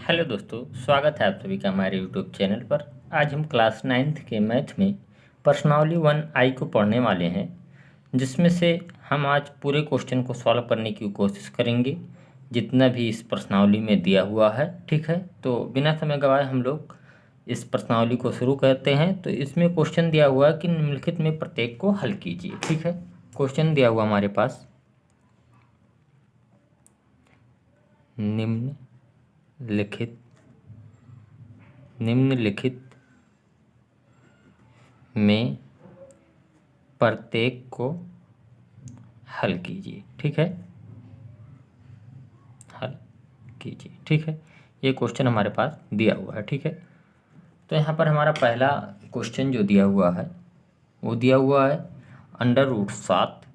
Hello दोस्तों, स्वागत है आप सभी का हमारे यूट्यूब चैनल पर। आज हम क्लास 9th के मैथ में प्रश्नावली 1I को पढ़ने वाले हैं, जिसमें से हम आज पूरे क्वेश्चन को सॉल्व करने की कोशिश करेंगे जितना भी इस प्रश्नावली में दिया हुआ है। ठीक है, तो बिना समय गवाए हम लोग इस प्रश्नावली को शुरू करते हैं। तो इसमें क्वेश्चन दिया हुआ है कि निम्नलिखित में प्रत्येक को हल कीजिए। ठीक है, क्वेश्चन दिया हुआ हमारे पास, निम्नलिखित में प्रत्येक को हल कीजिए। ठीक है, हल कीजिए। ठीक है, ये क्वेश्चन हमारे पास दिया हुआ है। ठीक है, तो यहाँ पर हमारा पहला क्वेश्चन जो दिया हुआ है वो दिया हुआ है √7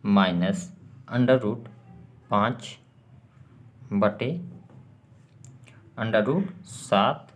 माइनस √5 बटे √7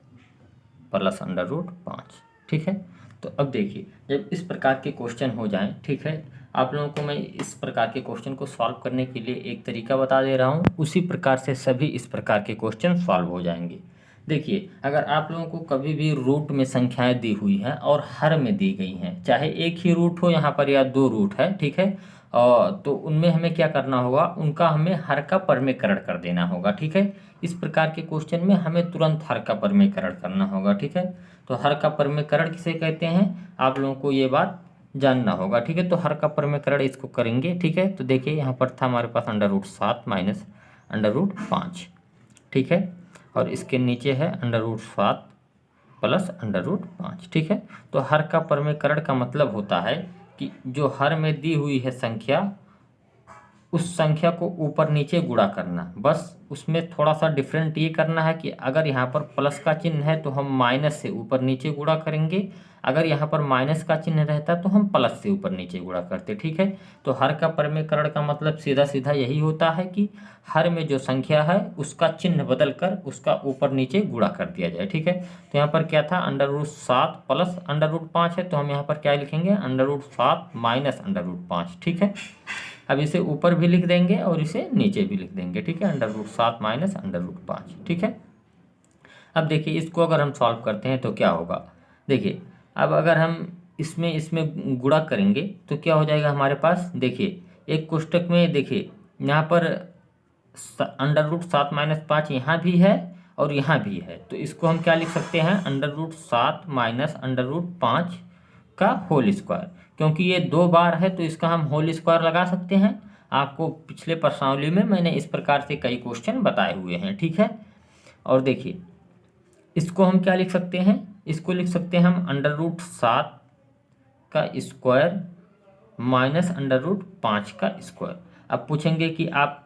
प्लस √5। ठीक है, तो अब देखिए, जब इस प्रकार के क्वेश्चन हो जाएं, ठीक है, आप लोगों को मैं इस प्रकार के क्वेश्चन को सॉल्व करने के लिए एक तरीका बता दे रहा हूं, उसी प्रकार से सभी इस प्रकार के क्वेश्चन सॉल्व हो जाएंगे। देखिए, अगर आप लोगों को कभी भी रूट में संख्याएं दी हुई हैं और हर में दी गई हैं, चाहे एक ही रूट हो यहाँ पर या दो रूट है, ठीक है, तो उनमें हमें क्या करना होगा, उनका हमें हर का परमेकरण कर देना होगा। ठीक है, इस प्रकार के क्वेश्चन में हमें तुरंत हर का परमेकरण करना होगा। ठीक है, तो हर का परमेकरण किसे कहते हैं, आप लोगों को ये बात जानना होगा। ठीक है, तो हर का परमेकरण इसको करेंगे। ठीक है, तो देखिए यहाँ पर था हमारे पास √7 माइनस √5। ठीक है, और इसके नीचे है √7 प्लस √5। ठीक है, तो हर का परमेकरण का मतलब होता है कि जो हर में दी हुई है संख्या, उस संख्या को ऊपर नीचे गुणा करना। बस उसमें थोड़ा सा डिफरेंट ये करना है कि अगर यहाँ पर प्लस का चिन्ह है तो हम माइनस से ऊपर नीचे गुणा करेंगे, अगर यहाँ पर माइनस का चिन्ह रहता तो हम प्लस से ऊपर नीचे गुणा करते। ठीक है, तो हर का परमेकरण का मतलब सीधा सीधा यही होता है कि हर में जो संख्या है उसका चिन्ह बदल कर उसका ऊपर नीचे गुणा कर दिया जाए। ठीक है, तो यहाँ पर क्या था, √7 प्लस √5 है, तो हम यहाँ पर क्या लिखेंगे, √7 माइनस √5। ठीक है, अब इसे ऊपर भी लिख देंगे और इसे नीचे भी लिख देंगे। ठीक है, √7 माइनस √5। ठीक है, अब देखिए इसको अगर हम सॉल्व करते हैं तो क्या होगा, देखिए अब अगर हम इसमें गुणा करेंगे तो क्या हो जाएगा हमारे पास। देखिए एक कोष्टक में, देखिए यहाँ पर √7 माइनस 5 यहाँ भी है और यहाँ भी है, तो इसको हम क्या लिख सकते हैं, √7 माइनस √5 का होल स्क्वायर। क्योंकि ये दो बार है तो इसका हम होल स्क्वायर लगा सकते हैं। आपको पिछले प्रश्नावली में मैंने इस प्रकार से कई क्वेश्चन बताए हुए हैं। ठीक है, और देखिए इसको हम क्या लिख सकते हैं, इसको लिख सकते हैं हम √7 का स्क्वायर माइनस √5 का स्क्वायर। अब पूछेंगे कि आप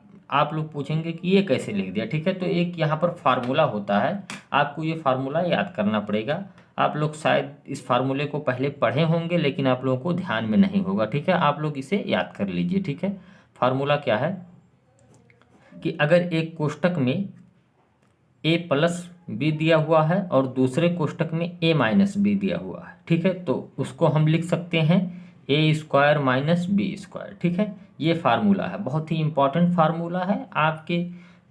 लोग पूछेंगे कि ये कैसे लिख दिया। ठीक है, तो एक यहाँ पर फार्मूला होता है, आपको ये फार्मूला याद करना पड़ेगा। आप लोग शायद इस फार्मूले को पहले पढ़े होंगे लेकिन आप लोगों को ध्यान में नहीं होगा। ठीक है, आप लोग इसे याद कर लीजिए। ठीक है, फार्मूला क्या है कि अगर एक कोष्टक में a प्लस बी दिया हुआ है और दूसरे कोष्टक में a माइनस बी दिया हुआ है, ठीक है, तो उसको हम लिख सकते हैं a² माइनस बी स्क्वायर। ठीक है, ये फार्मूला है, बहुत ही इंपॉर्टेंट फार्मूला है। आपके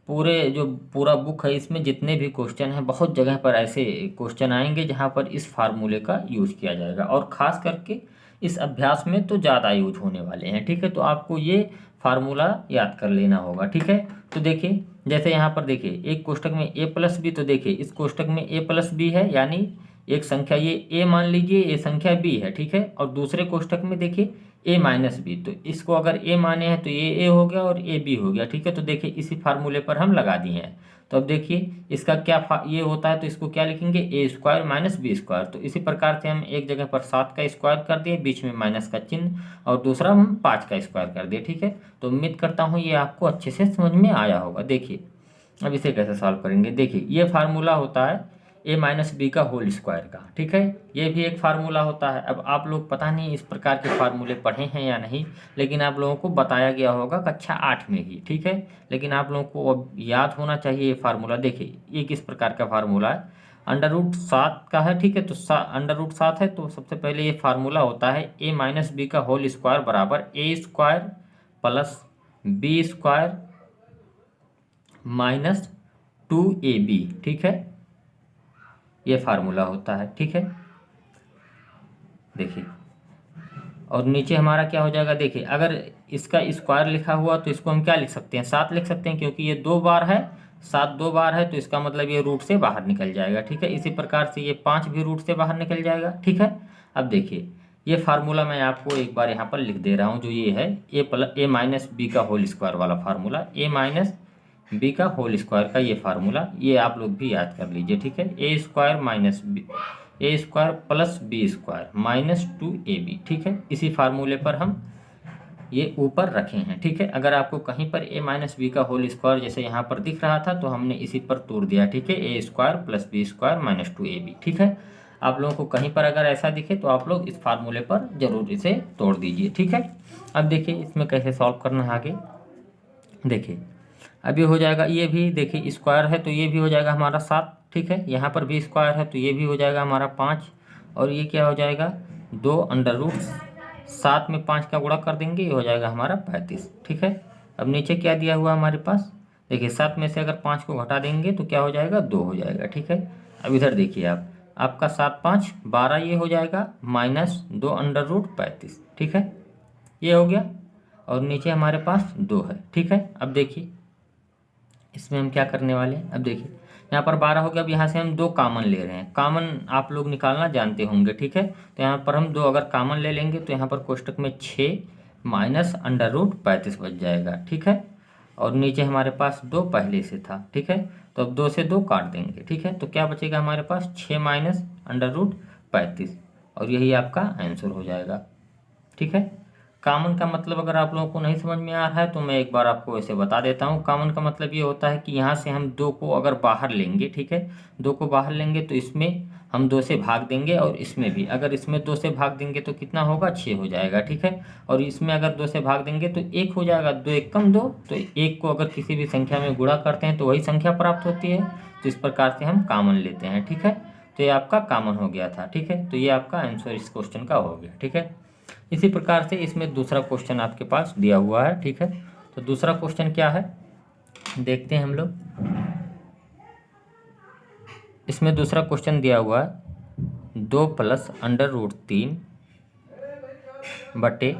पूरा बुक है, इसमें जितने भी क्वेश्चन हैं, बहुत जगह पर ऐसे क्वेश्चन आएंगे जहाँ पर इस फार्मूले का यूज किया जाएगा, और ख़ास करके इस अभ्यास में तो ज़्यादा यूज होने वाले हैं। ठीक है, तो आपको ये फार्मूला याद कर लेना होगा। ठीक है, तो देखिए जैसे यहाँ पर देखिए एक कोष्टक में a प्लस बी, तो देखिए इस कोष्टक में a प्लस बी है, यानी एक संख्या ये a मान लीजिए, ये संख्या b है। ठीक है, और दूसरे कोष्टक में देखिए a माइनस बी, तो इसको अगर a माने हैं तो ये a हो गया और a b हो गया। ठीक है, तो देखिए इसी फार्मूले पर हम लगा दिए हैं। तो अब देखिए इसका क्या ये होता है, तो इसको क्या लिखेंगे, a² माइनस बी स्क्वायर। तो इसी प्रकार से हम एक जगह पर 7 का स्क्वायर कर दिए, बीच में माइनस का चिन्ह, और दूसरा हम 5 का स्क्वायर कर दिए। ठीक है, तो उम्मीद करता हूँ ये आपको अच्छे से समझ में आया होगा। देखिए अब इसे कैसे सॉल्व करेंगे, देखिए ये फार्मूला होता है a माइनस बी का होल स्क्वायर का। ठीक है, ये भी एक फार्मूला होता है। अब आप लोग पता नहीं इस प्रकार के फार्मूले पढ़े हैं या नहीं, लेकिन आप लोगों को बताया गया होगा कक्षा 8 में ही। ठीक है, लेकिन आप लोगों को अब याद होना चाहिए ये फार्मूला। देखिए ये किस प्रकार का फार्मूला है, √7 का है। ठीक है, तो √7 है, तो सबसे पहले ये फार्मूला होता है a माइनस बी का होल स्क्वायर बराबर a² plus b² minus 2ab, ठीक है, ये फार्मूला होता है, ठीक है। देखिए, और नीचे हमारा क्या हो जाएगा, देखिए अगर इसका स्क्वायर लिखा हुआ तो इसको हम क्या लिख सकते हैं, 7 लिख सकते हैं, क्योंकि ये 2 बार है, 7 2 बार है, तो इसका मतलब ये रूट से बाहर निकल जाएगा, ठीक है। इसी प्रकार से ये 5 भी रूट से बाहर निकल जाएगा, ठीक है। अब देखिए ये फार्मूला मैं आपको एक बार यहाँ पर लिख दे रहा हूँ, जो ये है a माइनस बी का होल स्क्वायर वाला फार्मूला, a माइनस बी का होल स्क्वायर का ये फार्मूला, ये आप लोग भी याद कर लीजिए, ठीक है। A square minus b, a square plus B square minus 2ab, ठीक है। इसी फार्मूले पर हम ये ऊपर रखे हैं, ठीक है। अगर आपको कहीं पर a माइनस बी का होल स्क्वायर जैसे यहाँ पर दिख रहा था तो हमने इसी पर तोड़ दिया, ठीक है, a square plus B square minus 2ab, ठीक है। आप लोगों को कहीं पर अगर ऐसा दिखे तो आप लोग इस फार्मूले पर जरूर इसे तोड़ दीजिए, ठीक है। अब देखिए इसमें कैसे सॉल्व करना है आगे। देखिए अब ये हो जाएगा, ये भी देखिए स्क्वायर है तो ये भी हो जाएगा हमारा 7, ठीक है। यहाँ पर भी स्क्वायर है तो ये भी हो जाएगा हमारा 5, और ये क्या हो जाएगा 2 अंडर रूट 7 में 5 का गुणा कर देंगे, ये हो जाएगा हमारा 35, ठीक है। अब नीचे क्या दिया हुआ हमारे पास, देखिए 7 में से अगर 5 को घटा देंगे तो क्या हो जाएगा 2 हो जाएगा, ठीक है। अब इधर देखिए आपका 7 5 12 ये हो जाएगा माइनस 2 अंडर रूट 35, ठीक है, ये हो गया, और नीचे हमारे पास 2 है, ठीक है। अब देखिए इसमें हम क्या करने वाले हैं, अब देखिए यहाँ पर 12 हो गया, अब यहाँ से हम 2 कॉमन ले रहे हैं, कॉमन आप लोग निकालना जानते होंगे, ठीक है। तो यहाँ पर हम 2 अगर कॉमन ले लेंगे तो यहाँ पर कोष्टक में 6 माइनस अंडर रूट 35 बच जाएगा, ठीक है। और नीचे हमारे पास 2 पहले से था, ठीक है, तो अब 2 से 2 काट देंगे, ठीक है। तो क्या बचेगा हमारे पास 6 माइनस अंडर रूट 35, और यही आपका आंसर हो जाएगा, ठीक है। कॉमन का मतलब अगर आप लोगों को नहीं समझ में आ रहा है तो मैं एक बार आपको ऐसे बता देता हूँ। कॉमन का मतलब ये होता है कि यहाँ से हम 2 को अगर बाहर लेंगे, ठीक है, 2 को बाहर लेंगे तो इसमें हम 2 से भाग देंगे, और इसमें भी अगर इसमें 2 से भाग देंगे तो कितना होगा 6 हो जाएगा, ठीक है। और इसमें अगर 2 से भाग देंगे तो 1 हो जाएगा, 2 1 कम 2, तो 1 को अगर किसी भी संख्या में गुणा करते हैं तो वही संख्या प्राप्त होती है। तो इस प्रकार से हम कॉमन लेते हैं, ठीक है। तो ये आपका कॉमन हो गया था, ठीक है। तो ये आपका आंसर इस क्वेश्चन का हो गया, ठीक है। इसी प्रकार से इसमें दूसरा क्वेश्चन आपके पास दिया हुआ है, ठीक है। तो दूसरा क्वेश्चन क्या है देखते हैं हम लोग। इसमें दूसरा क्वेश्चन दिया हुआ है 2 प्लस अंडर रूट 3 बटे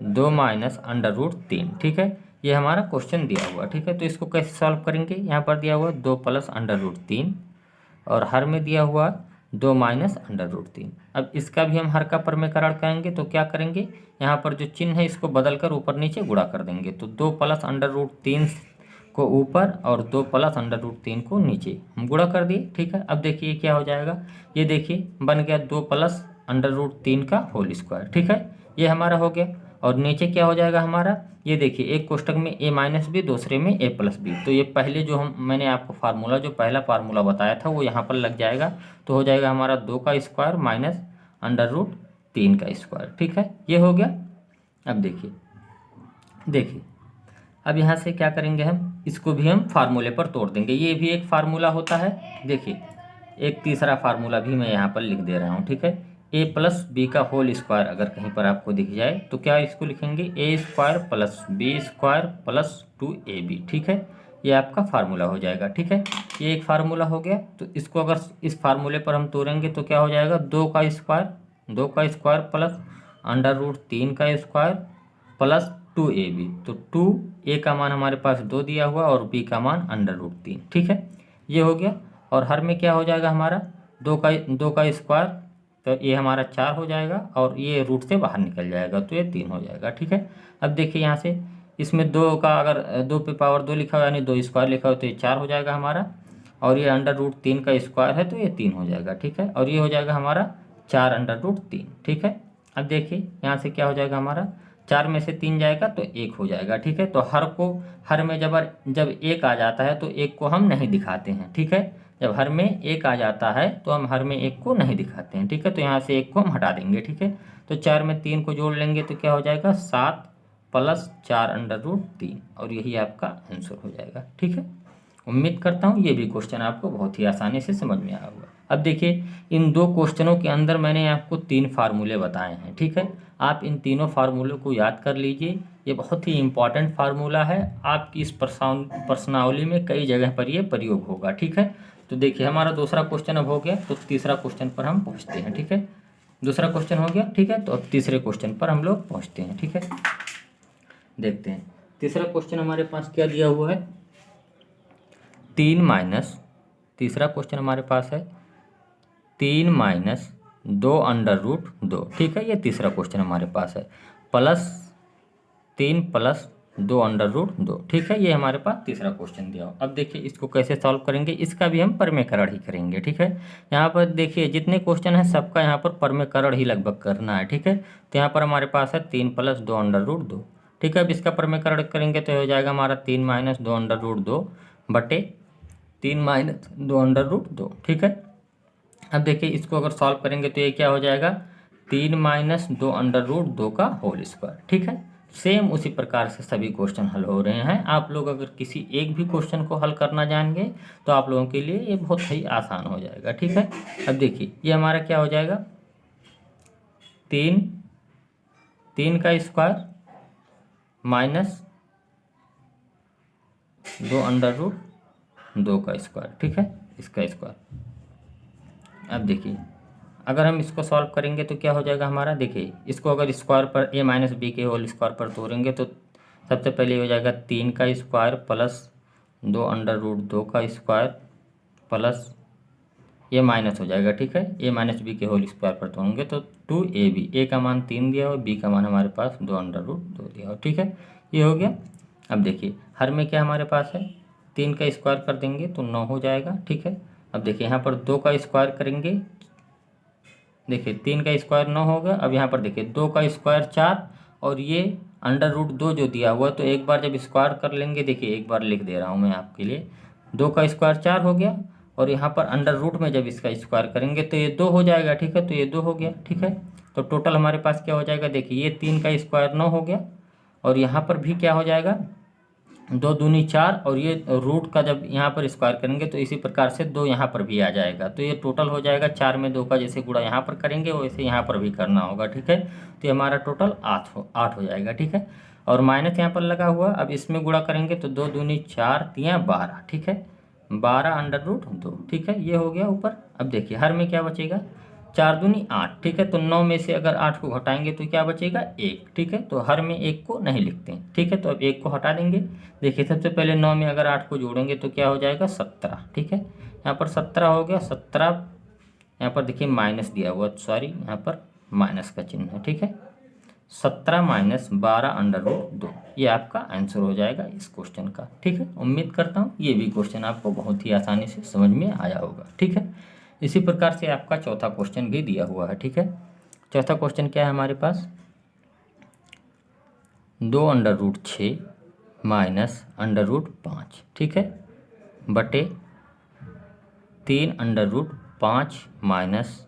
2 माइनस अंडर रूट 3, ठीक है। ये हमारा क्वेश्चन दिया हुआ, ठीक है। तो इसको कैसे सॉल्व करेंगे, यहाँ पर दिया हुआ 2 प्लस अंडर रूट 3 और हर में दिया हुआ 2 माइनस अंडर रूट 3। अब इसका भी हम हर का परमेकरण करेंगे तो क्या करेंगे, यहाँ पर जो चिन्ह है इसको बदलकर ऊपर नीचे गुणा कर देंगे। तो 2 प्लस अंडर रूट 3 को ऊपर और 2 प्लस अंडर रूट 3 को नीचे हम गुणा कर दिए, ठीक है। अब देखिए क्या हो जाएगा, ये देखिए बन गया 2 प्लस अंडर रूट 3 का होल स्क्वायर, ठीक है, ये हमारा हो गया। और नीचे क्या हो जाएगा हमारा, ये देखिए एक कोष्टक में a माइनस बी, दूसरे में a प्लस बी। तो ये पहले जो मैंने आपको फार्मूला जो पहला फार्मूला बताया था वो यहाँ पर लग जाएगा, तो हो जाएगा हमारा 2 का स्क्वायर माइनस अंडर रूट 3 का स्क्वायर, ठीक है, ये हो गया। अब देखिए अब यहाँ से क्या करेंगे, हम इसको भी हम फार्मूले पर तोड़ देंगे, ये भी एक फार्मूला होता है। देखिए एक तीसरा फार्मूला भी मैं यहाँ पर लिख दे रहा हूँ, ठीक है। a प्लस बी का होल स्क्वायर अगर कहीं पर आपको दिख जाए तो क्या इसको लिखेंगे a square plus B square plus 2ab, ठीक है, ये आपका फार्मूला हो जाएगा, ठीक है। ये एक फार्मूला हो गया। तो इसको अगर इस फार्मूले पर हम तोड़ेंगे तो क्या हो जाएगा 2 का स्क्वायर प्लस अंडर रूट 3 का स्क्वायर प्लस 2ab। तो 2a का मान हमारे पास 2 दिया हुआ और b का मान अंडर रूट 3, ठीक है, ये हो गया। और हर में क्या हो जाएगा हमारा 2 का स्क्वायर, तो ये हमारा 4 हो जाएगा और ये रूट से बाहर निकल जाएगा तो ये 3 हो जाएगा, ठीक है। अब देखिए यहाँ से इसमें 2 का अगर 2 पे पावर 2 लिखा हो यानी 2 स्क्वायर लिखा हो तो ये 4 हो जाएगा हमारा, और ये अंडर रूट 3 का स्क्वायर है तो ये 3 हो जाएगा, ठीक है। और ये हो जाएगा हमारा 4 अंडर रूट 3, ठीक है। अब देखिए यहाँ से क्या हो जाएगा हमारा 4 में से 3 जाएगा तो 1 हो जाएगा, ठीक है। तो हर में जब 1 आ जाता है तो 1 को हम नहीं दिखाते हैं, ठीक है। जब हर में 1 आ जाता है तो हम हर में 1 को नहीं दिखाते हैं, ठीक है। तो यहाँ से 1 को हम हटा देंगे, ठीक है। तो 4 में 3 को जोड़ लेंगे तो क्या हो जाएगा 7 प्लस 4 अंडर रूट 3, और यही आपका आंसर हो जाएगा, ठीक है। उम्मीद करता हूँ ये भी क्वेश्चन आपको बहुत ही आसानी से समझ में आया होगा। अब देखिए इन 2 क्वेश्चनों के अंदर मैंने आपको 3 फार्मूले बताए हैं, ठीक है। आप इन तीनों फार्मूलों को याद कर लीजिए, ये बहुत ही इम्पॉर्टेंट फार्मूला है, आपकी इस प्रश्नावली में कई जगह पर ये प्रयोग होगा। ठीक है, तो देखिए हमारा दूसरा क्वेश्चन अब हो गया, तो तीसरा क्वेश्चन पर हम पहुँचते हैं। ठीक है, दूसरा क्वेश्चन हो गया। ठीक है, तो अब तीसरे क्वेश्चन पर हम लोग पहुँचते हैं। ठीक है, देखते हैं तीसरा क्वेश्चन हमारे पास क्या दिया हुआ है। 3 माइनस, तीसरा क्वेश्चन हमारे पास है 3 माइनस 2 अंडर रूट 2। ठीक है, ये तीसरा क्वेश्चन हमारे पास है, प्लस 3 प्लस 2 अंडर रूट 2। ठीक है, ये हमारे पास तीसरा क्वेश्चन दिया हो। अब देखिए इसको कैसे सॉल्व करेंगे, इसका भी हम परमेकरण ही करेंगे। ठीक है, यहाँ पर देखिए जितने क्वेश्चन हैं सबका यहाँ पर परमेकरण ही लगभग करना है। ठीक है, तो यहाँ पर हमारे पास है 3 प्लस 2 अंडर रूट 2। ठीक है, अब इसका परमेकरण करेंगे तो हो जाएगा हमारा 3 माइनस 2 अंडर रूट 2 बटे 3 माइनस 2 अंडर रूट 2। ठीक है, अब देखिए इसको अगर सॉल्व करेंगे तो ये क्या हो जाएगा, 3 माइनस 2 अंडर रूट 2 का होल स्क्वायर। ठीक है, सेम उसी प्रकार से सभी क्वेश्चन हल हो रहे हैं। आप लोग अगर किसी एक भी क्वेश्चन को हल करना जानेंगे तो आप लोगों के लिए ये बहुत ही आसान हो जाएगा। ठीक है, अब देखिए ये हमारा क्या हो जाएगा, 3 का स्क्वायर माइनस 2 अंडर रूट 2 का स्क्वायर। ठीक है, इसका स्क्वायर। अब देखिए अगर हम इसको सॉल्व करेंगे तो क्या हो जाएगा हमारा, देखिए इसको अगर स्क्वायर पर a माइनस बी के होल स्क्वायर पर तोड़ेंगे तो सबसे पहले हो जाएगा 3 का स्क्वायर प्लस 2 अंडर रूट 2 का स्क्वायर प्लस ये माइनस हो जाएगा। ठीक है, a माइनस बी के होल स्क्वायर पर तोड़ेंगे तो 2ab, a का मान 3 दिया हो, b का मान हमारे पास 2 अंडर रूट 2 दिया हो। ठीक है, ये हो गया। अब देखिए हर में क्या हमारे पास है, 3 का स्क्वायर कर देंगे तो 9 हो जाएगा। ठीक है, अब देखिए यहाँ पर 2 का स्क्वायर करेंगे, देखिए 3 का स्क्वायर 9 हो गया। अब यहाँ पर देखिए 2 का स्क्वायर 4 और ये अंडर रूट 2 जो दिया हुआ, तो एक बार जब स्क्वायर कर लेंगे, देखिए एक बार लिख दे रहा हूँ मैं आपके लिए, 2 का स्क्वायर 4 हो गया और यहाँ पर अंडर रूट में जब इसका स्क्वायर करेंगे तो ये 2 हो जाएगा। ठीक है, तो ये 2 हो गया। ठीक है, तो टोटल हमारे पास क्या हो जाएगा, देखिए ये 3 का स्क्वायर 9 हो गया और यहाँ पर भी क्या हो जाएगा, 2 दूनी 4 और ये रूट का जब यहाँ पर स्क्वायर करेंगे तो इसी प्रकार से 2 यहाँ पर भी आ जाएगा। तो ये टोटल हो जाएगा 4 में 2 का जैसे गुणा यहाँ पर करेंगे वैसे यहाँ पर भी करना होगा। ठीक है, तो ये हमारा टोटल 8 हो जाएगा। ठीक है, और माइनस यहाँ पर लगा हुआ, अब इसमें गुणा करेंगे तो 2 दूनी 4 तियाँ 12। ठीक है, 12 अंडर रूट 2। ठीक है, ये हो गया ऊपर। अब देखिए हर में क्या बचेगा, 4 दूनी 8। ठीक है, तो 9 में से अगर 8 को घटाएंगे तो क्या बचेगा, 1। ठीक है, तो हर में 1 को नहीं लिखते हैं। ठीक है, तो अब 1 को हटा देंगे। देखिए सबसे पहले 9 में अगर 8 को जोड़ेंगे तो क्या हो जाएगा, 17। ठीक है, यहाँ पर 17 हो गया। 17 यहाँ पर देखिए माइनस दिया हुआ, सॉरी यहाँ पर माइनस का चिन्ह है। ठीक है, 17 माइनस 12 अंडर रूट 2, ये आपका आंसर हो जाएगा इस क्वेश्चन का। ठीक है, उम्मीद करता हूँ ये भी क्वेश्चन आपको बहुत ही आसानी से समझ में आया होगा। ठीक है, इसी प्रकार से आपका चौथा क्वेश्चन भी दिया हुआ है। ठीक है, चौथा क्वेश्चन क्या है हमारे पास, 2 under root 6 minus under root 5। ठीक है, बटे 3 under root 5 minus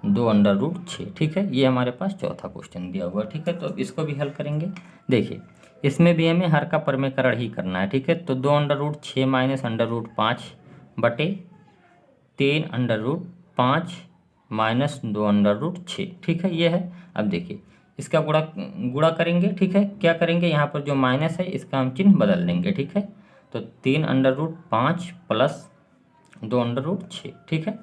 2 under root 6। ठीक है, ये हमारे पास चौथा क्वेश्चन दिया हुआ है। ठीक है, तो अब इसको भी हल करेंगे। देखिए इसमें भी हमें हर का परमेकरण ही करना है। ठीक है, तो 2 under root 6 minus under root 5 बटे 3 under root 5 minus 2 under root 6। ठीक है, ये है। अब देखिए इसका गुणा करेंगे। ठीक है, क्या करेंगे, यहाँ पर जो माइनस है इसका हम चिन्ह बदल देंगे। ठीक है, तो 3 under root 5 plus 2 under root 6। ठीक है,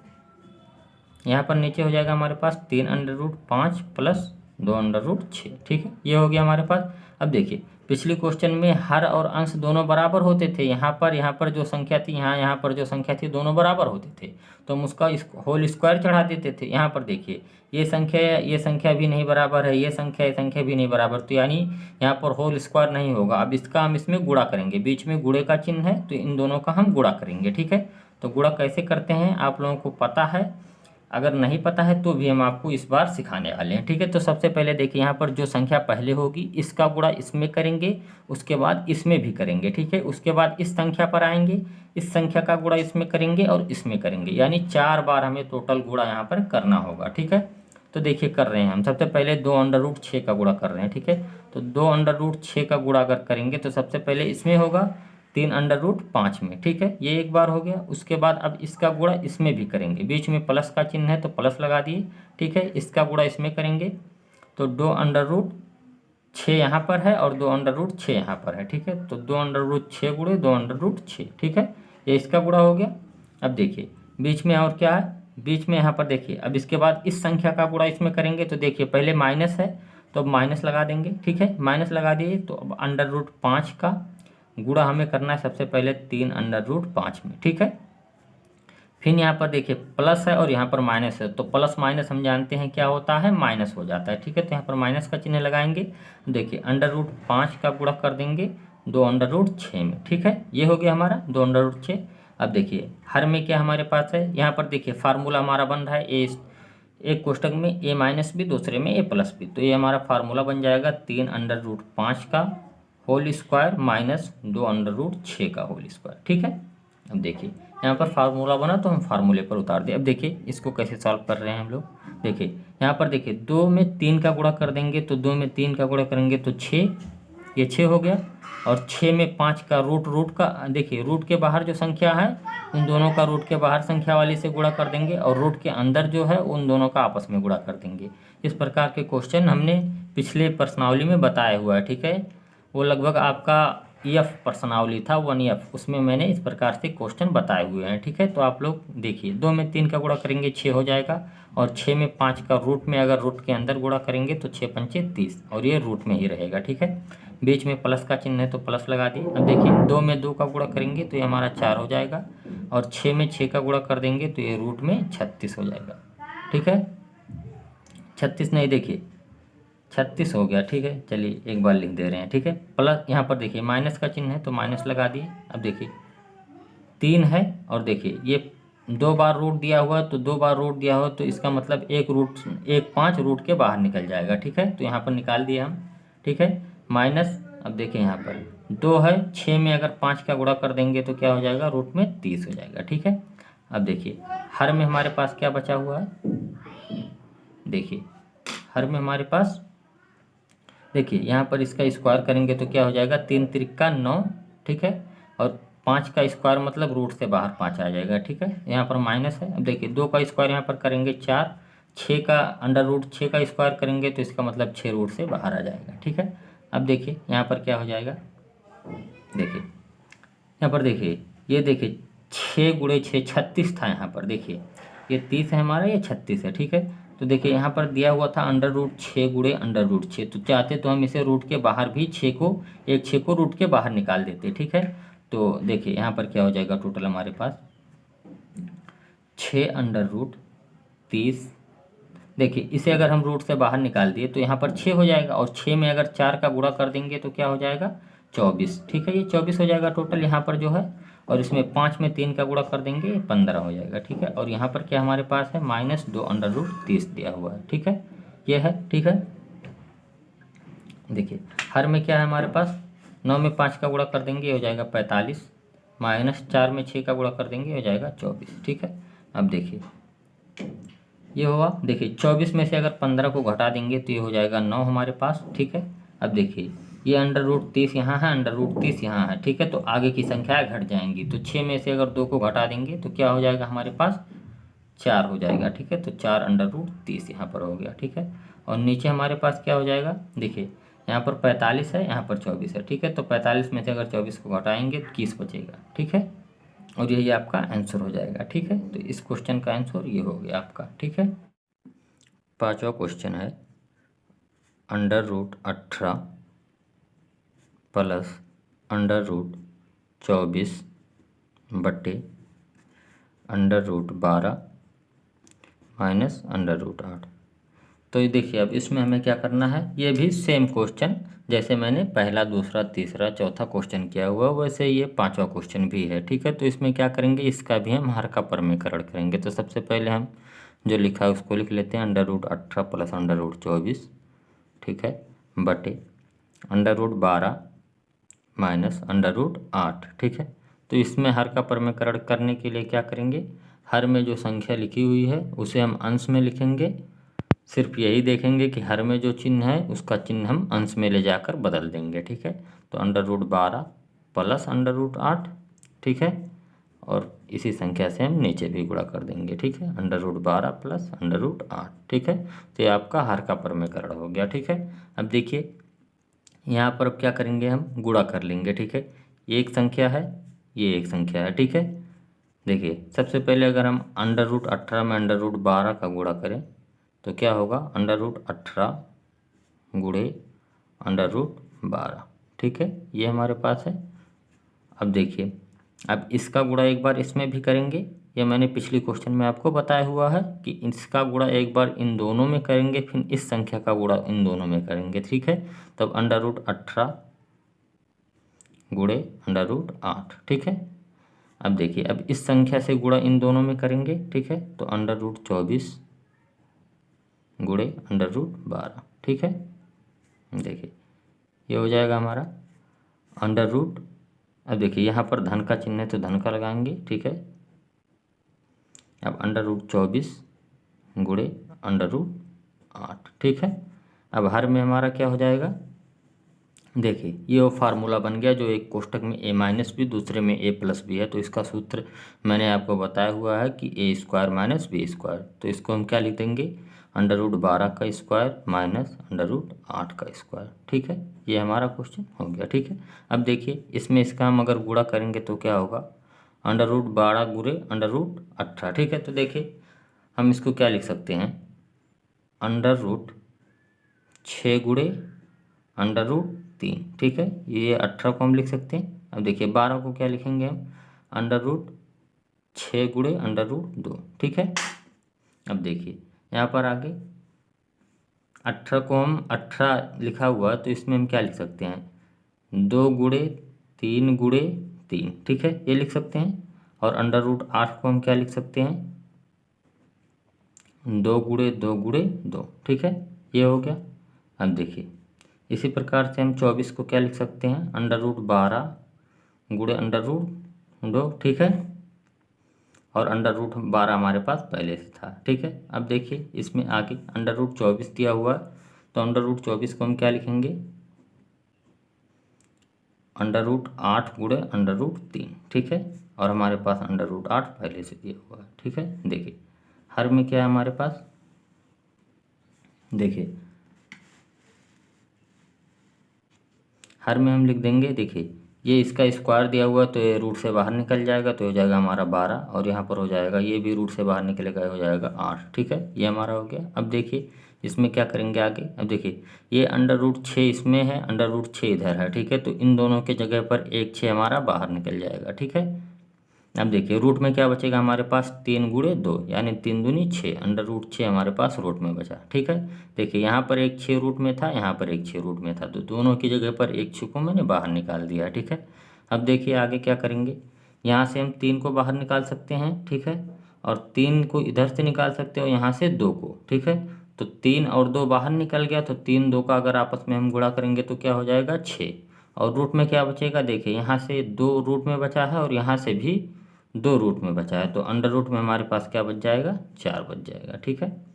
यहाँ पर नीचे हो जाएगा हमारे पास 3 under root 5 plus 2 under root 6। ठीक है, ये हो गया हमारे पास। अब देखिए पिछले क्वेश्चन में हर और अंश दोनों बराबर होते थे, यहाँ पर जो संख्या थी, यहाँ पर जो संख्या थी, दोनों बराबर होते थे तो हम उसका होल स्क्वायर चढ़ा देते थे। यहाँ पर देखिए ये संख्या भी नहीं बराबर है, ये संख्या भी नहीं बराबर, तो यानी यहाँ पर होल स्क्वायर नहीं होगा। अब इसका हम इसमें गुणा करेंगे, बीच में गुणे का चिन्ह है तो इन दोनों का हम गुणा करेंगे। ठीक है, तो गुणा कैसे करते हैं आप लोगों को पता है, अगर नहीं पता है तो भी हम आपको इस बार सिखाने वाले हैं। ठीक है, तो सबसे पहले देखिए यहाँ पर जो संख्या पहले होगी इसका गुणा इसमें करेंगे, उसके बाद इसमें भी करेंगे। ठीक है, उसके बाद इस संख्या पर आएंगे, इस संख्या का गुणा इसमें करेंगे और इसमें करेंगे, यानी 4 बार हमें टोटल गुणा यहाँ पर करना होगा। ठीक है, तो देखिए कर रहे हैं हम। सबसे पहले 2 अंडर रूट 6 का गुणा कर रहे हैं। ठीक है, तो 2 अंडर रूट 6 का गुणा अगर करेंगे तो सबसे पहले इसमें होगा 3 अंडर रूट 5 में। ठीक है, ये एक बार हो गया। उसके बाद अब इसका गुणा इसमें भी करेंगे, बीच में प्लस का चिन्ह है तो प्लस लगा दिए। ठीक है, इसका गुणा इसमें करेंगे तो 2 अंडर रूट 6 यहाँ पर है और 2 अंडर रूट 6 यहाँ पर है, ठीक है। तो 2 अंडर रूट 6 गुणे 2 अंडर रूट 6, ठीक है, ये इसका गुणा हो गया। अब देखिए बीच में और क्या है, बीच में यहाँ पर देखिए, अब इसके बाद इस संख्या का गुणा इसमें करेंगे तो देखिए पहले माइनस है तो अब माइनस लगा देंगे, ठीक है, माइनस लगा दिए। तो अब अंडर रूट 5 का गुणा हमें करना है सबसे पहले 3 अंडर रूट 5 में, ठीक है। फिर यहाँ पर देखिए प्लस है और यहाँ पर माइनस है, तो प्लस माइनस हम जानते हैं क्या होता है, माइनस हो जाता है, ठीक है। तो यहाँ पर माइनस का चिन्ह लगाएंगे। देखिए अंडर रूट 5 का गुणा कर देंगे 2 अंडर रूट 6 में, ठीक है, ये हो गया हमारा 2 अंडर रूट 6। अब देखिए हर में क्या हमारे पास है, यहाँ पर देखिए फार्मूला हमारा बन रहा है, एक कोष्टक में ए माइनस बी, दूसरे में ए प्लस बी, तो ये हमारा फार्मूला बन जाएगा 3 अंडर रूट 5 का whole square minus 2 under root 6 का होल स्क्वायर, ठीक है। अब देखिए यहाँ पर फार्मूला बना तो हम फार्मूले पर उतार दिए। अब देखिए इसको कैसे सॉल्व कर रहे हैं हम लोग। देखिए यहाँ पर देखिए 2 में 3 का गुणा कर देंगे तो 2 में 3 का गुणा करेंगे तो 6, ये 6 हो गया। और 6 में 5 का रूट का देखिए रूट के बाहर जो संख्या है उन दोनों का रूट के बाहर संख्या वाली से गुणा कर देंगे और रूट के अंदर जो है उन दोनों का आपस में गुणा कर देंगे। इस प्रकार के क्वेश्चन हमने पिछले प्रश्नावली में बताया हुआ है, ठीक है। वो लगभग आपका EF प्रश्नावली था 1F, उसमें मैंने इस प्रकार से क्वेश्चन बताए हुए हैं, ठीक है। तो आप लोग देखिए 2 में 3 का गुणा करेंगे 6 हो जाएगा और 6 में 5 का रूट में अगर रूट के अंदर गुणा करेंगे तो 6 पंचे 30 और ये रूट में ही रहेगा, ठीक है। बीच में प्लस का चिन्ह है तो प्लस लगा दिए। अब देखिए 2 में 2 का गुणा करेंगे तो ये हमारा 4 हो जाएगा और 6 में 6 का गुणा कर देंगे तो ये रूट में 36 हो जाएगा, ठीक है। 36 नहीं, देखिए 36 हो गया, ठीक है। चलिए एक बार लिख दे रहे हैं, ठीक है। प्लस यहाँ पर देखिए माइनस का चिन्ह है तो माइनस लगा दिए। अब देखिए 3 है और देखिए ये 2 बार रूट दिया हुआ है तो 2 बार रूट दिया हुआ तो इसका मतलब एक 5 रूट के बाहर निकल जाएगा, ठीक है। तो यहाँ पर निकाल दिए हम, ठीक है, माइनस। अब देखिए यहाँ पर 2 है, 6 में अगर 5 का गुणा कर देंगे तो क्या हो जाएगा, रूट में 30 हो जाएगा, ठीक है। अब देखिए हर में हमारे पास क्या बचा हुआ है, देखिए हर में हमारे पास देखिए यहाँ पर इसका स्क्वायर करेंगे तो क्या हो जाएगा, 3 त्रिका 9, ठीक है। और 5 का स्क्वायर मतलब रूट से बाहर 5 आ जाएगा, ठीक है। यहाँ पर माइनस है। अब देखिए 2 का स्क्वायर यहाँ पर करेंगे 4, 6 का अंडर रूट 6 का स्क्वायर करेंगे तो इसका मतलब 6 रूट से बाहर आ जाएगा, ठीक है। अब देखिए यहाँ पर क्या हो जाएगा, देखिए यहाँ पर देखिए ये देखिए 6 गुणे 6 36 था यहाँ पर, देखिए ये 30 है हमारा, ये 36 है, ठीक है। तो देखिए यहाँ पर दिया हुआ था अंडर रूट 6 गुणे अंडर रूट 6, तो चाहते तो हम इसे रूट के बाहर भी 6 को रूट के बाहर निकाल देते, ठीक है। तो देखिए यहाँ पर क्या हो जाएगा, टोटल हमारे पास 6 अंडर रूट 30। देखिए इसे अगर हम रूट से बाहर निकाल दिए तो यहाँ पर 6 हो जाएगा और 6 में अगर 4 का गुणा कर देंगे तो क्या हो जाएगा, 24, ठीक है। ये 24 हो जाएगा टोटल यहाँ पर जो है, और इसमें 5 में 3 का गुणा कर देंगे 15 हो जाएगा, ठीक है। और यहाँ पर क्या हमारे पास है, माइनस 2 अंडर रूट 30 दिया हुआ है, ठीक है, ये है, ठीक है। देखिए हर में क्या है हमारे पास, 9 में 5 का गुणा कर देंगे हो जाएगा 45, माइनस 4 में 6 का गुणा कर देंगे हो जाएगा 24, ठीक है। अब देखिए ये हुआ, देखिए 24 में से अगर 15 को घटा देंगे तो ये हो जाएगा 9 हमारे पास, ठीक है। अब देखिए ये अंडर रूट 30 यहाँ है, अंडर रूट 30 यहाँ है, ठीक है। तो आगे की संख्या घट जाएंगी, तो 6 में से अगर 2 को घटा देंगे तो क्या हो जाएगा हमारे पास, 4 हो जाएगा, ठीक है। तो 4 अंडर रूट 30 यहाँ पर हो गया, ठीक है। और नीचे हमारे पास क्या हो जाएगा, देखिए यहाँ पर 45 है, यहाँ पर 24 है, ठीक है। तो 45 में से अगर 24 को घटाएंगे तो 21 बचेगा, ठीक है। और यही आपका आंसर हो जाएगा, ठीक है। तो इस क्वेश्चन का आंसर ये हो गया आपका, ठीक है। 5वां क्वेश्चन है under root 18 plus under root 24 बटे under root 12 minus under root 8। तो ये देखिए अब इसमें हमें क्या करना है, ये भी सेम क्वेश्चन जैसे मैंने पहला, दूसरा, तीसरा, चौथा क्वेश्चन किया हुआ वैसे ये 5वां क्वेश्चन भी है, ठीक है। तो इसमें क्या करेंगे, इसका भी हम हर का परमीकरण करेंगे। तो सबसे पहले हम जो लिखा है उसको लिख लेते हैं, under root 18 plus under root 24, ठीक है, बटे under root 12 minus under root 8, ठीक है। तो इसमें हर का परमीकरण करने के लिए क्या करेंगे, हर में जो संख्या लिखी हुई है उसे हम अंश में लिखेंगे, सिर्फ यही देखेंगे कि हर में जो चिन्ह है उसका चिन्ह हम अंश में ले जाकर बदल देंगे, ठीक है। तो under root 12 plus under root 8, ठीक है, और इसी संख्या से हम नीचे भी गुणा कर देंगे, ठीक है, under root 12 plus under root 8, ठीक है। तो ये आपका हर का परमीकरण हो गया, ठीक है। अब देखिए यहाँ पर अब क्या करेंगे, हम गुणा कर लेंगे, ठीक है। ये एक संख्या है, ये एक संख्या है, ठीक है। देखिए सबसे पहले अगर हम √18 में √12 का गुणा करें तो क्या होगा, √18 गुणे √12, ठीक है, ये हमारे पास है। अब देखिए, अब इसका गुणा एक बार इसमें भी करेंगे, ये मैंने पिछली क्वेश्चन में आपको बताया हुआ है कि इसका गुणा एक बार इन दोनों में करेंगे, फिर इस संख्या का गुणा इन दोनों में करेंगे, ठीक है। तब √18 गुणे √8, ठीक है। अब देखिए, अब इस संख्या से गुणा इन दोनों में करेंगे, ठीक है, तो √24 गुणे √12, ठीक है। देखिए ये हो जाएगा हमारा √ अब देखिए यहाँ पर धन का चिन्ह है तो धन का लगाएंगे, ठीक है। अब √24 गुणे √8, ठीक है। अब हर में हमारा क्या हो जाएगा, देखिए ये वो फार्मूला बन गया जो एक कोष्टक में a- भी, दूसरे में a+ भी है। तो इसका सूत्र मैंने आपको बताया हुआ है कि a² - b²। तो इसको हम क्या लिख देंगे, √12 का स्क्वायर माइनस √8 का स्क्वायर, ठीक है। ये हमारा क्वेश्चन हो गया, ठीक है। अब देखिए इसमें इसका हम अगर गुणा करेंगे तो क्या होगा, √12 गुणे √18, ठीक है। तो देखिए हम इसको क्या लिख सकते हैं, √6 गुणे √3, ठीक है। ये 18 को हम लिख सकते हैं। अब देखिए 12 को क्या लिखेंगे हम, √6 गुणे √2, ठीक है। अब देखिए यहाँ पर आगे 18 को हम 18 लिखा हुआ तो इसमें हम क्या लिख सकते हैं, 2 गुणे 3 गुणे 3, ठीक है, ये लिख सकते हैं। और √8 को हम क्या लिख सकते हैं, 2 गुणे 2 गुणे 2, ठीक है, ये हो गया। अब देखिए इसी प्रकार से हम 24 को क्या लिख सकते हैं, √12 गुणे √2, ठीक है। और √12 हमारे पास पहले से था, ठीक है। अब देखिए इसमें आगे √24 दिया हुआ है तो √24 को हम क्या लिखेंगे, √8 गुणे √3, ठीक है। और हमारे पास √8 पहले से दिया हुआ है, ठीक है। देखिए हर में क्या है हमारे पास, देखिए हर में हम लिख देंगे, देखिए ये इसका स्क्वायर दिया हुआ है तो ये रूट से बाहर निकल जाएगा तो हो जाएगा हमारा 12, और यहाँ पर हो जाएगा ये भी रूट से बाहर निकलेगा, हो जाएगा 8, ठीक है, ये हमारा हो गया। अब देखिए इसमें क्या करेंगे आगे, अब देखिए ये √6 इसमें है, √6 इधर है, ठीक है। तो इन दोनों के जगह पर एक 6 हमारा बाहर निकल जाएगा, ठीक है। अब देखिए रूट में क्या बचेगा हमारे पास, 3 गुणे 2 यानी 3 दूनी 6, √6 हमारे पास रूट में बचा, ठीक है। देखिए यहाँ पर एक 6 रूट में था, यहाँ पर एक 6 रूट में था, तो दोनों की जगह पर एक 6 को मैंने बाहर निकाल दिया, ठीक है। अब देखिए आगे क्या करेंगे, यहाँ से हम 3 को बाहर निकाल सकते हैं, ठीक है। और 3 को इधर से निकाल सकते हो, यहाँ से 2 को, ठीक है। तो 3 और 2 बाहर निकल गया, तो 3 2 का अगर आपस में हम गुणा करेंगे तो क्या हो जाएगा, 6। और रूट में क्या बचेगा, देखिए यहाँ से 2 रूट में बचा है और यहाँ से भी 2 रूट में बचा है, तो √ में हमारे पास क्या बच जाएगा, 4 बच जाएगा, ठीक है।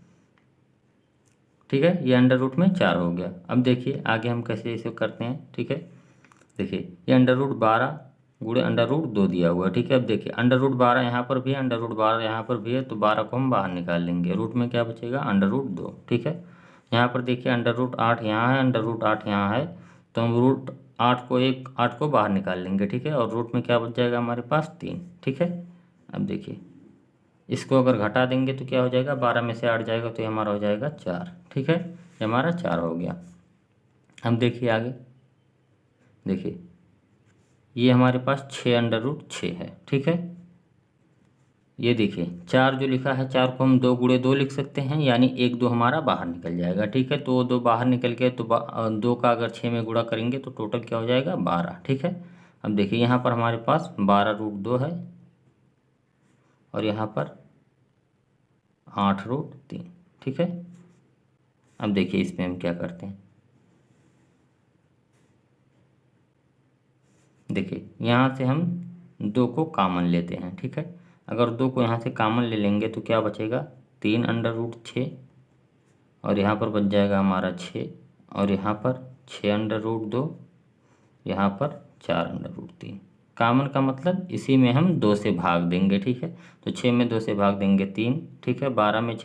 ठीक है, ये √ में 4 हो गया। अब देखिए आगे हम कैसे इसे करते हैं, ठीक है। देखिए ये √12 गुणे √2 दिया हुआ है, ठीक है। अब देखिए √12 यहाँ पर भी है, √12 यहाँ पर भी है, तो 12 को हम बाहर निकाल लेंगे, रूट में क्या बचेगा, √2, ठीक है। यहाँ पर देखिए √8 यहाँ है, √8 यहाँ है, तो हम √8 को बाहर निकाल लेंगे, ठीक है। और रूट में क्या बच जाएगा हमारे पास, 3, ठीक है। अब देखिए इसको अगर घटा देंगे तो क्या हो जाएगा, 12 में से 8 जाएगा तो ये हमारा हो जाएगा 4, ठीक है, ये हमारा 4 हो गया। अब देखिए आगे, देखिए ये हमारे पास 6 है, ठीक है। ये देखिए 4 जो लिखा है, 4 को हम 2 गुणे 2 लिख सकते हैं, यानी 1 2 हमारा बाहर निकल जाएगा, ठीक है। तो 2 बाहर निकल गए तो 2 का अगर 6 में गुणा करेंगे तो टोटल क्या हो जाएगा, 12, ठीक है। अब देखिए यहाँ पर हमारे पास 12 √2 है और यहाँ पर 8 √3, ठीक है। अब देखिए इसमें हम क्या करते हैं, देखिए यहाँ से हम 2 को कॉमन लेते हैं, ठीक है। अगर 2 को यहाँ से कॉमन ले लेंगे तो क्या बचेगा, 3 √6 और यहाँ पर बच जाएगा हमारा 6 और यहाँ पर 6 √2, यहाँ पर 4 √3। कॉमन का मतलब इसी में हम 2 से भाग देंगे, ठीक है। तो 6 में 2 से भाग देंगे 3, ठीक है। 12 में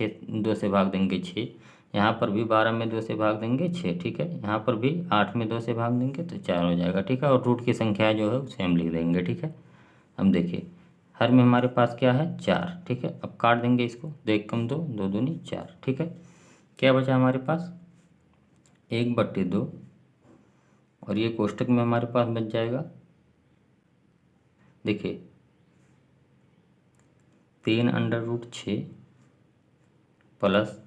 2 से भाग देंगे 6, यहाँ पर भी 12 में 2 से भाग देंगे 6, ठीक है। यहाँ पर भी 8 में 2 से भाग देंगे तो 4 हो जाएगा, ठीक है। और रूट की संख्या जो है उसे हम लिख देंगे, ठीक है। अब देखिए हर में हमारे पास क्या है 4, ठीक है। अब काट देंगे इसको, 2 एक कम 2, 2 दूनी 4, ठीक है। क्या बचा हमारे पास 1/2, और ये कोष्टक में हमारे पास बच जाएगा, देखिए 3√6 प्लस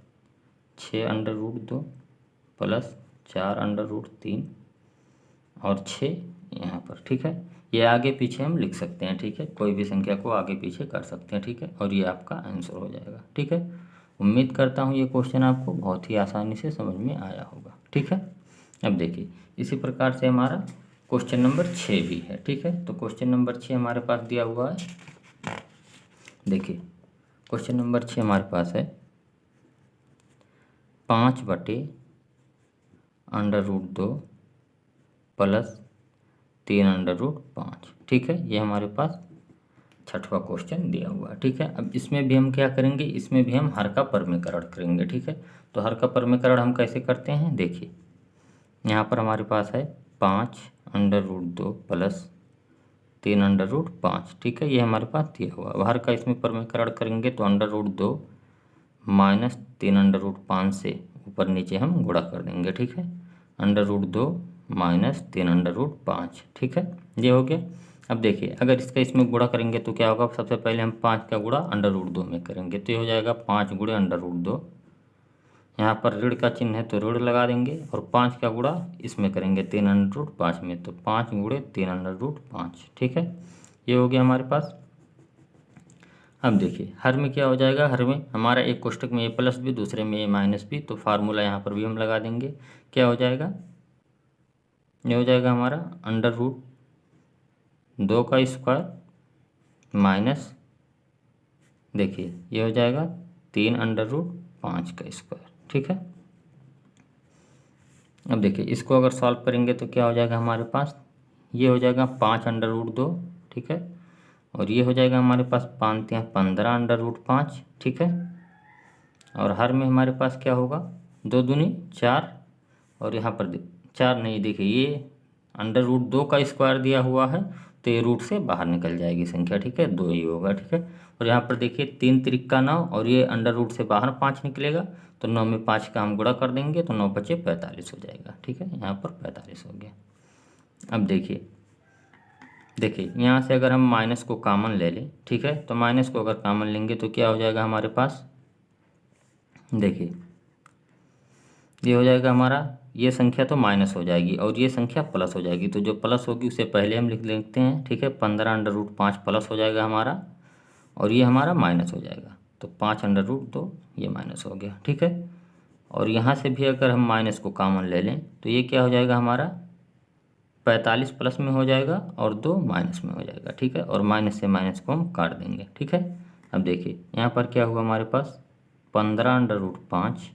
6√2 प्लस 4√3 और 6 यहाँ पर, ठीक है। ये आगे पीछे हम लिख सकते हैं, ठीक है। कोई भी संख्या को आगे पीछे कर सकते हैं, ठीक है। और ये आपका आंसर हो जाएगा, ठीक है। उम्मीद करता हूँ ये क्वेश्चन आपको बहुत ही आसानी से समझ में आया होगा, ठीक है। अब देखिए इसी प्रकार से हमारा क्वेश्चन नंबर 6 भी है, ठीक है। तो क्वेश्चन नंबर 6 हमारे पास दिया हुआ है, देखिए क्वेश्चन नंबर 6 हमारे पास है 5/√2 प्लस 3√5, ठीक है। ये हमारे पास 6वां क्वेश्चन दिया हुआ है, ठीक है। अब इसमें भी हम क्या करेंगे, इसमें भी हम हर का परमीकरण करेंगे, ठीक है। तो हर का परमीकरण हम कैसे करते हैं, देखिए यहाँ पर हमारे पास है 5√2 प्लस 3√5, ठीक है। ये हमारे पास दिया हुआ। अब हर का इसमें परमीकरण करेंगे तो √2 माइनस 3√5 से ऊपर नीचे हम गुणा कर देंगे, ठीक है। √2 माइनस 3√5, ठीक है। ये हो गया। अब देखिए अगर इसका इसमें गुणा करेंगे तो क्या होगा, सबसे पहले हम 5 का गुणा √2 में करेंगे तो ये हो जाएगा 5 गुणे √2। यहाँ पर ऋण का चिन्ह है तो ऋण लगा देंगे, और 5 का गुणा इसमें करेंगे 3√5 में तो 5 गुणे 3√5, ठीक है। ये हो गया हमारे पास। अब देखिए हर में क्या हो जाएगा, हर में हमारा एक कोष्टक में a+b दूसरे में a-b, तो फार्मूला यहाँ पर भी हम लगा देंगे। क्या हो जाएगा, ये हो जाएगा हमारा √2 का स्क्वायर माइनस, देखिए ये हो जाएगा 3√5 का स्क्वायर, ठीक है। अब देखिए इसको अगर सॉल्व करेंगे तो क्या हो जाएगा हमारे पास, ये हो जाएगा 5√2, ठीक है। और ये हो जाएगा हमारे पास 5 या 15√5, ठीक है। और हर में हमारे पास क्या होगा, 2 दूनी 4, और यहाँ पर 4 नहीं, देखिए ये √2 का स्क्वायर दिया हुआ है तो ये रूट से बाहर निकल जाएगी संख्या, ठीक है। 2 ही होगा, ठीक है। और यहाँ पर देखिए 3 त्रिका 9, और ये √ से बाहर 5 निकलेगा तो 9 में 5 का हम गुणा कर देंगे तो 9 बचे 45 हो जाएगा, ठीक है। यहाँ पर 45 हो गया। अब देखिए यहाँ से अगर हम माइनस को कॉमन ले लें, ठीक है, तो माइनस को अगर कॉमन लेंगे तो क्या हो जाएगा हमारे पास, देखिए ये हो जाएगा हमारा, ये संख्या तो माइनस हो जाएगी और ये संख्या प्लस हो जाएगी, तो जो प्लस होगी उसे पहले हम लिख लेते हैं, ठीक है। 15√5 प्लस हो जाएगा हमारा, और ये हमारा माइनस हो जाएगा, तो 5√2 ये माइनस हो गया, ठीक है। और यहाँ से भी अगर हम माइनस को कॉमन ले लें तो ये क्या हो जाएगा हमारा 45 प्लस में हो जाएगा और 2 माइनस में हो जाएगा, ठीक है। और माइनस से माइनस को हम काट देंगे, ठीक है। अब देखिए यहाँ पर क्या हुआ हमारे पास 15√5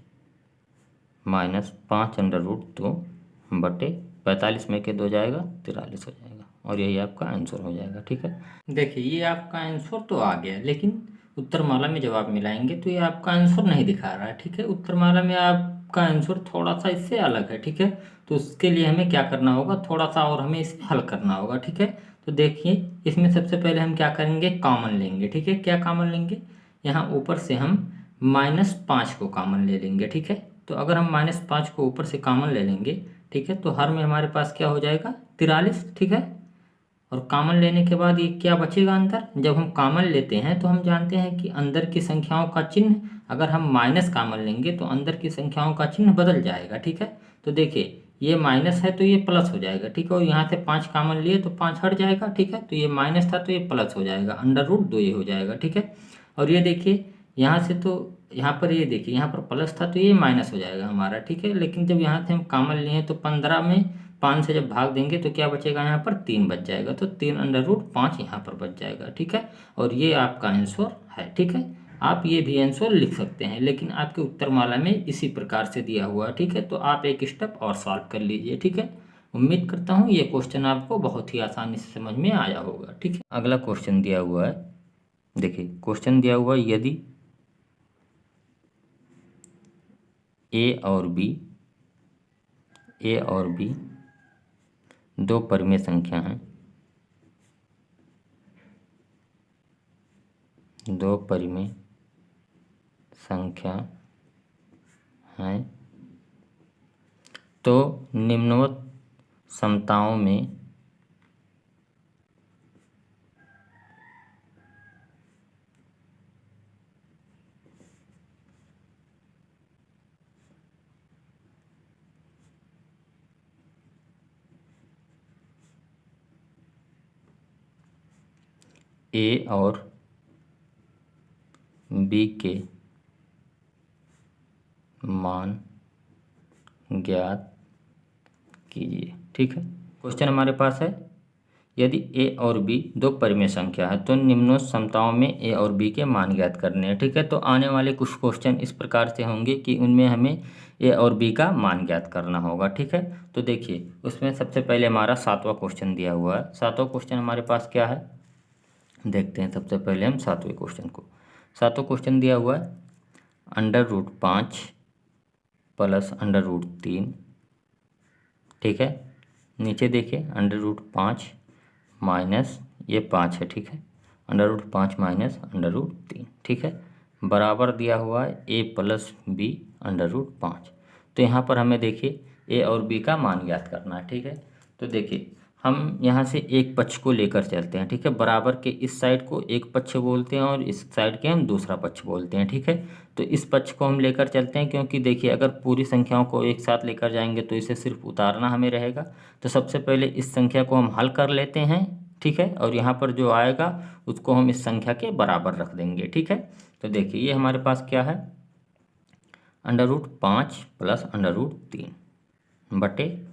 माइनस 5√2 बटे 45 में के 2 जाएगा 43 हो जाएगा, और यही आपका आंसर हो जाएगा, ठीक है। देखिए ये आपका आंसर तो आ गया, लेकिन उत्तरमाला में जब आप मिलाएंगे तो ये आपका आंसर नहीं दिखा रहा है, ठीक है। उत्तरमाला में आपका आंसर थोड़ा सा इससे अलग है, ठीक है। तो उसके लिए हमें क्या करना होगा, थोड़ा सा और हमें इसे हल करना होगा, ठीक है। तो देखिए इसमें सबसे पहले हम क्या करेंगे, कॉमन लेंगे, ठीक है। क्या कॉमन लेंगे, यहाँ ऊपर से हम -5 को कॉमन ले लेंगे, ठीक है। तो अगर हम -5 को ऊपर से कॉमन ले लेंगे, ठीक है, तो हर में हमारे पास क्या हो जाएगा 43, ठीक है। और कॉमन लेने के बाद ये क्या बचेगा अंदर, जब हम कॉमन लेते हैं तो हम जानते हैं कि अंदर की संख्याओं का चिन्ह, अगर हम माइनस कॉमन लेंगे तो अंदर की संख्याओं का चिन्ह बदल जाएगा, ठीक है। तो देखिए ये माइनस है तो ये प्लस हो जाएगा, ठीक है। और यहाँ से 5 कॉमन लिए तो 5 हट जाएगा, ठीक है। तो ये माइनस था तो ये प्लस हो जाएगा, √2 ये हो जाएगा, ठीक है। और ये देखिए यहाँ से, तो यहाँ पर ये देखिए यहाँ पर प्लस था तो ये माइनस हो जाएगा हमारा, ठीक है। लेकिन जब यहाँ से हम कॉमन लिए तो 15 में 5 से जब भाग देंगे तो क्या बचेगा, यहाँ पर 3 बच जाएगा, तो 3√5 यहाँ पर बच जाएगा, ठीक है। और ये आपका आंसर है, ठीक है। आप ये भी आंसर लिख सकते हैं, लेकिन आपके उत्तरमाला में इसी प्रकार से दिया हुआ है, ठीक है। तो आप एक स्टेप और सॉल्व कर लीजिए, ठीक है। उम्मीद करता हूँ ये क्वेश्चन आपको बहुत ही आसानी से समझ में आया होगा, ठीक है। अगला क्वेश्चन दिया हुआ है, देखिए क्वेश्चन दिया हुआ है, ए और बी दो परिमेय संख्या हैं, दो परिमेय संख्या हैं, तो निम्नवत समताओं में ए और बी के मान ज्ञात कीजिए। ठीक है, क्वेश्चन हमारे पास है, यदि ए और बी दो परिमेय संख्या है तो निम्नोक्त समताओं में ए और बी के मान ज्ञात करने हैं। ठीक है, तो आने वाले कुछ क्वेश्चन इस प्रकार से होंगे कि उनमें हमें ए और बी का मान ज्ञात करना होगा। ठीक है, तो देखिए उसमें सबसे पहले हमारा 7वां क्वेश्चन दिया हुआ है। 7वां क्वेश्चन हमारे पास क्या है, देखते हैं। सबसे पहले हम 7वें क्वेश्चन को, 7वां क्वेश्चन दिया हुआ है √5 प्लस √3। ठीक है, नीचे देखिए √5 माइनस ये 5 है। ठीक है, √5 माइनस √3। ठीक है, बराबर दिया हुआ है a प्लस बी √5। तो यहाँ पर हमें देखिए ए और बी का मान ज्ञात करना है। ठीक है, तो देखिए हम यहाँ से एक पक्ष को लेकर चलते हैं। ठीक है, बराबर के इस साइड को एक पक्ष बोलते हैं और इस साइड के हम दूसरा पक्ष बोलते हैं। ठीक है, तो इस पक्ष को हम लेकर चलते हैं, क्योंकि देखिए अगर पूरी संख्याओं को एक साथ लेकर जाएंगे तो इसे सिर्फ उतारना हमें रहेगा। तो सबसे पहले इस संख्या को हम हल कर लेते हैं। ठीक है, और यहाँ पर जो आएगा उसको हम इस संख्या के बराबर रख देंगे। ठीक है, तो देखिए ये हमारे पास क्या है, √5 प्लस √3 बटे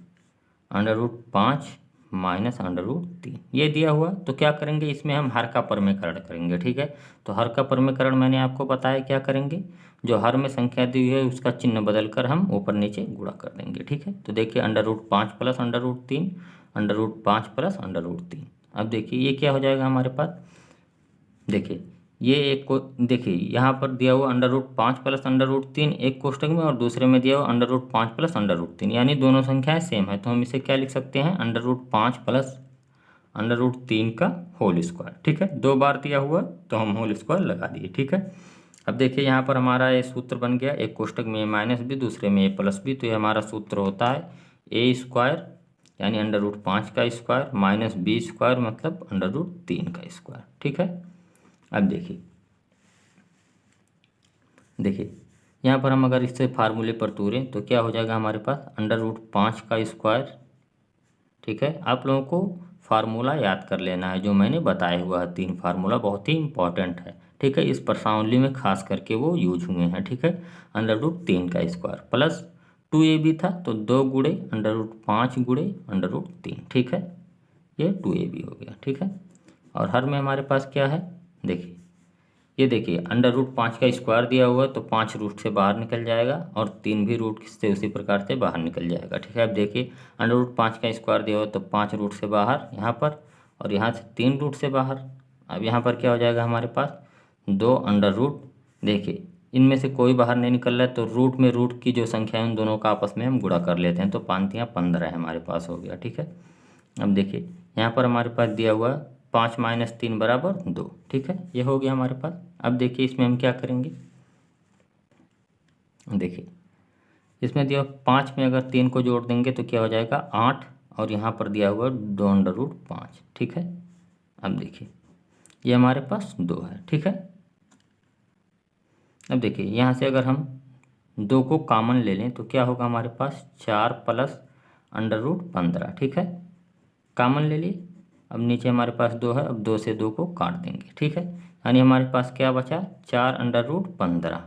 √5 माइनस √3 ये दिया हुआ। तो क्या करेंगे, इसमें हम हर का परमेयकरण करेंगे। ठीक है, तो हर का परमेयकरण मैंने आपको बताया क्या करेंगे, जो हर में संख्या दी हुई है उसका चिन्ह बदल कर हम ऊपर नीचे गुणा कर देंगे। ठीक है, तो देखिए √5 प्लस √3 √5 प्लस √3। अब देखिए ये क्या हो जाएगा हमारे पास, देखिए ये एक को देखिए यहाँ पर दिया हुआ √5 प्लस √3 एक कोष्टक में और दूसरे में दिया हुआ √5 प्लस √3, यानी दोनों संख्याएं सेम है। तो हम इसे क्या लिख सकते हैं, √5 प्लस √3 का होल स्क्वायर। ठीक है, दो बार दिया हुआ तो हम होल स्क्वायर लगा दिए। ठीक है, अब देखिए यहाँ पर हमारा ये सूत्र बन गया, एक कोष्टक में -b दूसरे में a+b। तो ये हमारा सूत्र होता है a² यानी √5 का स्क्वायर माइनस b² मतलब √3 का स्क्वायर। ठीक है, अब देखिए यहाँ पर हम अगर इससे फार्मूले पर तोड़ें तो क्या हो जाएगा हमारे पास, √5 का स्क्वायर। ठीक है, आप लोगों को फार्मूला याद कर लेना है जो मैंने बताया हुआ है, 3 फार्मूला बहुत ही इंपॉर्टेंट है। ठीक है, इस प्रश्नावली में खास करके वो यूज हुए हैं। ठीक है, √3 का स्क्वायर प्लस 2ab था तो 2 गुणे √5 गुणे √3। ठीक है, ये 2ab हो गया। ठीक है, और हर में हमारे पास क्या है, देखिए ये देखिए √5 का स्क्वायर दिया हुआ है तो 5 रूट से बाहर निकल जाएगा और 3 भी रूट से उसी प्रकार से बाहर निकल जाएगा। ठीक है, अब देखिए √5 का स्क्वायर दिया हुआ है तो 5 रूट से बाहर यहाँ पर और यहाँ से 3 रूट से बाहर। अब यहाँ पर क्या हो जाएगा हमारे पास, 2 √ देखिए इनमें से कोई बाहर नहीं निकल रहा है तो रूट में रूट की जो संख्या है उन दोनों का आपस में हम गुणा कर लेते हैं, तो 5 × 15 हमारे पास हो गया। ठीक है, अब देखिए यहाँ पर हमारे पास दिया हुआ 5 - 3 = 2। ठीक है, ये हो गया हमारे पास। अब देखिए इसमें हम क्या करेंगे, देखिए इसमें दिया 5 में अगर 3 को जोड़ देंगे तो क्या हो जाएगा 8 और यहाँ पर दिया हुआ 2 √5। ठीक है, अब देखिए ये हमारे पास 2 है। ठीक है, अब देखिए यहाँ से अगर हम 2 को कॉमन ले लें तो क्या होगा हमारे पास, 4 प्लस √15। ठीक है, कॉमन ले लिए। अब नीचे हमारे पास 2 है, अब 2 से 2 को काट देंगे। ठीक है, यानी हमारे पास क्या बचा, 4 √15।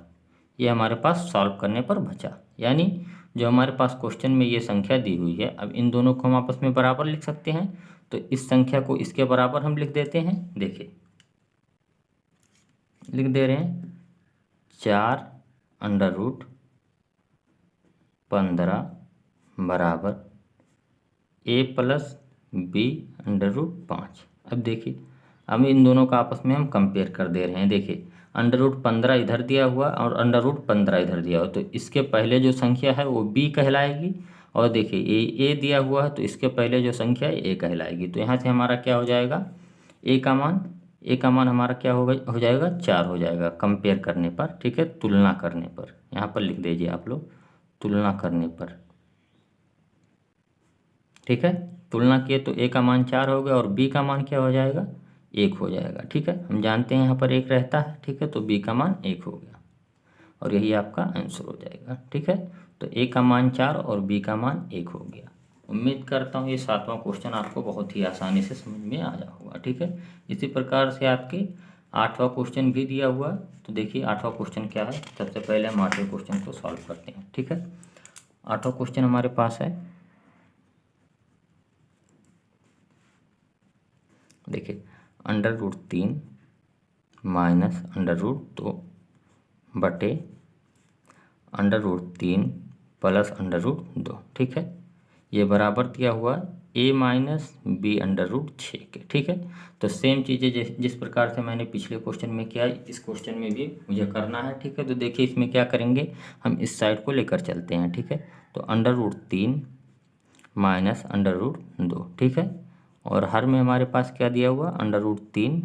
ये हमारे पास सॉल्व करने पर बचा, यानी जो हमारे पास क्वेश्चन में ये संख्या दी हुई है, अब इन दोनों को हम आपस में बराबर लिख सकते हैं। तो इस संख्या को इसके बराबर हम लिख देते हैं। देखिए लिख दे रहे हैं 4 √15 बराबर a + b √5। अब देखिए अब इन दोनों का आपस में हम कंपेयर कर दे रहे हैं। देखिए √15 इधर दिया हुआ और √15 इधर दिया हुआ, तो इसके पहले जो संख्या है वो b कहलाएगी, और देखिए ए दिया हुआ है तो इसके पहले जो संख्या है ए कहलाएगी। तो यहाँ से हमारा क्या हो जाएगा, ए का मान हमारा क्या हो जाएगा 4 हो जाएगा कंपेयर करने पर, ठीक है, तुलना करने पर। यहाँ पर लिख दीजिए आप लोग तुलना करने पर, ठीक है। तुलना किए तो ए का मान 4 हो गया और बी का मान क्या हो जाएगा 1 हो जाएगा, ठीक है। हम जानते हैं यहाँ पर 1 रहता है, ठीक है, तो बी का मान 1 हो गया और यही आपका आंसर हो जाएगा, ठीक है। तो ए का मान 4 और बी का मान 1 हो गया। उम्मीद करता हूँ ये 7वां क्वेश्चन आपको बहुत ही आसानी से समझ में आ जा होगा, ठीक है। इसी प्रकार से आपके 8वां क्वेश्चन भी दिया हुआ, तो देखिए 8वां क्वेश्चन क्या है। सबसे पहले हम 8वें क्वेश्चन को सॉल्व करते हैं, ठीक है। 8वां क्वेश्चन हमारे पास है, देखिए √3 माइनस √2 बटे √3 प्लस √2, ठीक है। ये बराबर दिया हुआ a माइनस बी √6 के, ठीक है। तो सेम चीज़ें जिस प्रकार से मैंने पिछले क्वेश्चन में किया इस क्वेश्चन में भी मुझे करना है, ठीक है। तो देखिए इसमें क्या करेंगे, हम इस साइड को लेकर चलते हैं, ठीक है। तो √3 माइनस √2, ठीक है, और हर में हमारे पास क्या दिया हुआ √3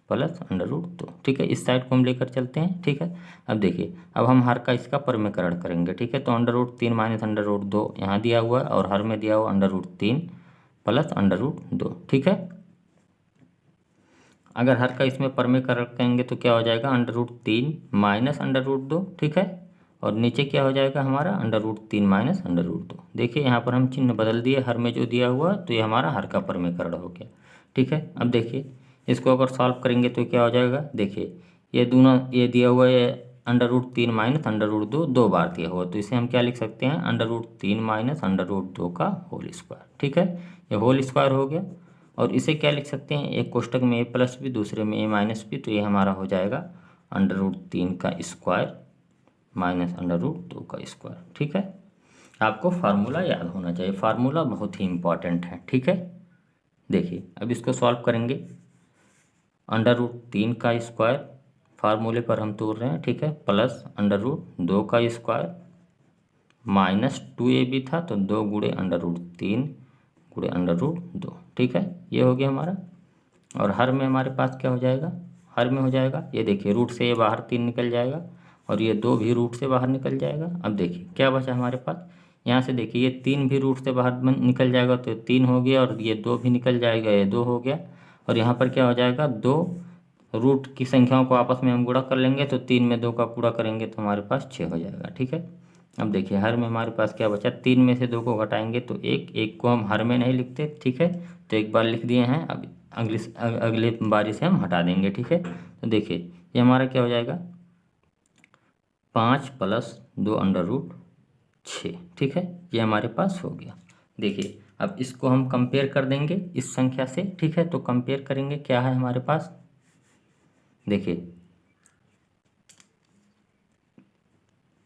प्लस √2, ठीक है। इस साइड को हम लेकर चलते हैं, ठीक है। अब देखिए अब हम हर का इसका परमीकरण करेंगे, ठीक है। तो √3 माइनस √2 यहाँ दिया हुआ है और हर में दिया हुआ √3 प्लस √2, ठीक है। अगर हर का इसमें परमीकरण करेंगे तो क्या हो जाएगा √3 माइनस √2, ठीक है, और नीचे क्या हो जाएगा हमारा √3 माइनस √2। देखिए यहाँ पर हम चिन्ह बदल दिए, हर में जो दिया हुआ तो ये हमारा हर का परमीकरण हो गया, ठीक है। अब देखिए इसको अगर सॉल्व करेंगे तो क्या हो जाएगा, देखिए ये दोनों ये दिया हुआ है √3 माइनस √2 दो बार दिया हुआ, तो इसे हम क्या लिख सकते हैं √3 माइनस √2 का होल स्क्वायर, ठीक है। ये होल स्क्वायर हो गया और इसे क्या लिख सकते हैं, एक कोष्टक में a प्लस भी दूसरे में a माइनस भी, तो ये हमारा हो जाएगा √3 का स्क्वायर माइनस √2 का स्क्वायर, ठीक है। आपको फार्मूला याद होना चाहिए, फार्मूला बहुत ही इंपॉर्टेंट है, ठीक है। देखिए अब इसको सॉल्व करेंगे, √3 का स्क्वायर फार्मूले पर हम तोड़ रहे हैं, ठीक है, प्लस √2 का स्क्वायर माइनस 2ab था तो 2 गुणे √3 गुणे √2, ठीक है। ये हो गया हमारा, और हर में हमारे पास क्या हो जाएगा, हर में हो जाएगा ये देखिए रूट से ये बाहर 3 निकल जाएगा और ये 2 भी रूट से बाहर निकल जाएगा। अब देखिए क्या बचा हमारे पास, यहाँ से देखिए ये 3 भी रूट से बाहर निकल जाएगा तो 3 हो गया, और ये 2 भी निकल जाएगा, ये 2 हो गया, और यहाँ पर क्या हो जाएगा 2 रूट की संख्याओं को आपस में हम गुणा कर लेंगे तो 3 में 2 का गुणा करेंगे तो हमारे पास 6 हो जाएगा, ठीक है। अब देखिए हर में हमारे पास क्या बचा, 3 में से 2 को घटाएंगे तो 1 को हम हर में नहीं लिखते, ठीक है, तो एक बार लिख दिए हैं, अब अगले बारी से हम हटा देंगे, ठीक है। तो देखिए ये हमारा क्या हो जाएगा 5 प्लस 2 √6, ठीक है, ये हमारे पास हो गया। देखिए अब इसको हम कंपेयर कर देंगे इस संख्या से, ठीक है। तो कंपेयर करेंगे क्या है हमारे पास, देखिए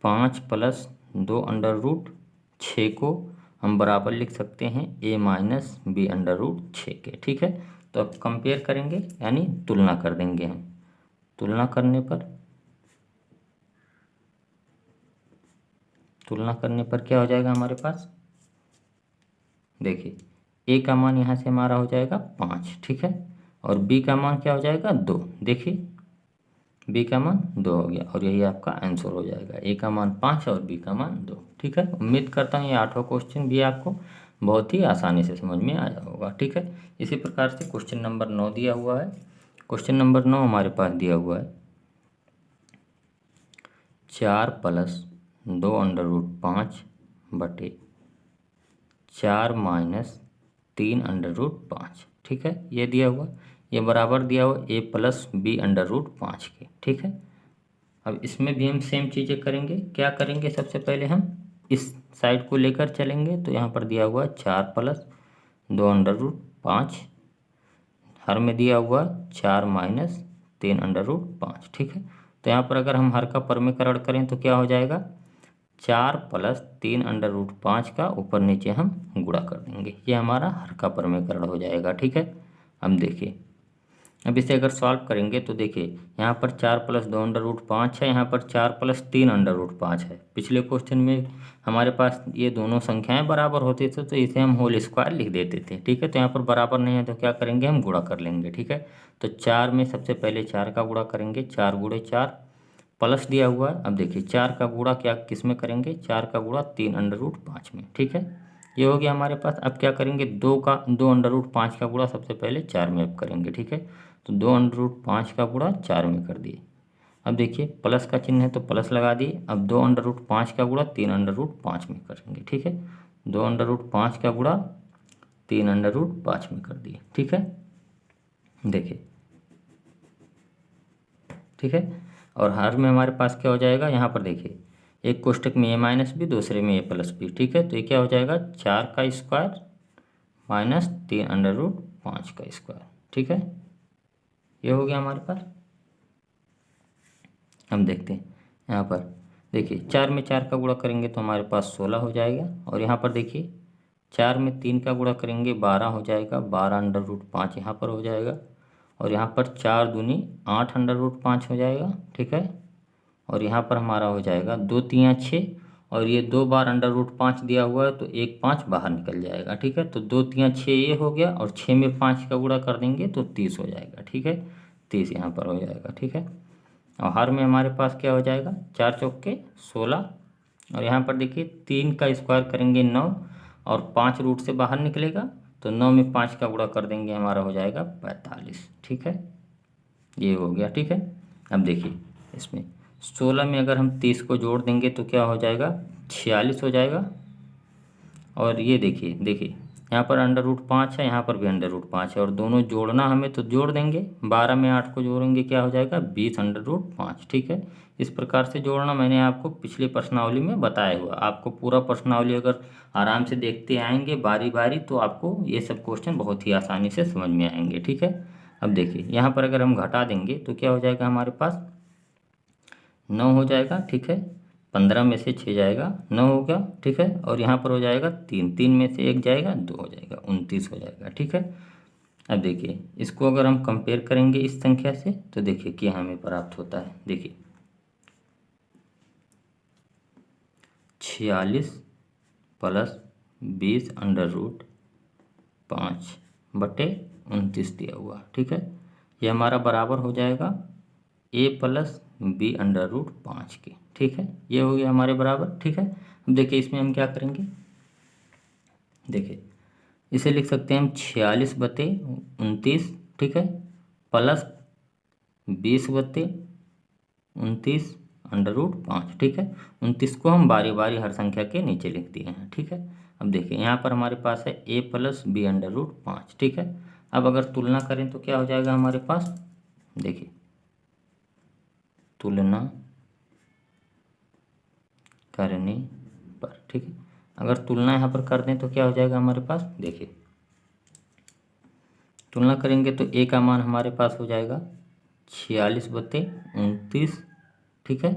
5 प्लस 2 √6 को हम बराबर लिख सकते हैं a माइनस बी √6 के, ठीक है। तो अब कंपेयर करेंगे यानी तुलना कर देंगे हम, तुलना करने पर क्या हो जाएगा हमारे पास, देखिए a का मान यहाँ से हमारा हो जाएगा 5, ठीक है, और b का मान क्या हो जाएगा 2, देखिए b का मान 2 हो गया और यही आपका आंसर हो जाएगा, a का मान 5 और b का मान 2, ठीक है। उम्मीद करता हूँ ये 8वां क्वेश्चन भी आपको बहुत ही आसानी से समझ में आया होगा, ठीक है। इसी प्रकार से क्वेश्चन नंबर 9 दिया हुआ है। क्वेश्चन नंबर 9 हमारे पास दिया हुआ है 4 प्लस 2 √5 बटे 4 माइनस 3 √5, ठीक है, ये दिया हुआ, ये बराबर दिया हुआ a प्लस बी √5 के, ठीक है। अब इसमें भी हम सेम चीज़ें करेंगे, क्या करेंगे सबसे पहले हम इस साइड को लेकर चलेंगे, तो यहाँ पर दिया हुआ 4 प्लस 2 √5, हर में दिया हुआ 4 माइनस 3 √5, ठीक है। तो यहाँ पर अगर हम हर का परमीकरण करें तो क्या हो जाएगा 4 प्लस 3 √5 का ऊपर नीचे हम गुणा कर देंगे, ये हमारा हर का परमीकरण हो जाएगा, ठीक है। अब देखिए अब इसे अगर सॉल्व करेंगे तो देखिए यहाँ पर 4 + 2 √5 है, यहाँ पर 4 + 3 √5 है। पिछले क्वेश्चन में हमारे पास ये दोनों संख्याएं बराबर होती थी तो इसे हम होल स्क्वायर लिख देते थे, ठीक है। तो यहाँ पर बराबर नहीं है तो क्या करेंगे, हम गुणा कर लेंगे, ठीक है। तो 4 में सबसे पहले 4 का गुणा करेंगे, 4 × 4 प्लस दिया हुआ है। अब देखिए 4 का गुणा क्या किस में करेंगे, 4 का गुणा 3 √5 में, ठीक है। ये हो गया हमारे पास। अब क्या करेंगे, 2 √5 का गुणा सबसे पहले 4 में अब करेंगे, ठीक है। तो 2 √5 का गुणा 4 में कर दिए। अब देखिए प्लस का चिन्ह है तो प्लस लगा दिए। अब 2 √5 का गुणा 3 √5 में करेंगे, ठीक है। 2 √5 का गुणा 3 √5 में कर दिए, ठीक है। देखिए, ठीक है। और हर में हमारे पास क्या हो जाएगा, यहाँ पर देखिए एक कोष्टक में a-b, दूसरे में a+b, ठीक है। तो ये क्या हो जाएगा, 4 का स्क्वायर माइनस 3 √5 का स्क्वायर, ठीक है। ये हो गया हमारे पास। हम देखते हैं यहाँ पर देखिए 4 में 4 का गुणा करेंगे तो हमारे पास 16 हो जाएगा। और यहाँ पर देखिए 4 में 3 का गुणा करेंगे 12 हो जाएगा, 12 √5 यहाँ पर हो जाएगा। और यहाँ पर 4 दूनी 8 √5 हो जाएगा, ठीक है। और यहाँ पर हमारा हो जाएगा 2 × 3 = 6, और ये 2 बार √5 दिया हुआ है तो 1 5 बाहर निकल जाएगा, ठीक है। तो 2 × 3 = 6 ये हो गया, और 6 में 5 का गुणा कर देंगे तो 30 हो जाएगा, ठीक है। 30 यहाँ पर हो जाएगा, ठीक है। और हर में हमारे पास क्या हो जाएगा, 4 × 4 = 16। और यहाँ पर देखिए 3 का स्क्वायर करेंगे 9, और 5 रूट से बाहर निकलेगा तो 9 में 5 का गुणा कर देंगे, हमारा हो जाएगा 45, ठीक है। ये हो गया, ठीक है। अब देखिए इसमें 16 में अगर हम 30 को जोड़ देंगे तो क्या हो जाएगा, 46 हो जाएगा। और ये देखिए यहाँ पर √5 है, यहाँ पर भी √5 है, और दोनों जोड़ना हमें तो जोड़ देंगे। 12 में 8 को जोड़ेंगे क्या हो जाएगा, 20 √5, ठीक है। इस प्रकार से जोड़ना मैंने आपको पिछली प्रश्नावली में बताया हुआ। आपको पूरा प्रश्नावली अगर आराम से देखते आएंगे बारी बारी तो आपको ये सब क्वेश्चन बहुत ही आसानी से समझ में आएंगे, ठीक है। अब देखिए यहाँ पर अगर हम घटा देंगे तो क्या हो जाएगा, हमारे पास 9 हो जाएगा, ठीक है। 15 में से 6 जाएगा, 9 हो गया, ठीक है। और यहाँ पर हो जाएगा 3, 3 में से 1 जाएगा, 2 हो जाएगा, 29 हो जाएगा, ठीक है। अब देखिए इसको अगर हम कंपेयर करेंगे इस संख्या से तो देखिए क्या हमें प्राप्त होता है। देखिए 46 + 20 √5 बटे 29 दिया हुआ, ठीक है। ये हमारा बराबर हो जाएगा a + b √5 के, ठीक है। ये हो गया हमारे बराबर, ठीक है। अब देखिए इसमें हम क्या करेंगे, देखिए इसे लिख सकते हैं हम 46 बटे 29, ठीक है, प्लस 20 बटे 29 √5, ठीक है। 29 को हम बारी बारी हर संख्या के नीचे लिख दिए हैं, ठीक है। अब देखिए यहाँ पर हमारे पास है a + b √5, ठीक है। अब अगर तुलना करें तो क्या हो जाएगा हमारे पास, देखिए तुलना करने पर, ठीक है। अगर तुलना यहाँ पर कर दें तो क्या हो जाएगा हमारे पास, देखिए तुलना करेंगे तो a का मान हमारे पास हो जाएगा 46 बटे 29, ठीक है।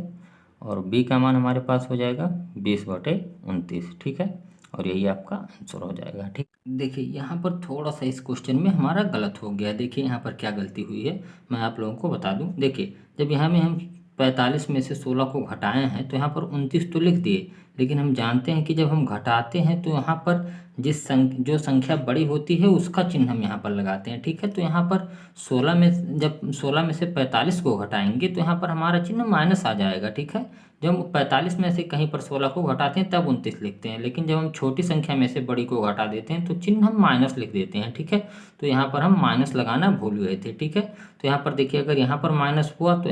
और b का मान हमारे पास हो जाएगा 20 बटे 29, ठीक है। और यही आपका आंसर हो जाएगा, ठीक। देखिए यहाँ पर थोड़ा सा इस क्वेश्चन में हमारा गलत हो गया। देखिए यहाँ पर क्या गलती हुई है मैं आप लोगों को बता दूं। देखिए जब यहाँ में हम 45 में से 16 को घटाए हैं तो यहाँ पर 29 तो लिख दिए, लेकिन हम जानते हैं कि जब हम घटाते हैं तो यहाँ पर जो संख्या बड़ी होती है उसका चिन्ह हम यहाँ पर लगाते हैं, ठीक है। तो यहाँ पर 16 में जब 16 में से 45 को घटाएंगे तो यहाँ पर हमारा चिन्ह माइनस आ जाएगा, ठीक है। जब हम 45 में से कहीं पर 16 को घटाते हैं तब 29 लिखते हैं, लेकिन जब हम छोटी संख्या में से बड़ी को घटा देते हैं तो चिन्ह हम माइनस लिख देते हैं, ठीक है। तो यहाँ पर हम माइनस लगाना भूल गए थे, ठीक है। तो यहाँ पर देखिए अगर यहाँ पर माइनस हुआ तो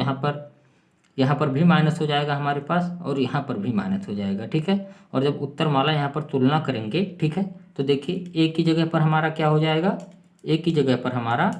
यहाँ पर भी माइनस हो जाएगा हमारे पास, और यहाँ पर भी माइनस हो जाएगा, ठीक है। और जब उत्तर माला यहाँ पर तुलना करेंगे, ठीक है, तो देखिए एक की जगह पर हमारा क्या हो जाएगा, एक की जगह पर हमारा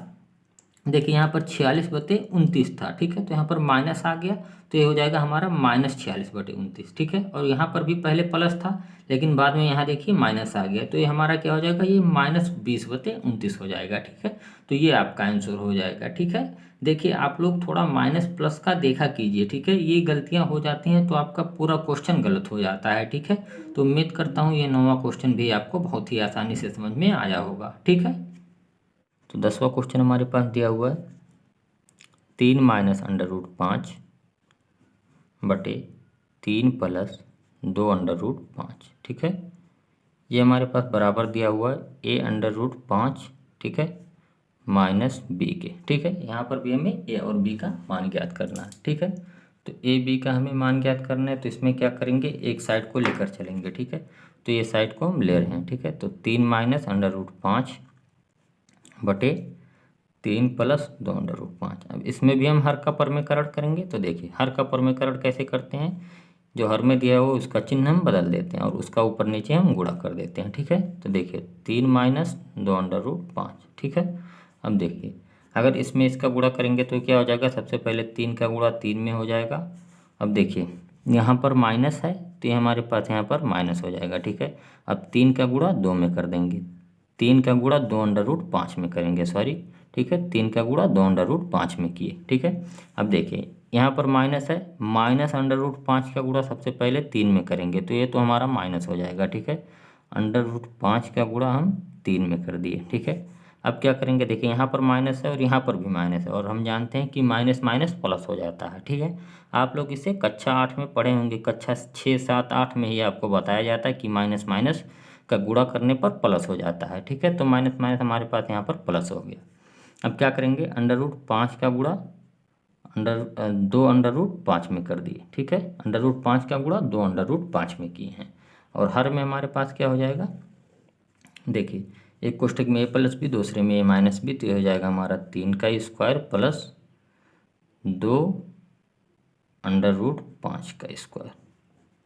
देखिए यहाँ पर 46 बटे 29 था, ठीक है। तो यहाँ पर माइनस आ गया तो ये हो जाएगा हमारा -46 बटे 29, ठीक है। और यहाँ पर भी पहले प्लस था लेकिन बाद में यहाँ देखिए माइनस आ गया तो ये हमारा क्या हो जाएगा, ये -20 बटे 29 हो जाएगा, ठीक है। तो ये आपका आंसर हो जाएगा, ठीक है। देखिए आप लोग थोड़ा माइनस प्लस का देखा कीजिए, ठीक है। ये गलतियाँ हो जाती हैं तो आपका पूरा क्वेश्चन गलत हो जाता है, ठीक है। तो उम्मीद करता हूँ ये 9वां क्वेश्चन भी आपको बहुत ही आसानी से समझ में आया होगा, ठीक है। तो 10वां क्वेश्चन हमारे पास दिया हुआ है, 3 माइनस अंडर रूट 5 बटे 3 प्लस 2 अंडर रूट 5। ठीक है, ये हमारे पास बराबर दिया हुआ है ए अंडर रूट 5, ठीक है, माइनस बी के। ठीक है, यहाँ पर भी हमें ए और बी का मान ज्ञात करना है। ठीक है, तो ए बी का हमें मान ज्ञात करना है, तो इसमें क्या करेंगे, एक साइड को लेकर चलेंगे। ठीक है, तो ये साइड को हम ले रहे हैं। ठीक है, तो 3 माइनस अंडर रूट 5 बटे 3 प्लस 2 अंडर रूट 5। अब इसमें भी हम हर का परमेकरण करेंगे। तो देखिए हर का परमेकरण कैसे करते हैं, जो हर में दिया हो उसका चिन्ह हम बदल देते हैं और उसका ऊपर नीचे हम गुणा कर देते हैं। ठीक है, तो देखिए 3 माइनस 2 अंडर रूट 5। ठीक है, अब देखिए अगर इसमें इसका गुणा करेंगे तो क्या हो जाएगा, सबसे पहले 3 का गुणा 3 में हो जाएगा। अब देखिए यहाँ पर माइनस है तो ये हमारे पास यहाँ पर माइनस हो जाएगा। ठीक है, अब 3 का गुणा 2 में कर देंगे, 3 का गुणा 2 अंडर रूट 5 में करेंगे, सॉरी। ठीक है, 3 का गुणा 2 अंडर रूट 5 में किए। ठीक है, अब देखिए यहाँ पर माइनस है, माइनस अंडर रूट 5 का गुणा सबसे पहले 3 में करेंगे तो ये तो हमारा माइनस हो जाएगा। ठीक है, अंडर रूट 5 का गुणा हम 3 में कर दिए। ठीक है, अब क्या करेंगे, देखिए यहाँ पर माइनस है और यहाँ पर भी माइनस है और हम जानते हैं कि माइनस माइनस प्लस हो जाता है। ठीक है, आप लोग इसे कक्षा 8 में पढ़े होंगे, कक्षा 6, 7, 8 में ही आपको बताया जाता है कि माइनस माइनस का गुणा करने पर प्लस हो जाता है। ठीक है, तो माइनस माइनस हमारे पास यहाँ पर प्लस हो गया। अब क्या करेंगे, अंडर रूट 5 का गुणा दो अंडर रूट 5 में कर दिए। ठीक है, अंडर रूट 5 का गुणा 2 अंडर रूट 5 में किए हैं और हर में हमारे पास क्या हो जाएगा, देखिए एक कोष्ठक में ए प्लस बी, दूसरे में ए माइनस बी, तो ये हो जाएगा हमारा 3 का स्क्वायर प्लस 2 अंडर रूट 5 का स्क्वायर।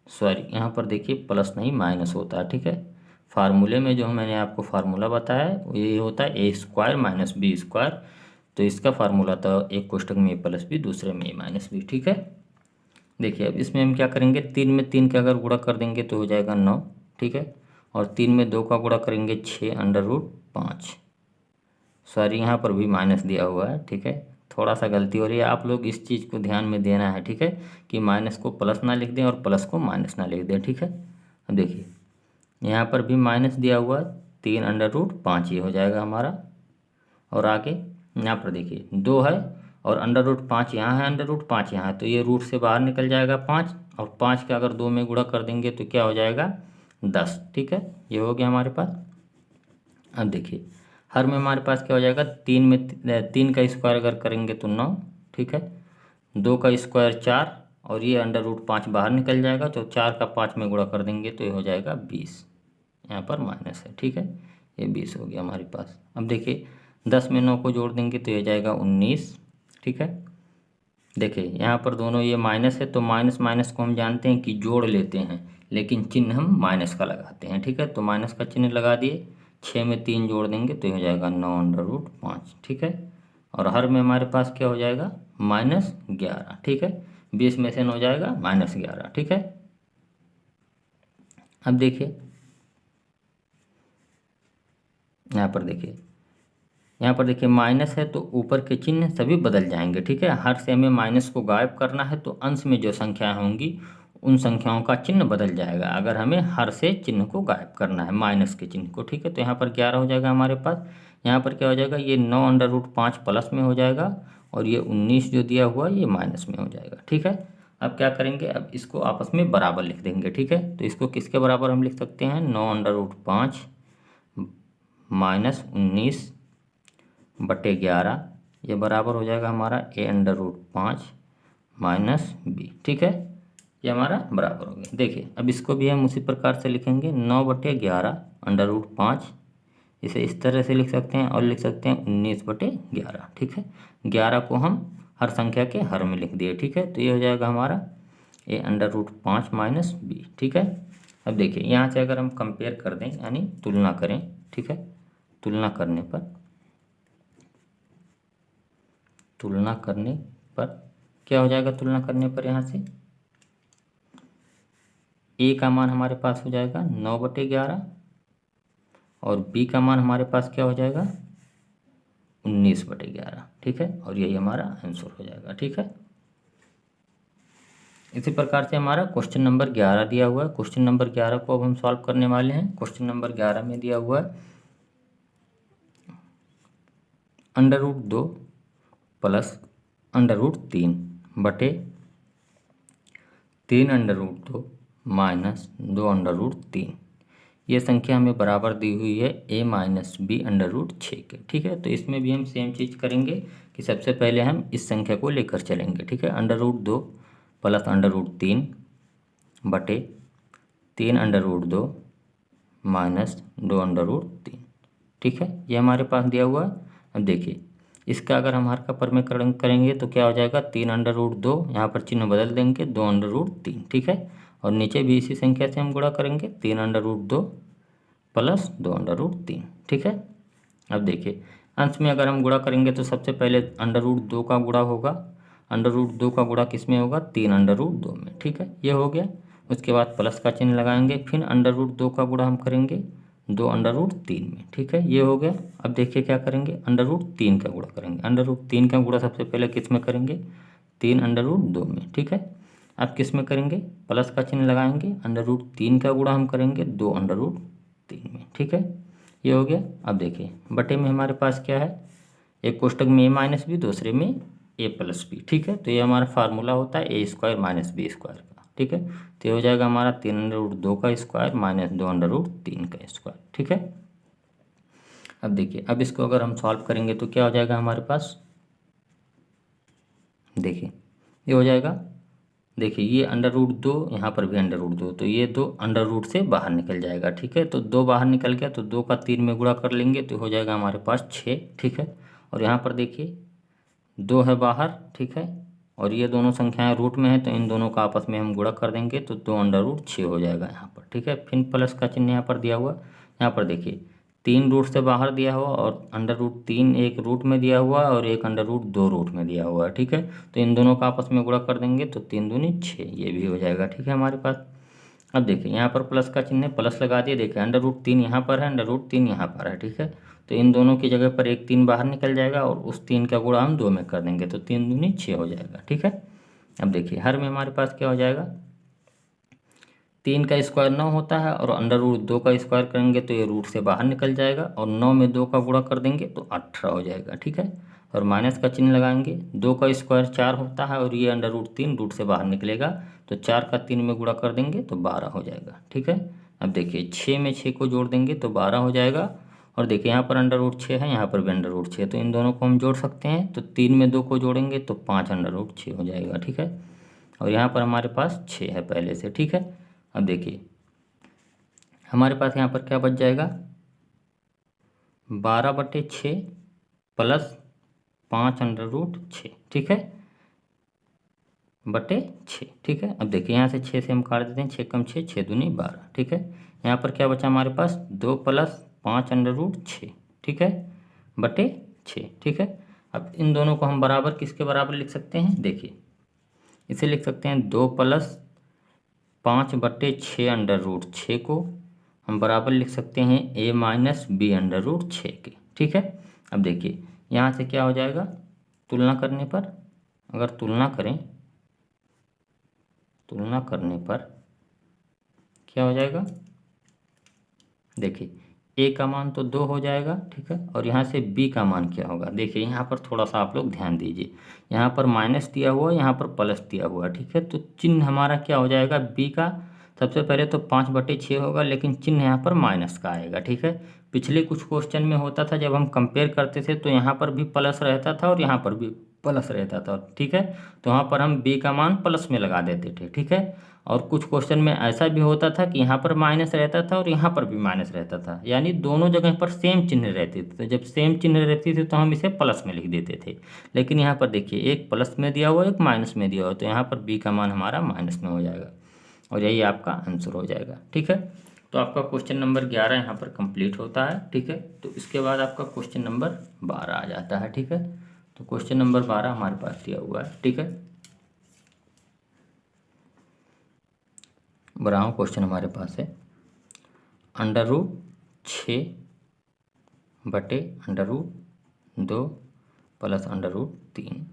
सॉरी यहाँ पर देखिए प्लस नहीं माइनस होता है। ठीक है, फार्मूले में जो मैंने आपको फार्मूला बताया है ये होता है a square minus B square, तो इसका फार्मूला था एक कोष्ठक में ए प्लस बी, दूसरे में ए माइनस बी। ठीक है, देखिए अब इसमें हम क्या करेंगे, 3 में 3 का अगर गुणा कर देंगे तो हो जाएगा 9। ठीक है, और 3 में 2 का गुणा करेंगे 6 अंडर रूट 5। सॉरी यहाँ पर भी माइनस दिया हुआ है। ठीक है, थोड़ा सा गलती हो रही है, आप लोग इस चीज़ को ध्यान में देना है। ठीक है, कि माइनस को प्लस ना लिख दें और प्लस को माइनस ना लिख दें। ठीक है, अब देखिए यहाँ पर भी माइनस दिया हुआ है, 3 अंडर रूट 5 ये हो जाएगा हमारा। और आगे यहाँ पर देखिए 2 है और अंडर रूट 5 यहाँ है, अंडर रूट 5 यहाँ है, तो ये रूट से बाहर निकल जाएगा 5 और 5 का अगर 2 में गुणा कर देंगे तो क्या हो जाएगा 10। ठीक है, ये हो गया हमारे पास। अब देखिए हर में हमारे पास क्या हो जाएगा, 3 का स्क्वायर अगर करेंगे तो 9। ठीक है, 2 का स्क्वायर 4 और ये अंडर रूट 5 बाहर निकल जाएगा, तो 4 का 5 में गुणा कर देंगे तो ये हो जाएगा 20। यहाँ पर माइनस है। ठीक है, ये 20 हो गया हमारे पास। अब देखिए 10 में 9 को जोड़ देंगे तो ये जाएगा 19। ठीक है, देखिए यहाँ पर दोनों ये माइनस है तो माइनस माइनस को हम जानते हैं कि जोड़ लेते हैं, लेकिन चिन्ह हम माइनस का लगाते हैं। ठीक है, तो माइनस का चिन्ह लगा दिए, 6 में 3 जोड़ देंगे तो ये हो जाएगा 9 अंडर रूट 5। ठीक है, और हर में हमारे पास क्या हो जाएगा -11। ठीक है, 20 में से 9 जाएगा -11। ठीक है, अब देखिए यहाँ पर देखिए माइनस है तो ऊपर के चिन्ह सभी बदल जाएंगे। ठीक है, हर से हमें माइनस को गायब करना है तो अंश में जो संख्याएं होंगी उन संख्याओं का चिन्ह बदल जाएगा, अगर हमें हर से चिन्ह को गायब करना है, माइनस के चिन्ह को। ठीक है, तो यहाँ पर 11 हो जाएगा हमारे पास। यहाँ पर क्या हो जाएगा, ये 9 अंडर रूट 5 प्लस में हो जाएगा और ये 19 जो दिया हुआ ये माइनस में हो जाएगा। ठीक है, अब क्या करेंगे, अब इसको आपस में बराबर लिख देंगे। ठीक है, तो इसको किसके बराबर हम लिख सकते हैं, 9 अंडर रूट 5 माइनस 19 बटे 11, ये बराबर हो जाएगा हमारा A under root 5 minus B. ठीक है, ये हमारा बराबर हो गया। देखिए अब इसको भी हम उसी प्रकार से लिखेंगे, 9 बटे 11 अंडर रूट 5, इसे इस तरह से लिख सकते हैं और लिख सकते हैं 19 बटे 11। ठीक है, 11 को हम हर संख्या के हर में लिख दिए। ठीक है, तो ये हो जाएगा हमारा A under root 5 minus B. ठीक है, अब देखिए यहाँ से अगर हम कंपेयर कर दें यानी तुलना करें, ठीक है, तुलना करने पर क्या हो जाएगा, तुलना करने पर यहाँ से ए का मान हमारे पास हो जाएगा 9 बटे 11 और बी का मान हमारे पास क्या हो जाएगा 19 बटे 11। ठीक है, और यही हमारा आंसर हो जाएगा। ठीक है, इसी प्रकार से हमारा क्वेश्चन नंबर 11 दिया हुआ है। क्वेश्चन नंबर 11 को अब हम सॉल्व करने वाले हैं। क्वेश्चन नंबर 11 में दिया हुआ है under root 2 plus under root 3 बटे 3 under root 2 minus 2 under root 3। ये संख्या हमें बराबर दी हुई है a minus B under root 6 के। ठीक है, तो इसमें भी हम सेम चीज़ करेंगे कि सबसे पहले हम इस संख्या को लेकर चलेंगे। ठीक है, under root 2 plus under root 3 बटे 3 under root 2 minus 2 under root 3। ठीक है, ये हमारे पास दिया हुआ है। अब देखिए इसका अगर हम हर का परमीकरण करेंगे तो क्या हो जाएगा, 3 अंडर रूट 2, यहाँ पर चिन्ह बदल देंगे, 2 अंडर रूट 3। ठीक है, और नीचे भी इसी संख्या से हम गुणा करेंगे, 3 under root 2 plus 2 under root 3। ठीक है, अब देखिए अंश में अगर हम गुणा करेंगे तो सबसे पहले अंडर रूट 2 का गुणा होगा। अंडर रूट 2 का गुणा किस में होगा, 3 अंडर रूट 2 में। ठीक है, ये हो गया। उसके बाद प्लस का चिन्ह लगाएंगे, फिर अंडर रूट 2 का गुणा हम करेंगे 2 अंडर रूट 3 में। ठीक है, ये हो गया। अब देखिए क्या करेंगे, अंडर रूट 3 का गुणा करेंगे। अंडर रूट 3 का गुणा सबसे पहले किस में करेंगे, 3 अंडर रूट 2 में। ठीक है, अब किस में करेंगे, प्लस का चिन्ह लगाएंगे, अंडर रूट 3 का गुणा हम करेंगे 2 अंडर रूट 3 में। ठीक है, ये हो गया। अब देखिए बटे में हमारे पास क्या है, एक कोष्टक में a माइनस बी, दूसरे में a प्लस बी। ठीक है, तो ये हमारा फार्मूला होता है a square minus B square का। ठीक है, तो ये हो जाएगा हमारा 3 अंडर रूट 2 का स्क्वायर माइनस 2 अंडर रूट 3 का स्क्वायर। ठीक है, अब देखिए अब इसको अगर हम सॉल्व करेंगे तो क्या हो जाएगा हमारे पास, देखिए ये हो जाएगा। देखिए ये अंडर रूट 2, यहाँ पर भी अंडर रूट 2, तो ये 2 अंडर रूट से बाहर निकल जाएगा। ठीक है, तो 2 बाहर निकल गया तो 2 का 3 में गुणा कर लेंगे तो हो जाएगा हमारे पास 6। ठीक है, और यहाँ पर देखिए 2 है बाहर। ठीक है, और ये दोनों संख्याएं रूट में है तो इन दोनों का आपस में हम गुणा कर देंगे तो 2 अंडर रूट 6 हो जाएगा यहाँ पर। ठीक है, फिर प्लस का चिन्ह यहाँ पर दिया हुआ। यहाँ पर देखिए 3 रूट से बाहर दिया हुआ और अंडर रूट 3 एक रूट में दिया हुआ और एक अंडर रूट 2 रूट में दिया हुआ है। ठीक है, तो इन दोनों का आपस में गुणा कर देंगे तो 3 दूनी 6, ये भी हो जाएगा। ठीक है हमारे पास। अब देखिए यहाँ पर प्लस का चिन्ह है, प्लस लगा दिए। देखिए अंडर रूट 3 यहाँ पर है, अंडर रूट 3 यहाँ पर है। ठीक है, तो इन दोनों की जगह पर एक 3 बाहर निकल जाएगा और उस 3 का गुणा हम 2 में कर देंगे तो 3 दूनी 6 हो जाएगा। ठीक है, अब देखिए हर में हमारे पास क्या हो जाएगा, 3 का स्क्वायर 9 होता है और अंडर रूट 2 का स्क्वायर करेंगे तो ये रूट से बाहर निकल जाएगा और 9 में 2 का गुणा कर देंगे तो 18 हो जाएगा। ठीक है, और माइनस का चिन्ह लगाएंगे, 2 का स्क्वायर 4 होता है और ये अंडर रूट 3 रूट से बाहर निकलेगा तो 4 का 3 में गुणा कर देंगे तो 12 हो जाएगा। ठीक है, अब देखिए 6 में 6 को जोड़ देंगे तो 12 हो जाएगा। और देखिए यहाँ पर अंडर रूट 6 है, यहाँ पर भी अंडर रूट 6, तो इन दोनों को हम जोड़ सकते हैं तो 3 में 2 को जोड़ेंगे तो 5 अंडर रूट 6 हो जाएगा। ठीक है, और यहाँ पर हमारे पास 6 है पहले से। ठीक है, अब देखिए हमारे पास यहाँ पर क्या बच जाएगा, 12/6 प्लस 5 अंडर रूट 6। ठीक है, बटे 6। ठीक है, अब देखिए यहाँ से 6 से हम काट देते हैं, 6 कम 6, 6 दूनी 12। ठीक है, यहाँ पर क्या बचा हमारे पास, 2 प्लस 5 अंडर रूट 6। ठीक है, बटे 6। ठीक है, अब इन दोनों को हम बराबर किसके बराबर लिख सकते हैं, देखिए इसे लिख सकते हैं 2 प्लस 5/6 अंडर रूट 6 को हम बराबर लिख सकते हैं a minus B under root 6 के। ठीक है, अब देखिए यहाँ से क्या हो जाएगा, तुलना करने पर, अगर तुलना करने पर क्या हो जाएगा, देखिए a का मान तो 2 हो जाएगा। ठीक है, और यहाँ से b का मान क्या होगा, देखिए यहाँ पर थोड़ा सा आप लोग ध्यान दीजिए, यहाँ पर माइनस दिया हुआ है, यहाँ पर प्लस दिया हुआ है। ठीक है, तो चिन्ह हमारा क्या हो जाएगा, b का सबसे पहले तो 5/6 होगा लेकिन चिन्ह यहाँ पर माइनस का आएगा। ठीक है, पिछले कुछ क्वेश्चन में होता था जब हम कंपेयर करते थे तो यहाँ पर भी प्लस रहता था और यहाँ पर भी प्लस रहता था। ठीक है, तो वहाँ पर हम b का मान प्लस में लगा देते थे। ठीक है, और कुछ क्वेश्चन में ऐसा भी होता था कि यहाँ पर माइनस रहता था और यहाँ पर भी माइनस रहता था, यानी दोनों जगह पर सेम चिन्ह रहते थे। तो जब सेम चिन्ह रहती थी तो हम इसे प्लस में लिख देते थे, लेकिन यहाँ पर देखिए एक प्लस में दिया हुआ एक माइनस में दिया हुआ, तो यहाँ पर b का मान हमारा माइनस में हो जाएगा और यही आपका आंसर हो जाएगा। ठीक है, तो आपका क्वेश्चन नंबर 11 यहाँ पर कंप्लीट होता है। ठीक है, तो इसके बाद आपका क्वेश्चन नंबर 12 आ जाता है। ठीक है, तो क्वेश्चन नंबर 12 हमारे पास दिया हुआ है। ठीक है, 12वां क्वेश्चन हमारे पास है, अंडर रूट 6 बटे under root 2 plus under root 3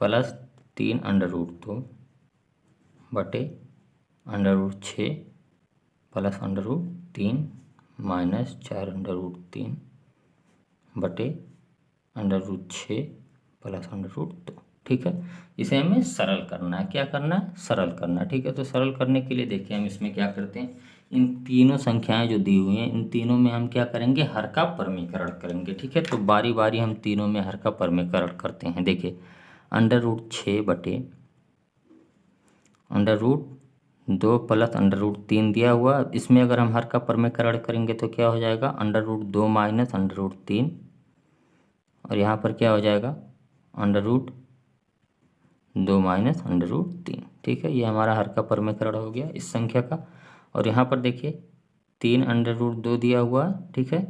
plus 3 under root 2 बटे under root 6 plus under root 3 minus 4 under root 3 बटे under root 6 plus under root 2। ठीक है, इसे हमें सरल करना है। क्या करना है? सरल करना है। ठीक है, तो सरल करने के लिए देखिए हम इसमें क्या करते हैं, इन तीनों संख्याएं जो दी हुई हैं इन तीनों में हम क्या करेंगे, हर का परमीकरण करेंगे। ठीक है, तो बारी बारी हम तीनों में हर का परमीकरण करते हैं। देखिए अंडर रूट 6 बटे under root 2 plus under root 3 दिया हुआ। इसमें अगर हम हर का परमीकरण करेंगे तो क्या हो जाएगा, under root 2 minus under root 3, और यहाँ पर क्या हो जाएगा, under root 2 minus under root 3। ठीक है, ये हमारा हर का परमीकरण हो गया इस संख्या का। और यहाँ पर देखिए 3 अंडर रूट 2 दिया हुआ है। ठीक है,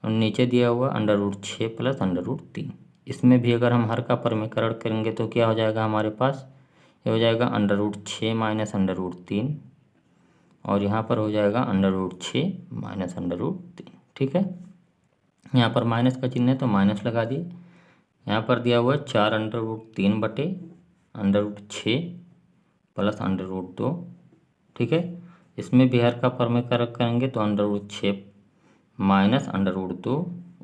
और नीचे दिया हुआ under root 6 plus under root 3। इसमें भी अगर हम हर का परमीकरण करेंगे तो क्या हो जाएगा हमारे पास, ये हो जाएगा under root 6 minus under root 3, और यहाँ पर हो जाएगा under root 6 minus under root 3। ठीक है, यहाँ पर माइनस का चिन्ह है तो माइनस लगा दिए। यहाँ पर दिया हुआ है 4 अंडर रूट 3 बटे under root 6 plus under root 2। ठीक है, इसमें भी हर का परमीकरण करेंगे तो under root 6 minus under root 2,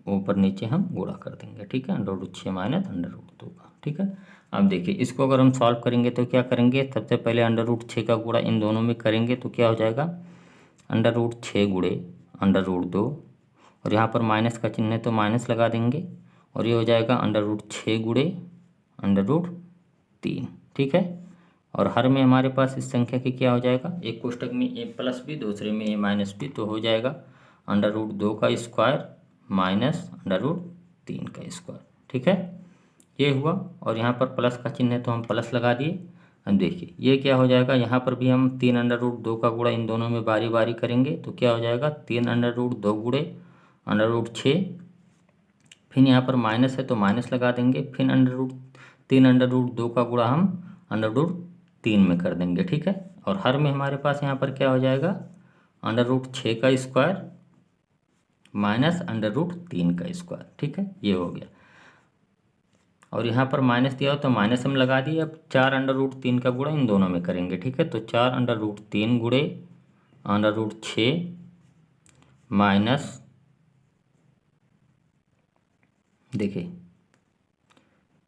ऊपर नीचे हम गुणा कर देंगे। ठीक है, under root 6 minus under root 2 का। ठीक है, अब देखिए इसको अगर हम सॉल्व करेंगे तो क्या करेंगे, सबसे पहले अंडर रूट 6 का गुणा इन दोनों में करेंगे तो क्या हो जाएगा, अंडर रूट 6 गुणे अंडर रूट 2, और यहाँ पर माइनस का चिन्ह है तो माइनस लगा देंगे, और ये हो जाएगा अंडर रूट 6 गुणे अंडर रूट 3। ठीक है, और हर में हमारे पास इस संख्या की क्या हो जाएगा, एक कोष्टक में ए प्लस बी, दूसरे में ए माइनस बी, तो हो जाएगा अंडर रूट 2 का स्क्वायर माइनस अंडर रूट 3 का स्क्वायर। ठीक है, ये हुआ, और यहाँ पर प्लस का चिन्ह है तो हम प्लस लगा दिए। अब देखिए ये क्या हो जाएगा, यहाँ पर भी हम 3 अंडर रूट 2 का गुणा इन दोनों में बारी बारी करेंगे तो क्या हो जाएगा, 3 अंडर रूट 2 गुणे अंडर रूट 6, फिर यहाँ पर माइनस है तो माइनस लगा देंगे, फिर तीन अंडर रूट 2 का गुणा हम अंडर रूट 3 में कर देंगे। ठीक है, और हर में हमारे पास यहाँ पर क्या हो जाएगा, अंडर रूट 6 का स्क्वायर माइनस अंडर रूट 3 का स्क्वायर। ठीक है, ये हो गया, और यहाँ पर माइनस दिया हो तो माइनस हम लगा दिए। अब 4 अंडर रूट 3 का गुणा इन दोनों में करेंगे। ठीक है, तो 4 अंडर रूट 3 गुणे अंडर रूट 6 माइनस, देखिए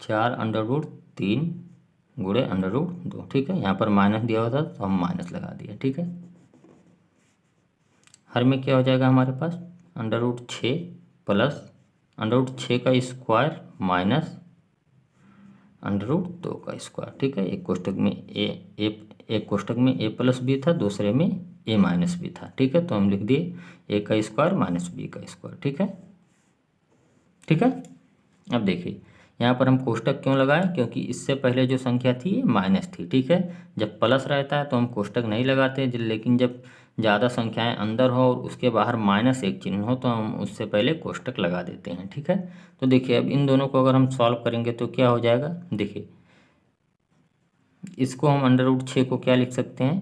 4 अंडर रूट 3 गुणे अंडर रूट 2। ठीक है, यहाँ पर माइनस दिया हुआ था तो हम माइनस लगा दिए। ठीक है, हर में क्या हो जाएगा हमारे पास, under root 6 plus under root 6 का स्क्वायर माइनस अंडर रूट 2 का स्क्वायर। ठीक है, एक कोष्टक में ए प्लस बी था, दूसरे में ए माइनस बी था। ठीक है, तो हम लिख दिए ए का स्क्वायर माइनस बी का स्क्वायर। ठीक है, ठीक है, अब देखिए यहाँ पर हम कोष्टक क्यों लगाएं, क्योंकि इससे पहले जो संख्या थी ये माइनस थी। ठीक है, जब प्लस रहता है तो हम कोष्टक नहीं लगाते, लेकिन जब ज़्यादा संख्याएं अंदर हो और उसके बाहर माइनस एक चिन्ह हो तो हम उससे पहले कोष्टक लगा देते हैं। ठीक है, तो देखिए अब इन दोनों को अगर हम सॉल्व करेंगे तो क्या हो जाएगा, देखिए इसको हम अंडर रूट 6 को क्या लिख सकते हैं,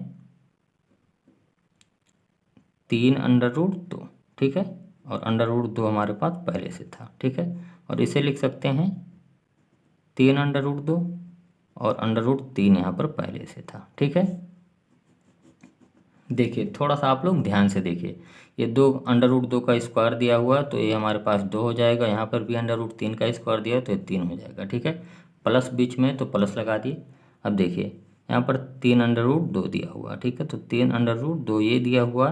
3 अंडर रूट 2। ठीक है, और अंडर रूट 2 हमारे पास पहले से था। ठीक है, और इसे लिख सकते हैं 3 अंडर रूट 2, और अंडर रूट 3 यहाँ पर पहले से था। ठीक है, देखिए थोड़ा सा आप लोग ध्यान से देखिए, ये 2 अंडर रूट 2 का स्क्वायर दिया हुआ है तो ये हमारे पास 2 हो जाएगा, यहाँ पर भी अंडर रूट 3 का स्क्वायर दिया है तो ये 3 हो जाएगा। ठीक है, प्लस बीच में तो प्लस लगा दिए। अब देखिए यहाँ पर 3 अंडर रूट 2 दिया हुआ। ठीक है, तो 3 अंडर रूट 2 ये दिया हुआ,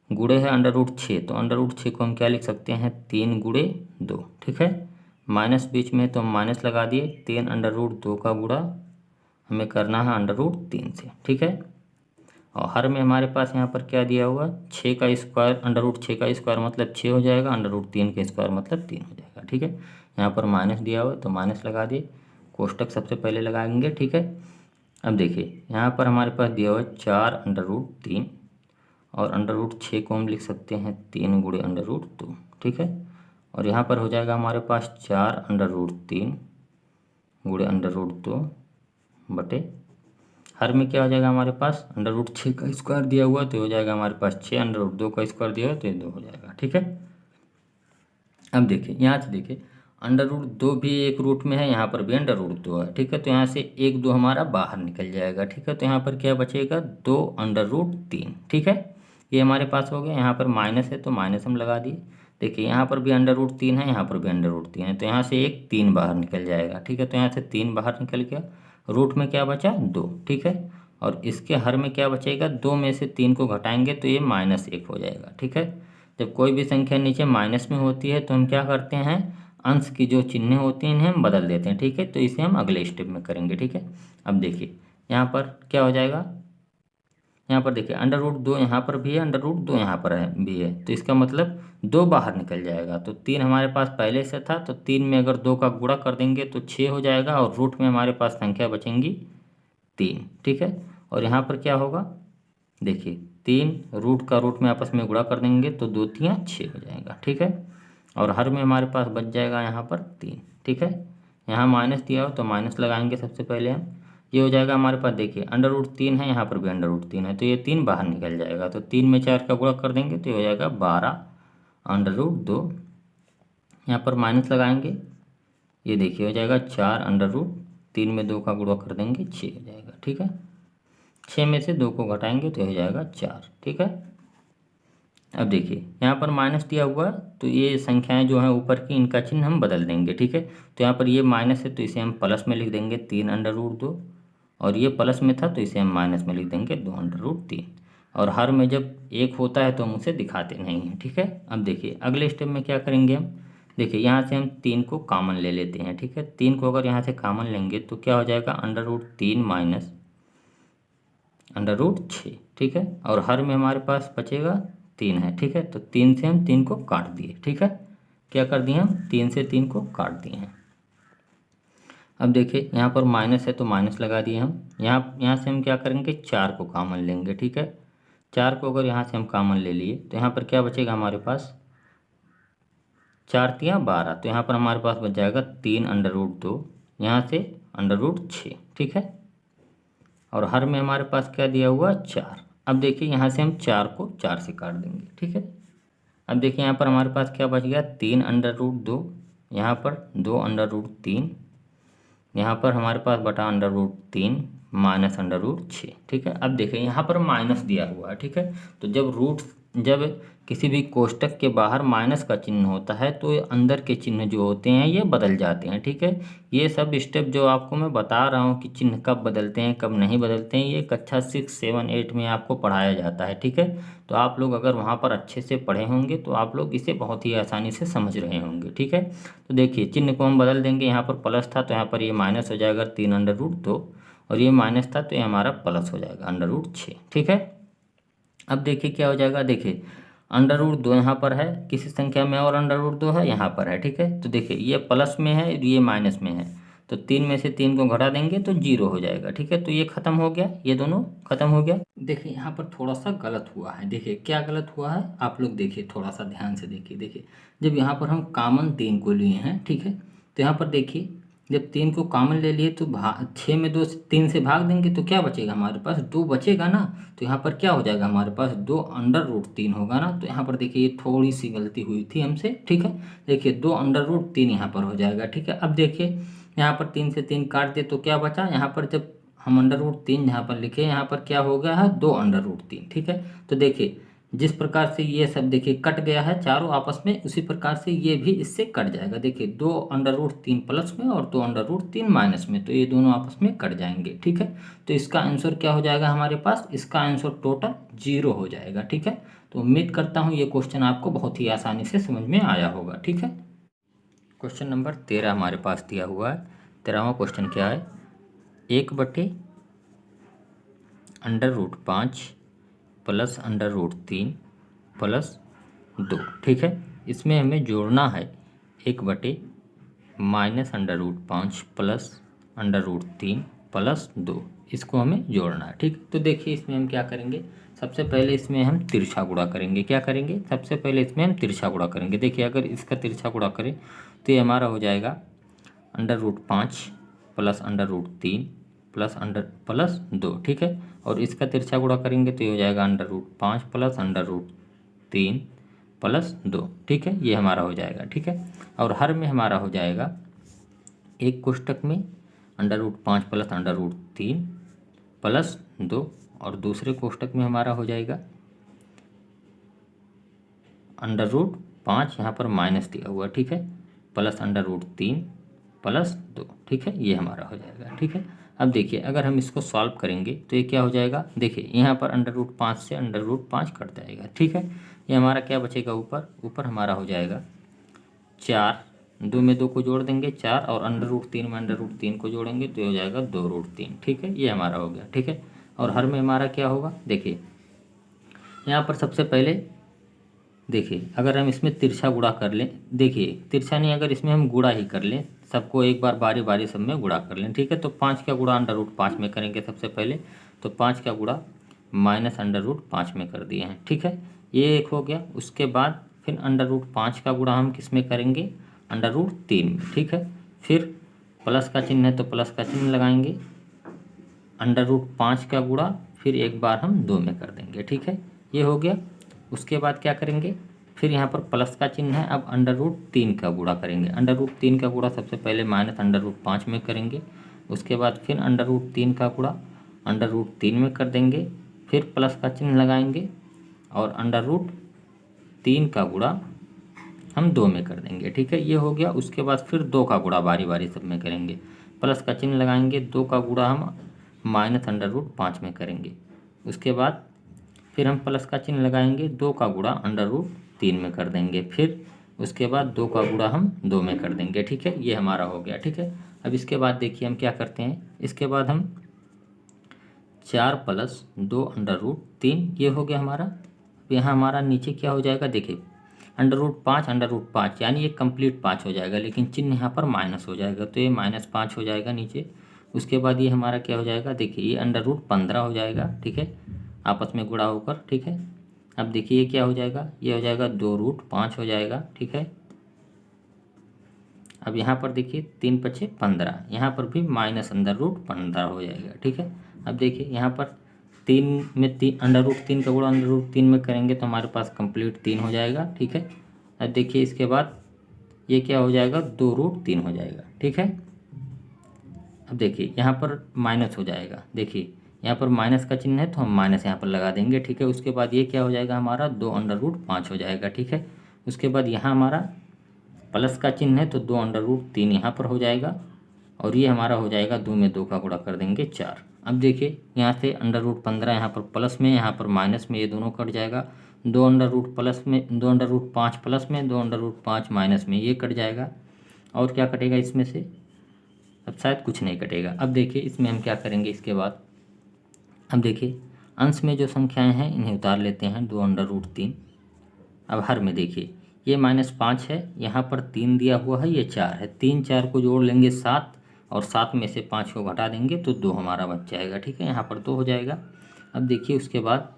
गुणे है अंडर रूट 6, तो अंडर रूट 6 को हम क्या लिख सकते हैं, 3 गुणे 2। ठीक है, माइनस बीच में तो हम माइनस लगा दिए, 3 अंडर रूट 2 का गुणा हमें करना है अंडर रूट 3 से। ठीक है, और हर में हमारे पास यहाँ पर क्या दिया हुआ, 6 का स्क्वायर, अंडर रूट 6 का स्क्वायर मतलब 6 हो जाएगा, अंडर रूट 3 का स्क्वायर मतलब 3 हो जाएगा। ठीक है, यहाँ पर माइनस दिया हुआ तो माइनस लगा दिए, कोष्टक सबसे पहले लगाएंगे। ठीक है, अब देखिए यहाँ पर हमारे पास दिया हुआ 4 अंडर रूट 3, और अंडर रूट 6 को हम लिख सकते हैं 3 गुणे अंडर रूट 2। ठीक है, और यहाँ पर हो जाएगा हमारे पास 4 अंडर रूट 3 गुणे अंडर रूट 2 बटे, हर में क्या हो जाएगा हमारे पास, अंडर रूट 6 का स्क्वायर दिया हुआ तो हो जाएगा हमारे पास 6, अंडर रूट 2 का स्क्वायर दिया हुआ तो ये 2 हो जाएगा। ठीक है, अब देखिए यहाँ से देखिए अंडर रूट 2 भी एक रूट में है, यहाँ पर भी अंडर रूट 2 है। ठीक है, तो यहाँ से 1 2 हमारा बाहर निकल जाएगा। ठीक है, तो यहाँ पर क्या बचेगा, 2 अंडर रूट 3। ठीक है, ये हमारे पास हो गया, यहाँ पर माइनस है तो माइनस हम लगा दिए, देखिए यहाँ पर भी अंडर रूट 3 है, यहाँ पर भी अंडर रूट 3 है, तो यहाँ से एक 3 बाहर निकल जाएगा। ठीक है, तो यहाँ से 3 बाहर निकल गया, रूट में क्या बचा 2। ठीक है, और इसके हर में क्या बचेगा, 2 में से 3 को घटाएंगे तो ये -1 हो जाएगा। ठीक है, जब कोई भी संख्या नीचे माइनस में होती है तो हम क्या करते हैं, अंश की जो चिन्ह होती हैं इन्हें हम बदल देते हैं। ठीक है, तो इसे हम अगले स्टेप में करेंगे। ठीक है, अब देखिए यहाँ पर क्या हो जाएगा, यहाँ पर देखिए अंडर रूट 2 यहाँ पर भी है, अंडर रूट 2 यहाँ पर भी है, तो इसका मतलब 2 बाहर निकल जाएगा। तो 3 हमारे पास पहले से था, तो 3 में अगर 2 का गुणा कर देंगे तो 6 हो जाएगा, और रूट में हमारे पास संख्या बचेंगी 3। ठीक है, और यहाँ पर क्या होगा, देखिए 3 रूट का रूट में आपस में गुणा कर देंगे तो 2 3 6 हो जाएगा। ठीक है, और हर में हमारे पास बच जाएगा यहाँ पर 3। ठीक है, यहाँ माइनस दिया हो तो माइनस लगाएंगे सबसे पहले हम, ये हो जाएगा हमारे पास, देखिए अंडर रूट 3 है, यहाँ पर भी अंडर रूट 3 है, तो ये 3 बाहर निकल जाएगा, तो 3 में 4 का गुणा कर देंगे तो ये हो जाएगा 12 अंडर रूट 2। यहाँ पर माइनस लगाएंगे, ये देखिए हो जाएगा 4 अंडर रूट 3 में 2 का गुणा कर देंगे 6 हो जाएगा। ठीक है, 6 में से 2 को घटाएंगे तो हो जाएगा 4। ठीक है, अब देखिए यहाँ पर माइनस दिया हुआ है, तो ये संख्याएं जो हैं ऊपर की इनका चिन्ह हम बदल देंगे। ठीक है, तो यहाँ पर ये माइनस है तो इसे हम प्लस में लिख देंगे 3 अंडर रूट 2, और ये प्लस में था तो इसे हम माइनस में लिख देंगे 2 अंडर रूट 3। और हर में जब एक होता है तो हम उसे दिखाते नहीं हैं। ठीक है, अब देखिए अगले स्टेप में क्या करेंगे हम, देखिए यहाँ से हम 3 को कॉमन ले लेते हैं। ठीक है, 3 को अगर यहाँ से कॉमन लेंगे तो क्या हो जाएगा, under root 3 minus under root 6। ठीक है, और हर में हमारे पास बचेगा 3 है। ठीक है, तो 3 से हम 3 को काट दिए। ठीक है, क्या कर दिए हम, 3 से 3 को काट दिए हैं। अब देखिए यहाँ पर माइनस है तो माइनस लगा दिए हम, यहाँ से हम क्या करेंगे, 4 को कॉमन लेंगे। ठीक है, 4 को अगर यहाँ से हम कॉमन ले लिए तो यहाँ पर क्या बचेगा हमारे पास, 4 3 12, तो यहाँ पर हमारे पास बच जाएगा 3 अंडर रूट 2, यहाँ से अंडर रूट 6। ठीक है, और हर में हमारे पास क्या दिया हुआ, 4। अब देखिए यहाँ से हम 4 को 4 से काट देंगे। ठीक है, अब देखिए यहाँ पर हमारे पास क्या बच गया, 3 अंडर रूट 2, यहाँ पर 2 अंडर रूट 3, यहाँ पर हमारे पास बटा under root 3 minus under root 6। ठीक है, अब देखिए यहाँ पर माइनस दिया हुआ है। ठीक है, तो जब किसी भी कोष्टक के बाहर माइनस का चिन्ह होता है तो अंदर के चिन्ह जो होते हैं ये बदल जाते हैं। ठीक है, ये सब स्टेप जो आपको मैं बता रहा हूँ कि चिन्ह कब बदलते हैं कब नहीं बदलते हैं, ये कक्षा 6 7 8 में आपको पढ़ाया जाता है। ठीक है, तो आप लोग अगर वहाँ पर अच्छे से पढ़े होंगे तो आप लोग इसे बहुत ही आसानी से समझ रहे होंगे। ठीक है, तो देखिए चिन्ह को हम बदल देंगे, यहाँ पर प्लस था तो यहाँ पर ये माइनस हो जाएगा 3 अंडर रूट 2, और ये माइनस था तो ये हमारा प्लस हो जाएगा अंडर रूट 6। ठीक है, अब देखिए क्या हो जाएगा, देखिए अंडर रूट 2 यहाँ पर है किसी संख्या में, और अंडर रूट 2 है यहाँ पर है। ठीक है, तो देखिए ये प्लस में है ये माइनस में है, तो 3 में से 3 को घटा देंगे तो 0 हो जाएगा। ठीक है, तो ये खत्म हो गया, ये दोनों खत्म हो गया। देखिए यहाँ पर थोड़ा सा गलत हुआ है, देखिए क्या गलत हुआ है आप लोग देखिए, थोड़ा सा ध्यान से देखिए। देखिए जब यहाँ पर हम कॉमन 3 को लिए हैं, ठीक है, तो यहाँ पर देखिए जब 3 को कॉमन ले लिए तो 6 में 2 3 से भाग देंगे तो क्या बचेगा हमारे पास, 2 बचेगा ना, तो यहाँ पर क्या हो जाएगा हमारे पास 2 अंडर रूट 3 होगा ना। तो यहाँ पर देखिए ये थोड़ी सी गलती हुई थी हमसे। ठीक है, देखिए 2 अंडर रूट 3 यहाँ पर हो जाएगा। ठीक है, अब देखिए यहाँ पर 3 से 3 काट दे तो क्या बचा, यहाँ पर जब हम अंडर रूट 3 यहाँ पर लिखे, यहाँ पर क्या हो गया है 2 अंडर रूट 3। ठीक है, तो देखिए जिस प्रकार से ये सब देखिए कट गया है चारों आपस में, उसी प्रकार से ये भी इससे कट जाएगा। देखिए 2 अंडर रूट 3 प्लस में और 2 अंडर रूट 3 माइनस में, तो ये दोनों आपस में कट जाएंगे। ठीक है, तो इसका आंसर क्या हो जाएगा हमारे पास, इसका आंसर टोटल 0 हो जाएगा। ठीक है, तो उम्मीद करता हूँ ये क्वेश्चन आपको बहुत ही आसानी से समझ में आया होगा। ठीक है, क्वेश्चन नंबर 13 हमारे पास दिया हुआ है। 13वां क्वेश्चन क्या है, 1/, under root 5 plus under root 3 plus 2। ठीक है, इसमें हमें जोड़ना है 1/, minus under root 5 plus under root 3 plus 2, इसको हमें जोड़ना है। ठीक, तो देखिए इसमें हम क्या करेंगे, सबसे पहले इसमें हम तिरछा गुणा करेंगे। क्या करेंगे, सबसे पहले इसमें हम तिरछा गुणा करेंगे। देखिए अगर इसका तिरछा गुणा करें तो ये हमारा हो जाएगा under root 5 plus under root 3 plus 2। ठीक है, और इसका तिरछा गुणा करेंगे तो ये हो जाएगा under root 5 plus under root 3 plus 2। ठीक है, ये हमारा हो जाएगा। ठीक है, और हर में हमारा हो जाएगा एक कोष्टक में under root 5 plus under root 3 plus 2, और दूसरे कोष्टक में हमारा हो जाएगा अंडर रूट 5, यहाँ पर माइनस दिया हुआ, ठीक है, प्लस √3 प्लस 2, ठीक है, ये हमारा हो जाएगा, ठीक है। अब देखिए अगर हम इसको सॉल्व करेंगे तो ये क्या हो जाएगा, देखिए यहाँ पर √5 से √5 कट जाएगा, ठीक है। ये हमारा क्या बचेगा, ऊपर हमारा हो जाएगा 4, 2 में 2 को जोड़ देंगे 4, और √3 में √3 को जोड़ेंगे तो ये हो जाएगा 2√3, ठीक है, ये हमारा हो गया, ठीक है। और हर में हमारा क्या होगा, देखिए यहाँ पर सबसे पहले देखिए अगर हम इसमें तिरछा गुणा कर लें, देखिए तिरछा नहीं, अगर इसमें हम गुणा ही कर लें, सबको एक बार बारी बारी सब में गुणा कर लें, ठीक है। तो 5 का गुणा √5 में करेंगे सबसे पहले, तो 5 का गुणा माइनस √5 में कर दिए हैं, ठीक है, ये एक हो गया। उसके बाद फिर √5 का गुणा हम किस में करेंगे, √3 में, ठीक है। फिर प्लस का चिन्ह है तो प्लस का चिन्ह लगाएंगे, √5 का गुणा फिर एक बार हम 2 में कर देंगे, ठीक है, ये हो गया। उसके बाद क्या करेंगे, फिर यहाँ पर प्लस का चिन्ह है, अब √3 का गुणा करेंगे, √3 का गुणा सबसे पहले माइनस √5 में करेंगे, उसके बाद फिर √3 का गुणा √3 में कर देंगे, फिर प्लस का चिन्ह लगाएंगे और √3 का गुणा हम 2 में कर देंगे, ठीक है, ये हो गया। उसके बाद फिर 2 का गुणा बारी बारी सब में करेंगे, प्लस का चिन्ह लगाएंगे, 2 का गुणा हम माइनस √5 में करेंगे, उसके बाद फिर हम प्लस का चिन्ह लगाएंगे, 2 का गुणा √3 में कर देंगे, फिर उसके बाद 2 का गुणा हम 2 में कर देंगे, ठीक है, ये हमारा हो गया, ठीक है। अब इसके बाद देखिए हम क्या करते हैं, इसके बाद हम 4 + 2 √3, ये हो गया हमारा। अब यहाँ हमारा नीचे क्या हो जाएगा, देखिए √5 यानी ये कंप्लीट 5 हो जाएगा, लेकिन चिन्ह यहाँ पर माइनस हो जाएगा, तो ये -5 हो जाएगा नीचे। उसके बाद ये हमारा क्या हो जाएगा, देखिए ये √15 हो जाएगा, ठीक है, आपस में गुणा होकर, ठीक है। अब देखिए ये क्या हो जाएगा, ये हो जाएगा 2√5 हो जाएगा, ठीक है। अब यहाँ पर देखिए 3 × 5 = 15, यहाँ पर भी -√15 हो जाएगा, ठीक है। अब देखिए यहाँ पर 3 में √3 का गुणा √3 में करेंगे तो हमारे पास कंप्लीट 3 हो जाएगा, ठीक है। अब देखिए इसके बाद ये क्या हो जाएगा, 2√3 हो जाएगा, ठीक है। अब देखिए यहाँ पर माइनस हो जाएगा, देखिए यहाँ पर माइनस का चिन्ह है तो हम माइनस यहाँ पर लगा देंगे, ठीक है। उसके बाद ये क्या हो जाएगा हमारा, 2√5 हो जाएगा, ठीक है। उसके बाद यहाँ हमारा प्लस का चिन्ह है तो 2√3 यहाँ पर हो जाएगा, और ये हमारा हो जाएगा 2 में 2 का गुणा कर देंगे 4। अब देखिए यहाँ से √15 यहाँ पर प्लस में, यहाँ पर माइनस में, ये दोनों कट जाएगा, 2 प्लस में 2√5 प्लस में, 2√5 माइनस में, ये कट जाएगा। और क्या कटेगा इसमें से, अब शायद कुछ नहीं कटेगा। अब देखिए इसमें हम क्या करेंगे इसके बाद, अब देखिए अंश में जो संख्याएं हैं इन्हें उतार लेते हैं, 2√3। अब हर में देखिए ये -5 है, यहाँ पर 3 दिया हुआ है, ये 4 है, 3 4 को जोड़ लेंगे 7, और 7 में से 5 को घटा देंगे तो 2 हमारा बच जाएगा, ठीक है, यहाँ पर 2 हो जाएगा। अब देखिए उसके बाद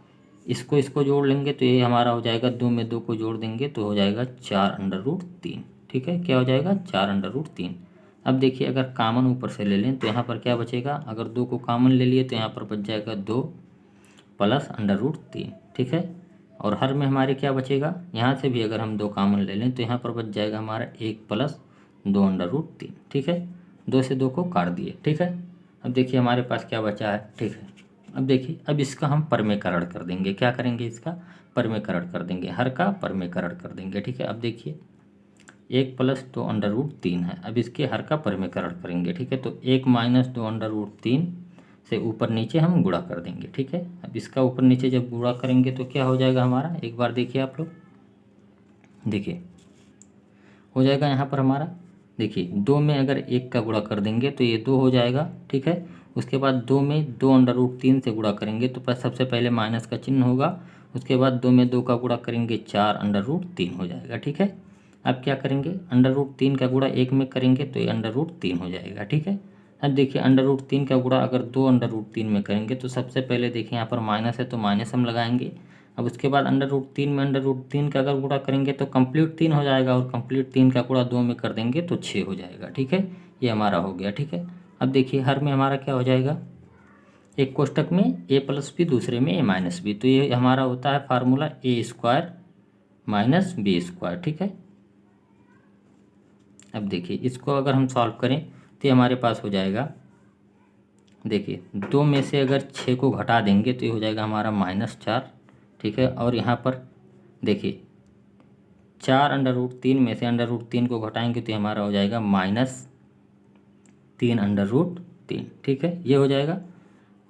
इसको जोड़ लेंगे तो ये हमारा हो जाएगा, 2 में 2 को जोड़ देंगे तो हो जाएगा 4√3, ठीक है, क्या हो जाएगा, 4√3। अब देखिए अगर कामन ऊपर से ले लें तो यहाँ पर क्या बचेगा, अगर 2 को कामन ले लिए तो यहाँ पर बच जाएगा 2 + √3, ठीक है। और हर में हमारे क्या बचेगा, यहाँ से भी अगर हम 2 कामन ले लें तो यहाँ पर बच जाएगा हमारा 1 + 2√3, ठीक है, 2 से 2 को काट दिए, ठीक है। अब देखिए हमारे पास क्या बचा है, ठीक है। अब देखिए अब इसका हम परमेकरण कर देंगे, क्या करेंगे, इसका परमेकरण कर देंगे, हर का परमेकरण कर देंगे, ठीक है। अब देखिए 1 + 2√3 है, अब इसके हर का परमेकरण करेंगे, ठीक है। तो 1 - 2√3 से ऊपर नीचे हम गुणा कर देंगे, ठीक है। अब इसका ऊपर नीचे जब गुणा करेंगे तो क्या हो जाएगा हमारा, एक बार देखिए आप लोग, देखिए हो जाएगा यहाँ पर हमारा, देखिए 2 में अगर 1 का गुणा कर देंगे तो ये 2 हो जाएगा, ठीक है। उसके बाद 2 में 2√3 से गुणा करेंगे तो सबसे पहले माइनस का चिन्ह होगा, उसके बाद 2 में 2 का गुणा करेंगे 4√3 हो जाएगा, ठीक है। अब क्या करेंगे, √3 का गुणा 1 में करेंगे तो ये √3 हो जाएगा, ठीक है। अब देखिए √3 का गुणा अगर 2√3 में करेंगे तो सबसे पहले देखिए यहाँ पर माइनस है तो माइनस हम लगाएंगे। अब उसके बाद √3 में √3 का अगर गुणा करेंगे तो कंप्लीट 3 हो जाएगा, और कंप्लीट 3 का गुणा 2 में कर देंगे तो 6 हो जाएगा, ठीक है, ये हमारा हो गया, ठीक है। अब देखिए हर में हमारा क्या हो जाएगा, एक कोष्टक में a + b, दूसरे में a - b, तो ये हमारा होता है फार्मूला a² - b², ठीक है। अब देखिए इसको अगर हम सॉल्व करें तो ये हमारे पास हो जाएगा, देखिए 2 में से अगर 6 को घटा देंगे तो ये हो जाएगा हमारा -4, ठीक है। और यहाँ पर देखिए 4√3 में से √3 को घटाएंगे तो हमारा हो जाएगा -3/√3। ठीक है, ये हो जाएगा।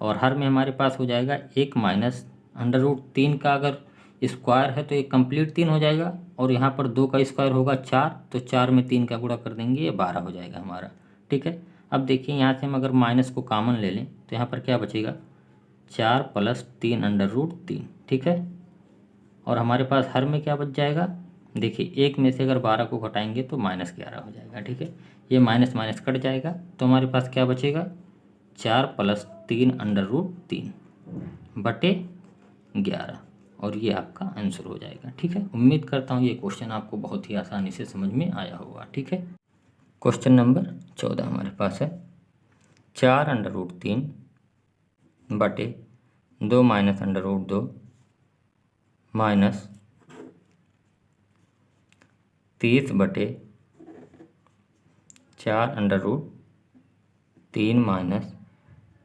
और हर में हमारे पास हो जाएगा 1 माइनस √3 का अगर स्क्वायर है तो एक कंप्लीट 3 हो जाएगा, और यहाँ पर 2 का स्क्वायर होगा 4, तो 4 में 3 का गुणा कर देंगे, ये 12 हो जाएगा हमारा। ठीक है, अब देखिए यहाँ से हम अगर माइनस को कॉमन ले लें तो यहाँ पर क्या बचेगा, 4 + 3/√3। ठीक है, और हमारे पास हर में क्या बच जाएगा, देखिए 1 में से अगर 12 को घटाएंगे तो -11 हो जाएगा। ठीक है, ये माइनस माइनस कट जाएगा तो हमारे पास क्या बचेगा, 4 + 3/√3 बटे 11, और ये आपका आंसर हो जाएगा। ठीक है, उम्मीद करता हूँ ये क्वेश्चन आपको बहुत ही आसानी से समझ में आया होगा। ठीक है, क्वेश्चन नंबर 14 हमारे पास है, 4/√3 बटे 2 - √2 माइनस 30 बटे 4/√3 माइनस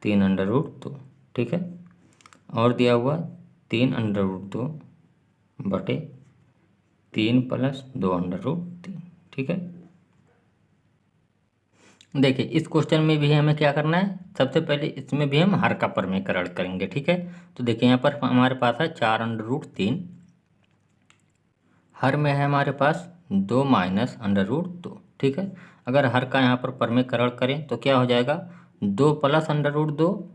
3/√2। ठीक है, और दिया हुआ 3/√2 बटे 3 + 2/√3। ठीक है, देखिए इस क्वेश्चन में भी हमें क्या करना है, सबसे पहले इसमें भी हम हर का परमीकरण करेंगे। ठीक है, तो देखिए यहाँ पर हमारे पास है 4/√3, हर में है हमारे पास 2 - √2। ठीक है, अगर हर का यहाँ पर परमीकरण करें तो क्या हो जाएगा, 2 + √2,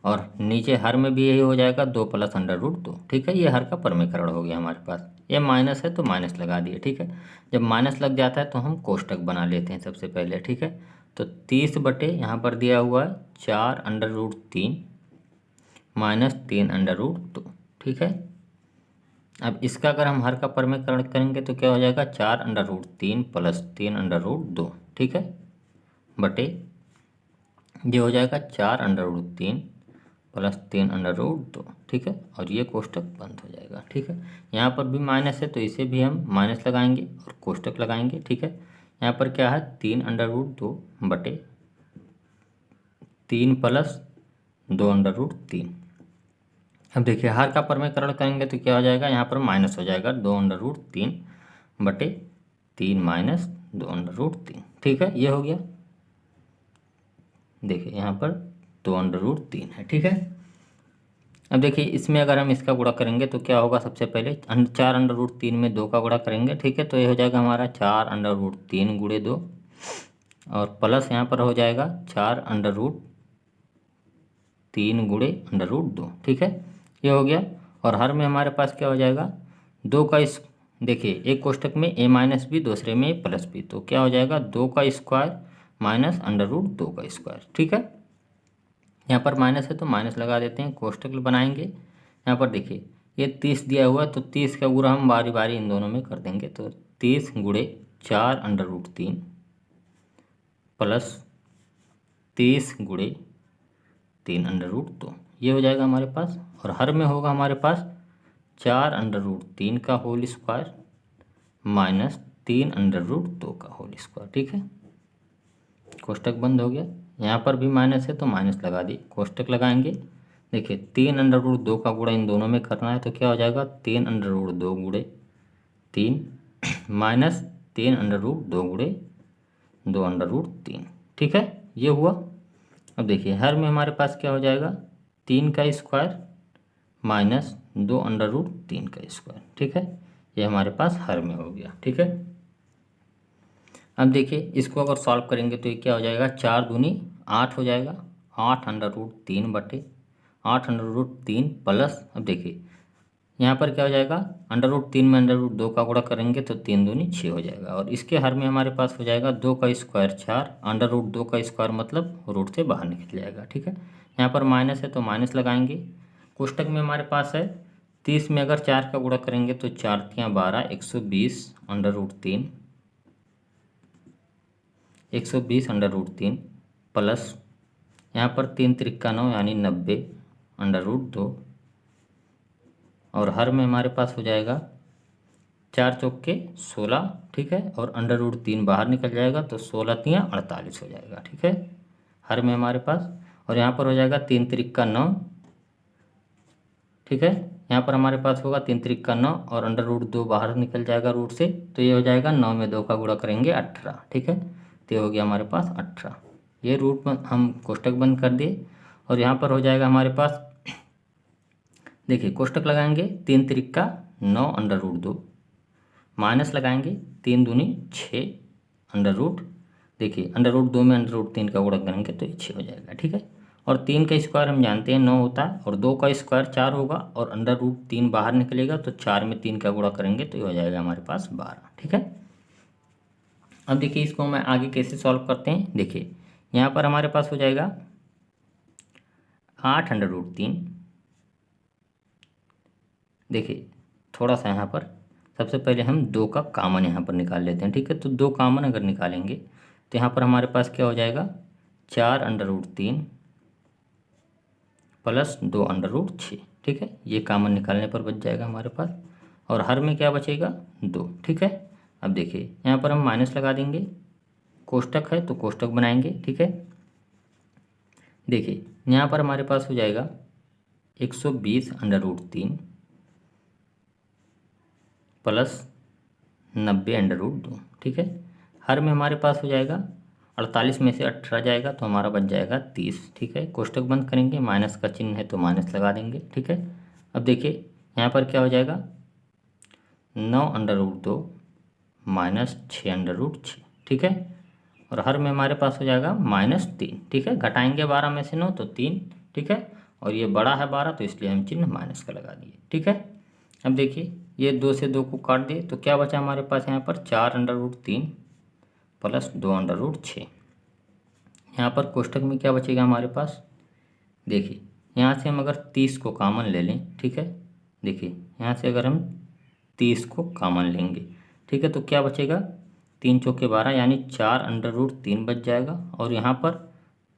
और नीचे हर में भी यही हो जाएगा 2 + √2। ठीक है, ये हर का परमीकरण हो गया हमारे पास। ये माइनस है तो माइनस लगा दिए। ठीक है, जब माइनस लग जाता है तो हम कोष्टक बना लेते हैं सबसे पहले। ठीक है, तो 30 बटे यहाँ पर दिया हुआ है 4/√3 माइनस 3/√2। ठीक है, अब इसका अगर हम हर का परमीकरण करेंगे तो क्या हो जाएगा, 4/√3 + 3/√2। ठीक है, बटे ये हो जाएगा 4/√3 + 3/√2। ठीक है, और ये कोष्टक बंद हो जाएगा। ठीक है, यहाँ पर भी माइनस है तो इसे भी हम माइनस लगाएंगे और कोष्टक लगाएंगे। ठीक है, यहाँ पर क्या है, 3/√2 बटे 3 + 2/√3। अब देखिए हर का परमीकरण करेंगे तो क्या हो जाएगा, यहाँ पर माइनस हो जाएगा 2/√3 बटे 3 - 2/√3। ठीक है, ये हो गया। देखिए यहाँ पर 2/√3 है। ठीक है, अब देखिए इसमें अगर हम इसका गुणा करेंगे तो क्या होगा, सबसे पहले 4/√3 में 2 का गुणा करेंगे। ठीक है, तो ये हो जाएगा हमारा 4/√3 × 2, और प्लस यहाँ पर हो जाएगा 4/√3 × √2। ठीक है, ये हो गया। और हर में हमारे पास क्या हो जाएगा, 2 का इस देखिए एक कोष्टक में a - b, दूसरे में a + b, तो क्या हो जाएगा, 2 का स्क्वायर माइनस √2 का स्क्वायर। ठीक है, यहाँ पर माइनस है तो माइनस लगा देते हैं, कोष्टक बनाएंगे। यहाँ पर देखिए ये 30 दिया हुआ है तो 30 का गुणा हम बारी बारी इन दोनों में कर देंगे, तो 30 × 4/√3 + 30 × 3/√2, ये हो जाएगा हमारे पास। और हर में होगा हमारे पास 4/√3 का होल स्क्वायर माइनस 3/√2 का होल स्क्वायर। ठीक है, कोष्टक बंद हो गया। यहाँ पर भी माइनस है तो माइनस लगा दी, कोष्टक लगाएंगे। देखिए 3/√2 का गुणा इन दोनों में करना है तो क्या हो जाएगा, 3/√2 × 3 माइनस 3/√2 × 2/√3। ठीक है, ये हुआ। अब देखिए हर में हमारे पास क्या हो जाएगा, 3 का स्क्वायर माइनस 2/√3 का स्क्वायर। ठीक है, ये हमारे पास हर में हो गया। ठीक है, अब देखिए इसको अगर सॉल्व करेंगे तो ये क्या हो जाएगा, 4 दूनी 8 हो जाएगा, 8/√3 बटे 8/√3 प्लस, अब देखिए यहाँ पर क्या हो जाएगा, √3 में √2 का गुणा करेंगे तो 3 दूनी 6 हो जाएगा, और इसके हर में हमारे पास हो जाएगा 2 का स्क्वायर 4, √2 का स्क्वायर मतलब रूट से बाहर निकल जाएगा। ठीक है, यहाँ पर माइनस है तो माइनस लगाएंगे। कोष्टक में हमारे पास है 30 में अगर 4 का गुणा करेंगे तो 4 × 3 = 12, 120/√3 प्लस यहाँ पर 3 × 3 = 9 यानी 90/√2, और हर में हमारे पास हो जाएगा 4 × 4 = 16। ठीक है, और √3 बाहर निकल जाएगा तो 16 × 3 = 48 हो जाएगा। ठीक है, हर में हमारे पास, और यहाँ पर हो जाएगा 3 × 3 = 9। ठीक है, यहाँ पर हमारे पास होगा 3 त्रिक का 9 और अंडर रूट 2 बाहर निकल जाएगा रूट से, तो ये हो जाएगा 9 में 2 का गुणा करेंगे 18। ठीक है, तो ये हो गया हमारे पास 18। ये रूट हम कोष्टक बंद कर दिए और यहाँ पर हो जाएगा हमारे पास, देखिए कोष्टक लगाएंगे 3 त्रिक का 9 अंडर रूट 2, माइनस लगाएंगे 3 दूनी 6 अंडर रूट, देखिए अंडर रूट 2 में अंडर रूट 3 का गुणा करेंगे तो ये 6 हो जाएगा। ठीक है, और 3 का स्क्वायर हम जानते हैं 9 होता है और 2 का स्क्वायर 4 होगा और अंडर रूट 3 बाहर निकलेगा तो 4 में 3 का गुणा करेंगे तो ये हो जाएगा हमारे पास 12। ठीक है, अब देखिए इसको मैं आगे कैसे सॉल्व करते हैं। देखिए यहाँ पर हमारे पास हो जाएगा 8 अंडर रूट 3। देखिए थोड़ा सा यहाँ पर सबसे पहले हम 2 का कॉमन यहाँ पर निकाल लेते हैं। ठीक है, तो 2 कॉमन अगर निकालेंगे तो यहाँ पर हमारे पास क्या हो जाएगा 4 under root 3 plus 2 under root 6। ठीक है, ये कॉमन निकालने पर बच जाएगा हमारे पास और हर में क्या बचेगा 2। ठीक है, अब देखिए यहाँ पर हम माइनस लगा देंगे, कोष्टक है तो कोष्टक बनाएंगे। ठीक है, देखिए यहाँ पर हमारे पास हो जाएगा 120 under root 3 plus 90 under root 2। ठीक है, हर में हमारे पास हो जाएगा 48 में से 18 जाएगा तो हमारा बच जाएगा 30। ठीक है, कोष्टक बंद करेंगे, माइनस का चिन्ह है तो माइनस लगा देंगे। ठीक है, अब देखिए यहाँ पर क्या हो जाएगा 9 under root 2 minus 6 under root 6। ठीक है, और हर में हमारे पास हो जाएगा -3। ठीक है, घटाएंगे 12 में से 9 तो 3। ठीक है, और ये बड़ा है 12 तो इसलिए हम चिन्ह माइनस का लगा दिए। ठीक है, अब देखिए ये 2 से 2 को काट दिए तो क्या बचा हमारे पास यहाँ पर 4 under root 3 plus 2 under root 6। यहाँ पर कोष्टक में क्या बचेगा हमारे पास, देखिए यहाँ से हम अगर 30 को कॉमन ले लें। ठीक है, देखिए यहाँ से अगर हम 30 को कॉमन लेंगे, ठीक है, तो क्या बचेगा 3 चौके 12 यानी 4 अंडर रूट 3 बच जाएगा और यहाँ पर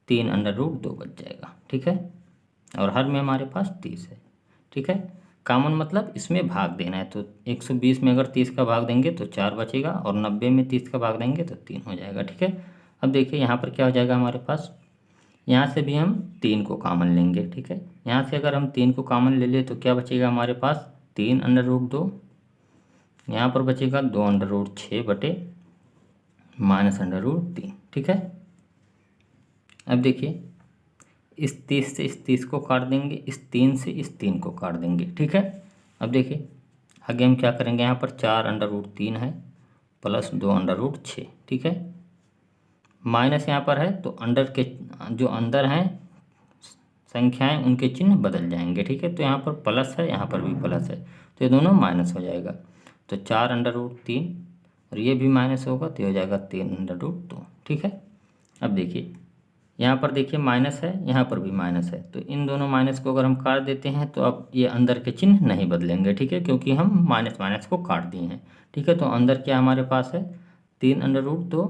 3 अंडर रूट 2 बच जाएगा। ठीक है, और हर में हमारे पास 30 है। ठीक है, कॉमन मतलब इसमें भाग देना है, तो 120 में अगर 30 का भाग देंगे तो 4 बचेगा और 90 में 30 का भाग देंगे तो 3 हो जाएगा। ठीक है, अब देखिए यहाँ पर क्या हो जाएगा हमारे पास, यहाँ से भी हम 3 को कॉमन लेंगे। ठीक है, यहाँ से अगर हम 3 को कॉमन ले लें तो क्या बचेगा हमारे पास 3 अंडर रूट 2, यहाँ पर बचेगा 2 अंडर रूट 6 बटे माइनस अंडर रूट 3। ठीक है, अब देखिए इस 30 से इस 30 को काट देंगे, इस 3 से इस 3 को काट देंगे। ठीक है, अब देखिए आगे हम क्या करेंगे, यहाँ पर 4 अंडर रूट 3 है प्लस 2 अंडर रूट 6। ठीक है, माइनस यहाँ पर है तो अंडर के जो अंदर हैं संख्याएं उनके चिन्ह बदल जाएंगे। ठीक है, तो यहाँ पर प्लस है, यहाँ पर भी प्लस है तो ये दोनों माइनस हो जाएगा, तो 4 अंडर रूट 3 और ये भी माइनस होगा तो ये हो जाएगा 3 अंडर रूट 2। ठीक है, अब देखिए यहाँ पर देखिए माइनस है, यहाँ पर भी माइनस है, तो इन दोनों माइनस को अगर हम काट देते हैं तो अब ये अंदर के चिन्ह नहीं बदलेंगे। ठीक है, क्योंकि हम माइनस माइनस को काट दिए हैं। ठीक है, तो अंदर क्या हमारे पास है 3 under root 2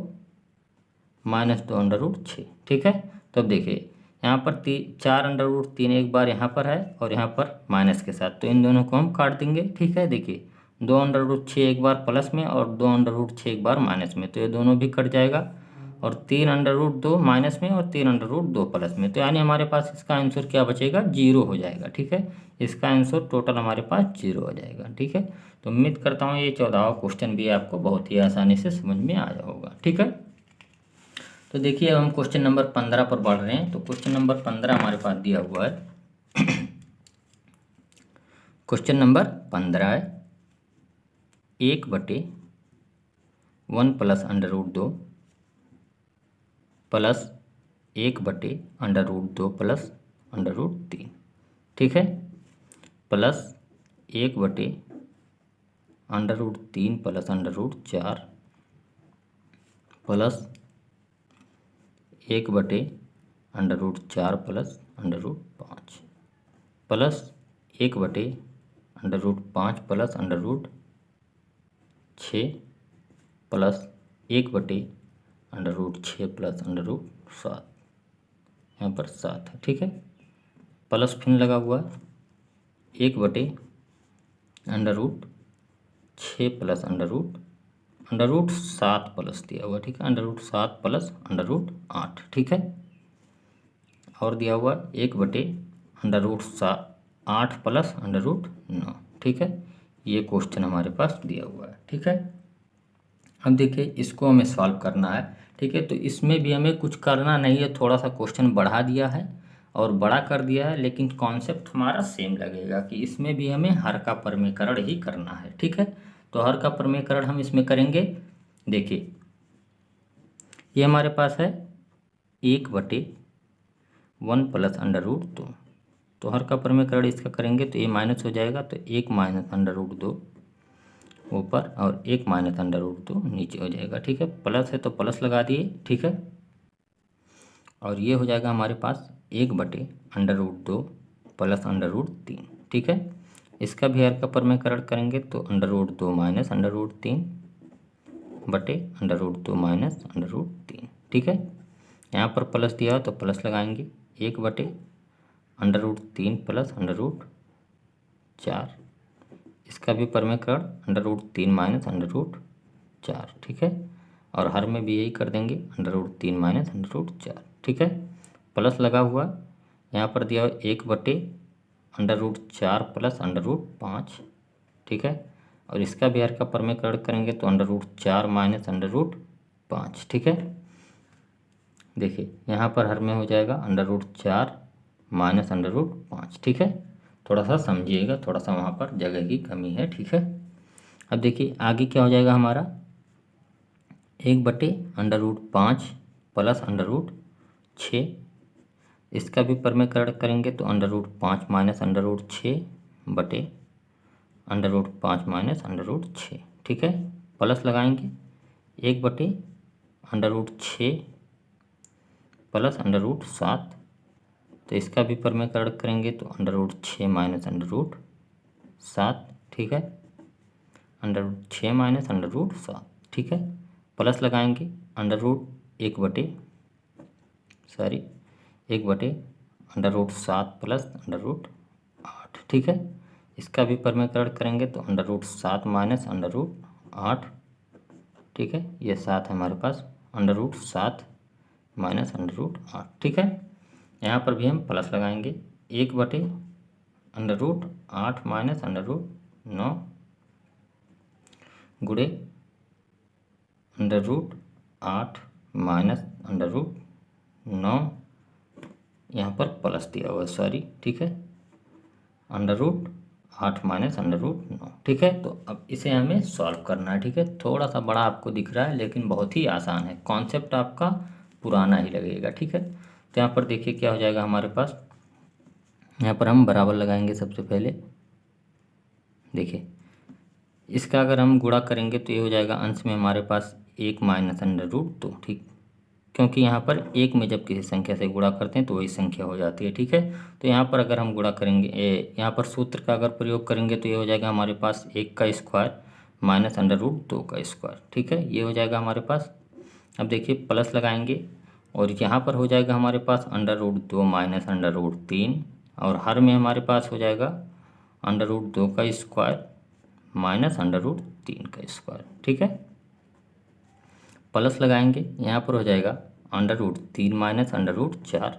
minus 2 under root 6। ठीक है, तो अब देखिए यहाँ पर 4 अंडर रूट 3 एक बार यहाँ पर है और यहाँ पर माइनस के साथ, तो इन दोनों को हम काट देंगे। ठीक है, देखिए 2 अंडर रूट 6 एक बार प्लस में और 2 अंडर रूट 6 एक बार माइनस में, तो ये दोनों भी कट जाएगा और 3 अंडर रूट 2 माइनस में और 3 अंडर रूट 2 प्लस में, तो यानी हमारे पास इसका आंसर क्या बचेगा 0 हो जाएगा। ठीक है, इसका आंसर टोटल हमारे पास 0 हो जाएगा। ठीक है, तो उम्मीद करता हूँ ये 14वां क्वेश्चन भी आपको बहुत ही आसानी से समझ में आ जाएगा होगा। ठीक है, तो देखिए अब हम क्वेश्चन नंबर 15 पर बढ़ रहे हैं। तो क्वेश्चन नंबर 15 हमारे पास दिया हुआ है क्वेश्चन नंबर 15 है 1/1 plus under root 2 plus 1/√2 plus under root 3। ठीक है, plus 1/√3 plus under root 4 plus 1/√4 plus under root 5 plus 1/√5 plus under root 6 plus 1/√6 plus under root 7, यहाँ पर 7 है। ठीक है, प्लस फिर लगा हुआ 1/√6 प्लस अंडर रूट 7 प्लस दिया हुआ। ठीक है, under root 7 plus under root 8। ठीक है, और दिया हुआ 1/√7 8 प्लस अंडर रूट 9। ठीक है, ये क्वेश्चन हमारे पास दिया हुआ है। ठीक है, अब देखिए इसको हमें सॉल्व करना है। ठीक है, तो इसमें भी हमें कुछ करना नहीं है, थोड़ा सा क्वेश्चन बढ़ा दिया है और बड़ा कर दिया है, लेकिन कॉन्सेप्ट हमारा सेम लगेगा कि इसमें भी हमें हर का प्रमेयकरण ही करना है। ठीक है, तो हर का प्रमेयकरण हम इसमें करेंगे। देखिए ये हमारे पास है 1/1 प्लस अंडर रूट 2, तो हर का प्रमेयकरण इसका करेंगे तो ये माइनस हो जाएगा, तो 1 माइनस अंडर रूट 2 ऊपर और 1 माइनस अंडर रूट 2 नीचे हो जाएगा। ठीक है, प्लस है तो प्लस लगा दिए। ठीक है, और ये हो जाएगा हमारे पास 1/√2 प्लस अंडर रूट 3। ठीक है, इसका भी हर का प्रमेयकरण करेंगे तो under root 2 minus under root 3 बटे under root 2 minus under root 3। ठीक है, यहाँ पर प्लस दिया हो तो प्लस लगाएंगे, 1/√3 प्लस अंडर रूट 4, इसका भी प्रमेयकरण under root 3 minus under root 4। ठीक है, और हर में भी यही कर देंगे, under root 3 minus under root 4। ठीक है, प्लस लगा हुआ, यहाँ पर दिया हुआ 1/अंडर रूट 4 प्लस अंडर रूट 5। ठीक है, और इसका भी हर का प्रमेयकरण करेंगे तो under root 4 minus under root 5। ठीक है, देखिए यहाँ पर हर में हो जाएगा under root 4 minus under root 5। ठीक है, थोड़ा सा समझिएगा, थोड़ा सा वहाँ पर जगह की कमी है। ठीक है, अब देखिए आगे क्या हो जाएगा हमारा, under root 5 plus under root 6, इसका भी प्रमेयकरण करेंगे तो under root 5 minus under root 6 बटे under root 5 minus under root 6। ठीक है, प्लस लगाएंगे, 1/अंडर रूट 6 प्लस अंडर रूट 7, तो इसका भी प्रमेयकरण करेंगे तो under root 6 minus under root 7। ठीक है, under root 6 minus under root 7। ठीक है, प्लस लगाएंगे, under root 1/अंडर root 7 plus under root 8। ठीक है, इसका भी प्रमेयकरण करेंगे तो under root 7 minus under root 8। ठीक है, ये 7 है हमारे पास, under root 7 minus under root 8। ठीक है, यहाँ पर भी हम प्लस लगाएंगे, 1/अंडर रूट 8 माइनस अंडर रूट 9 गुणे under root 8 minus under root 9, यहाँ पर प्लस दिया हुआ है, सॉरी। ठीक है, under root 8 minus under root 9। ठीक है, तो अब इसे हमें सॉल्व करना है। ठीक है, थोड़ा सा बड़ा आपको दिख रहा है लेकिन बहुत ही आसान है, कॉन्सेप्ट आपका पुराना ही लगेगा। ठीक है, तो यहाँ पर देखिए क्या हो जाएगा हमारे पास, यहाँ पर हम बराबर लगाएंगे सबसे पहले। देखिए इसका अगर हम गुणा करेंगे तो ये हो जाएगा अंश में हमारे पास 1 माइनस अंडर रूट 2। ठीक, क्योंकि यहाँ पर एक में जब किसी संख्या से गुणा करते हैं तो वही संख्या हो जाती है। ठीक है, तो यहाँ पर अगर हम गुणा करेंगे, यहाँ पर सूत्र का अगर प्रयोग करेंगे तो ये हो जाएगा हमारे पास 1 का स्क्वायर माइनस अंडर रूट 2 का स्क्वायर। ठीक है, ये हो जाएगा हमारे पास। अब देखिए प्लस लगाएंगे और यहाँ पर हो जाएगा हमारे पास under root 2 minus under root 3, और हर में हमारे पास हो जाएगा अंडर रूट 2 का स्क्वायर माइनस अंडर रूट 3 का स्क्वायर। ठीक है, प्लस लगाएंगे, यहाँ पर हो जाएगा under root 3 minus under root 4,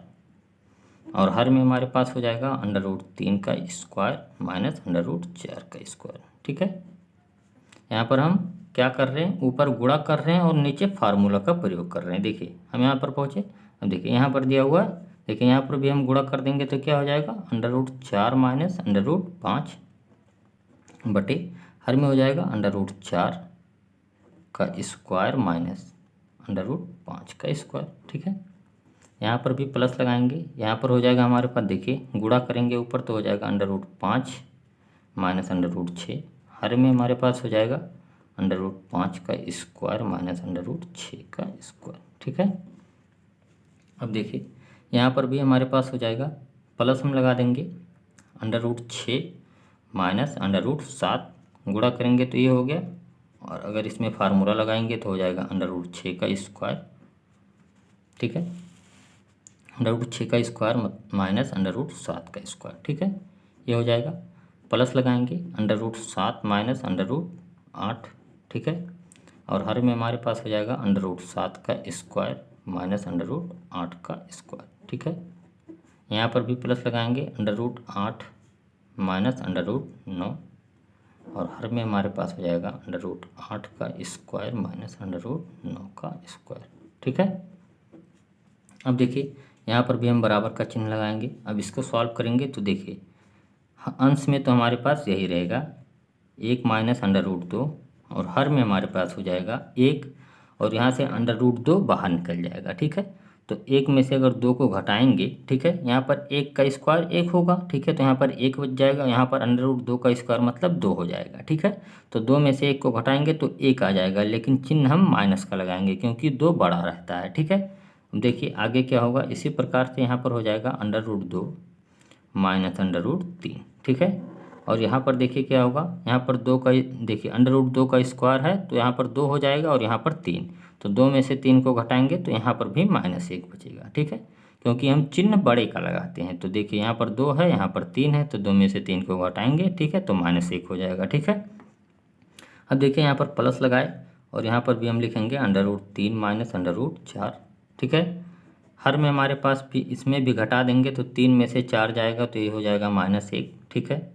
और हर में हमारे पास हो जाएगा अंडर रूट 3 का स्क्वायर माइनस अंडर रूट 4 का स्क्वायर। ठीक है, यहाँ पर हम क्या कर रहे हैं, ऊपर गुणा कर रहे हैं और नीचे फार्मूला का प्रयोग कर रहे हैं। देखिए हम यहाँ पर पहुँचे, अब देखिए यहाँ पर दिया हुआ है, देखिए यहाँ पर भी हम गुणा कर देंगे तो क्या हो जाएगा, under root 4 minus under root 5 बटे हर में हो जाएगा अंडर रूट 4 का स्क्वायर माइनस अंडर रूट 5 का स्क्वायर। ठीक है, यहाँ पर भी प्लस लगाएंगे, यहाँ पर हो जाएगा हमारे पास, देखिए गुणा करेंगे ऊपर तो हो जाएगा under root 5 minus under root 6, हर में हमारे पास हो जाएगा अंडर रूट 5 का स्क्वायर माइनस अंडर रूट 6 का स्क्वायर। ठीक है, अब देखिए यहाँ पर भी हमारे पास हो जाएगा, प्लस हम लगा देंगे, under root 6 minus under root 7 गुणा करेंगे तो ये हो गया, और अगर इसमें फार्मूला लगाएंगे तो हो जाएगा अंडर रूट 6 का स्क्वायर। ठीक है, अंडर रूट 6 का स्क्वायर माइनस अंडर रूट 7 का स्क्वायर। ठीक है, ये हो जाएगा, प्लस लगाएंगे, under root 7 minus under root 8। ठीक है, और हर में हमारे पास हो जाएगा अंडर रूट 7 का स्क्वायर माइनस अंडर रूट 8 का स्क्वायर। ठीक है, यहाँ पर भी प्लस लगाएंगे, under root 8 minus under root 9 और हर में हमारे पास हो जाएगा अंडर रूट 8 का स्क्वायर माइनस अंडर रूट 9 का स्क्वायर। ठीक है, अब देखिए यहाँ पर भी हम बराबर का चिन्ह लगाएंगे। अब इसको सॉल्व करेंगे तो देखिए अंश में तो हमारे पास यही रहेगा 1 माइनस अंडर रूट 2 और हर में हमारे पास हो जाएगा 1 और यहाँ से अंडर रूट 2 बाहर निकल जाएगा। ठीक है, तो 1 में से अगर 2 को घटाएंगे, ठीक है, यहाँ पर 1 का स्क्वायर 1 होगा। ठीक है, तो यहाँ पर 1 बच जाएगा, यहाँ पर अंडर रूट 2 का स्क्वायर मतलब 2 हो जाएगा। ठीक है, तो 2 में से 1 को घटाएंगे तो 1 आ जाएगा, लेकिन चिन्ह हम माइनस का लगाएंगे क्योंकि 2 बड़ा रहता है। ठीक है, देखिए आगे क्या होगा, इसी प्रकार से यहाँ पर हो जाएगा under root 2 minus under root 3। ठीक है, और यहाँ पर देखिए क्या होगा, यहाँ पर 2 का देखिए अंडर रूट 2 का स्क्वायर है तो यहाँ पर 2 हो जाएगा और यहाँ पर 3, तो 2 में से 3 को घटाएंगे तो यहाँ पर भी -1 बचेगा। ठीक है, क्योंकि हम चिन्ह बड़े का लगाते हैं। तो देखिए यहाँ पर 2 है, यहाँ पर 3 है, तो 2 में से 3 को घटाएंगे, ठीक है, तो -1 हो जाएगा। ठीक है, अब देखिए यहाँ पर प्लस लगाए और यहाँ पर भी हम लिखेंगे under root 3 minus under root 4। ठीक है, हर में हमारे पास भी इसमें भी घटा देंगे तो 3 में से 4 जाएगा तो ये हो जाएगा -1। ठीक है,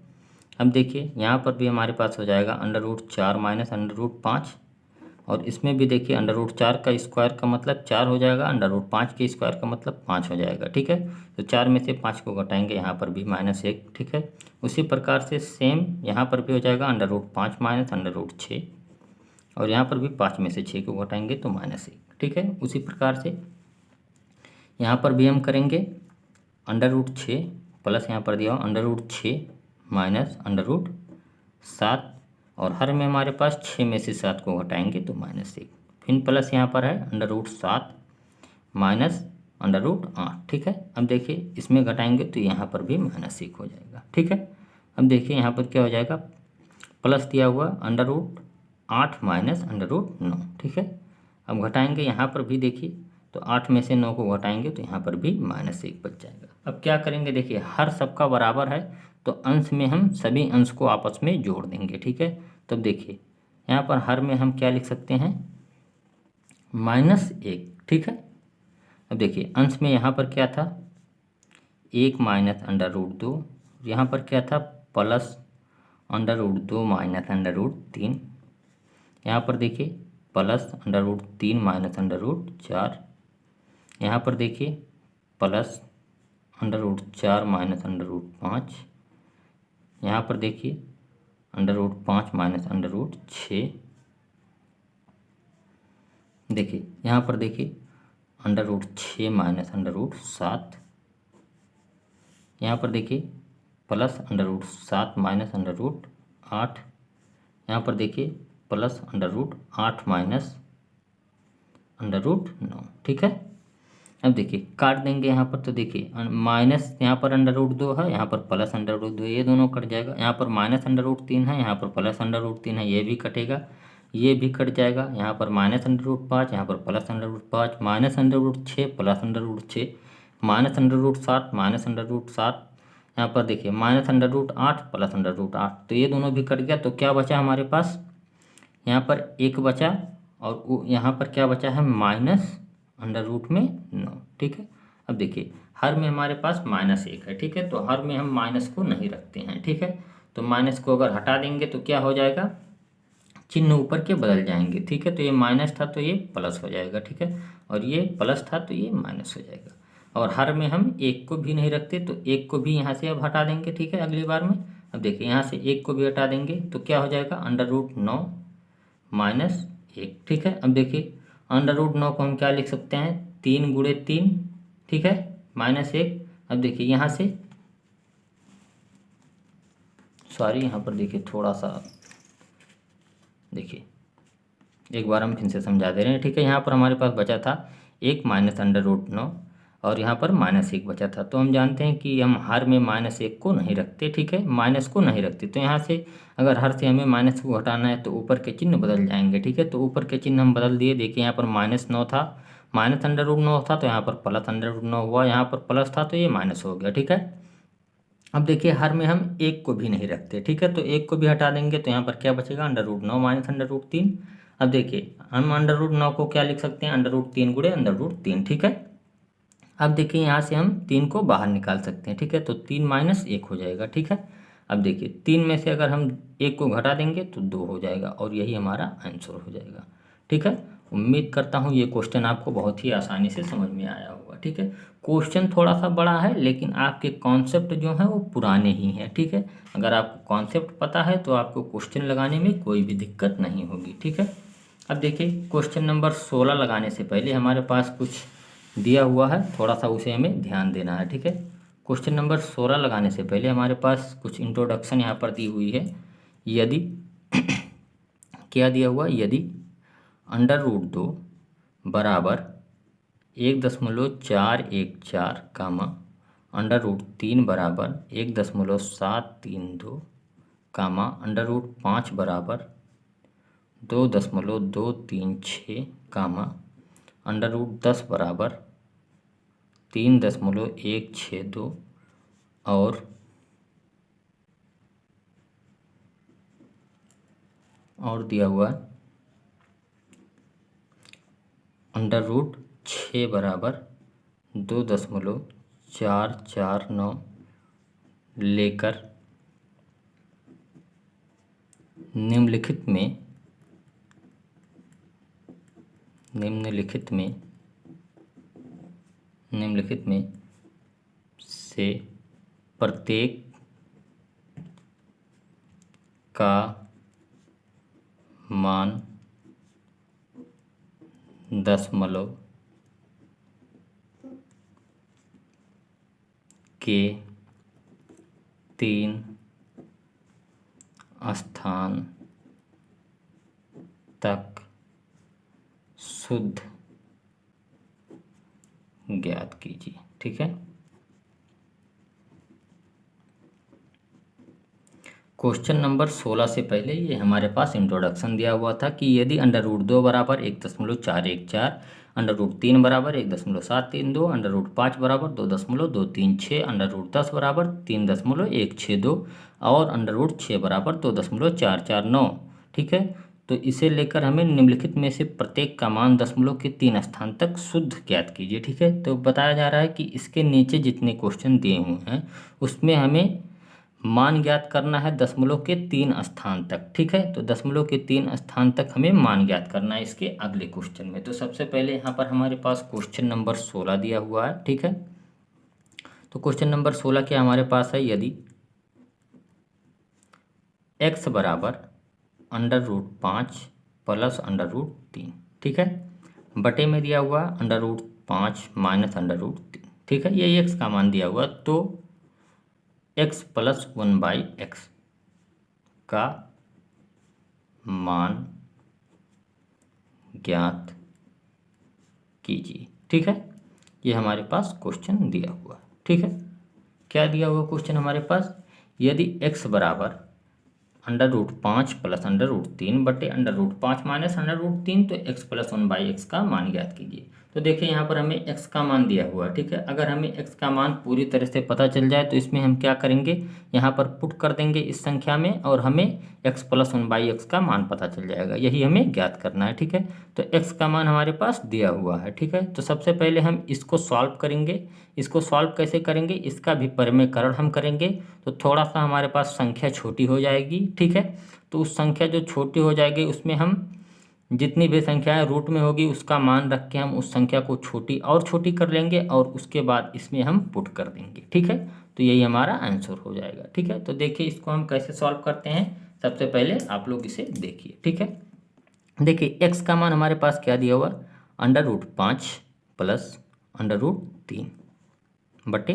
अब देखिए यहाँ पर भी हमारे पास हो जाएगा under root 4 minus under root 5 और इसमें भी देखिए अंडर रूट 4 का स्क्वायर का मतलब 4 हो जाएगा, अंडर रूट 5 के स्क्वायर का मतलब 5 हो जाएगा। ठीक है, तो 4 में से 5 को घटाएंगे, यहाँ पर भी -1। ठीक है, उसी प्रकार से सेम यहाँ पर भी हो जाएगा under root 5 minus under root 6 और यहाँ पर भी 5 में से 6 को घटाएंगे तो -1। ठीक है, उसी प्रकार से यहाँ पर भी हम करेंगे अंडर रूट 6 प्लस यहाँ पर दिया हो under root 6 minus under root 7 और हर में हमारे पास 6 में से 7 को घटाएंगे तो -1, फिर प्लस यहाँ पर है under root 7 minus under root 8। ठीक है, अब देखिए इसमें घटाएंगे तो यहाँ पर भी -1 हो जाएगा। ठीक है, अब देखिए यहाँ पर क्या हो जाएगा, प्लस दिया हुआ under root 8 minus under root 9। ठीक है, अब घटाएंगे यहाँ पर भी देखिए तो 8 में से 9 को घटाएंगे तो यहाँ पर भी -1 बच जाएगा। अब क्या करेंगे, देखिए हर सबका बराबर है तो अंश में हम सभी अंश को आपस में जोड़ देंगे। ठीक है, तब देखिए यहाँ पर हर में हम क्या लिख सकते हैं -1। ठीक है, अब देखिए अंश में यहाँ पर क्या था 1 माइनस अंडर रूट 2, यहाँ पर क्या था plus under root 2 minus under root 3, यहाँ पर देखिए plus under root 3 minus under root 4, यहाँ पर देखिए plus under root 4 minus under root 5, यहाँ पर देखिए under root 5 minus under root 6, देखिए यहाँ पर देखिए under root 6 minus under root 7, यहाँ पर देखिए plus under root 7 minus under root 8, यहाँ पर देखिए plus under root 8 minus under root 9। ठीक है, अब देखिए काट देंगे यहाँ पर तो देखिए माइनस यहाँ पर अंडर रूट 2 है, यहाँ पर प्लस अंडर रूट 2, ये दोनों कट जाएगा, यहाँ पर माइनस अंडर रूट 3 है, यहाँ पर प्लस अंडर रूट 3 है, ये भी कटेगा, ये भी कट जाएगा, यहाँ पर माइनस अंडर रूट 5, यहाँ पर plus under root 5, minus under root 6 plus under root 6, minus under root 7 minus under root 7, यहाँ पर देखिए minus under root 8 plus under root 8, तो ये दोनों भी कट गया। तो क्या बचा हमारे पास, यहाँ पर 1 बचा और यहाँ पर क्या बचा है माइनस अंडर रूट में 9। ठीक है, अब देखिए हर में हमारे पास -1 है। ठीक है, तो हर में हम माइनस को नहीं रखते हैं। ठीक है, तो माइनस को अगर हटा देंगे तो क्या हो जाएगा, चिन्ह ऊपर के बदल जाएंगे। ठीक है, तो ये माइनस था तो ये प्लस हो जाएगा। ठीक है, और ये प्लस था तो ये माइनस हो जाएगा। और हर में हम 1 को भी नहीं रखते तो 1 को भी यहाँ से अब हटा देंगे। ठीक है, अगली बार में अब देखिए यहाँ से 1 को भी हटा देंगे तो क्या हो जाएगा अंडर रूट 9 माइनस 1। ठीक है, अब देखिए अंडर रूट 9 को हम क्या लिख सकते हैं 3 गुणे 3। ठीक है, -1। अब देखिए यहाँ से सॉरी यहाँ पर देखिए थोड़ा सा देखिए एक बार हम फिर से समझा दे रहे हैं। ठीक है, यहाँ पर हमारे पास बचा था 1 माइनस अंडर रूट 9 और यहाँ पर -1 बचा था। तो हम जानते हैं कि हम हर में -1 को नहीं रखते। ठीक है, माइनस को नहीं रखते, तो यहाँ से अगर हर से हमें माइनस को हटाना है तो ऊपर के चिन्ह बदल जाएंगे। ठीक है, तो ऊपर के चिन्ह हम बदल दिए। देखिए यहाँ पर -9 था, माइनस अंडर रूट 9 था तो यहाँ पर प्लस अंडर रूट 9 हुआ, यहाँ पर प्लस था तो ये माइनस हो गया। ठीक है, अब देखिए हर में हम 1 को भी नहीं रखते। ठीक है, तो 1 को भी हटा देंगे तो यहाँ पर क्या बचेगा under root 9 minus under root 3। अब देखिए हम अंडर रूट 9 को क्या लिख सकते हैं अंडर रूट 3 गुणे अंडर रूट 3। ठीक है, अब देखिए यहाँ से हम 3 को बाहर निकाल सकते हैं। ठीक है, तो 3 - 1 हो जाएगा। ठीक है, अब देखिए 3 में से अगर हम 1 को घटा देंगे तो 2 हो जाएगा और यही हमारा आंसर हो जाएगा। ठीक है, उम्मीद करता हूँ ये क्वेश्चन आपको बहुत ही आसानी से समझ में आया होगा। ठीक है, क्वेश्चन थोड़ा सा बड़ा है लेकिन आपके कॉन्सेप्ट जो हैं वो पुराने ही हैं। ठीक है, अगर आपको कॉन्सेप्ट पता है तो आपको क्वेश्चन लगाने में कोई भी दिक्कत नहीं होगी। ठीक है, अब देखिए क्वेश्चन नंबर 16 लगाने से पहले हमारे पास कुछ दिया हुआ है, थोड़ा सा उसे हमें ध्यान देना है। ठीक है, क्वेश्चन नंबर 16 लगाने से पहले हमारे पास कुछ इंट्रोडक्शन यहाँ पर दी हुई है। यदि क्या दिया हुआ, यदि √2 बराबर 1.414 कामा √3 बराबर 1.732 कामा √5 बराबर 2.236 कामा √10 बराबर 3.162 और दिया हुआ √6 बराबर 2.449 लेकर निम्नलिखित में से प्रत्येक का मान दशमलव के 3 स्थान तक शुद्ध ज्ञात कीजिए। ठीक है, क्वेश्चन नंबर 16 से पहले ये हमारे पास इंट्रोडक्शन दिया हुआ था कि यदि √2 बराबर 1.414, √3 बराबर 1.732, √5 बराबर 2.236, √10 बराबर 3.162 और √6 बराबर 2.449। ठीक है, तो इसे लेकर हमें निम्नलिखित में से प्रत्येक का मान दशमलव के 3 स्थान तक शुद्ध ज्ञात कीजिए। ठीक है, तो बताया जा रहा है कि इसके नीचे जितने क्वेश्चन दिए हुए हैं उसमें हमें मान ज्ञात करना है दशमलव के 3 स्थान तक। ठीक है, तो दशमलव के 3 स्थान तक हमें मान ज्ञात करना है इसके अगले क्वेश्चन में। तो सबसे पहले यहाँ पर हमारे पास क्वेश्चन नंबर 16 दिया हुआ है। ठीक है, तो क्वेश्चन नंबर 16 क्या हमारे पास है, यदि x बराबर √5 प्लस √3, ठीक है, बटे में दिया हुआ √5 माइनस √3। ठीक है, ये x का मान दिया हुआ, तो x प्लस 1/x का मान ज्ञात कीजिए। ठीक है, ये हमारे पास क्वेश्चन दिया हुआ है। ठीक है, क्या दिया हुआ क्वेश्चन हमारे पास, यदि x बराबर √5 प्लस √3 बटे √5 माइनस √3, तो x प्लस 1/x का मान ज्ञात कीजिए। तो देखिए यहाँ पर हमें x का मान दिया हुआ है। ठीक है, अगर हमें x का मान पूरी तरह से पता चल जाए तो इसमें हम क्या करेंगे, यहाँ पर पुट कर देंगे इस संख्या में और हमें x प्लस 1/x का मान पता चल जाएगा। यही हमें ज्ञात करना है। ठीक है, तो x का मान हमारे पास दिया हुआ है। ठीक है, तो सबसे पहले हम इसको सॉल्व करेंगे। इसको सॉल्व कैसे करेंगे, इसका भी परिमेयकरण हम करेंगे, तो थोड़ा सा हमारे पास संख्या छोटी हो जाएगी। ठीक है, तो उस संख्या जो छोटी हो जाएगी उसमें हम जितनी भी संख्याएं रूट में होगी उसका मान रख के हम उस संख्या को छोटी और छोटी कर लेंगे और उसके बाद इसमें हम पुट कर देंगे। ठीक है, तो यही हमारा आंसर हो जाएगा। ठीक है, तो देखिए इसको हम कैसे सॉल्व करते हैं, सबसे पहले आप लोग इसे देखिए। ठीक है, देखिए x का मान हमारे पास क्या दिया हुआ, √5 प्लस √3 बटे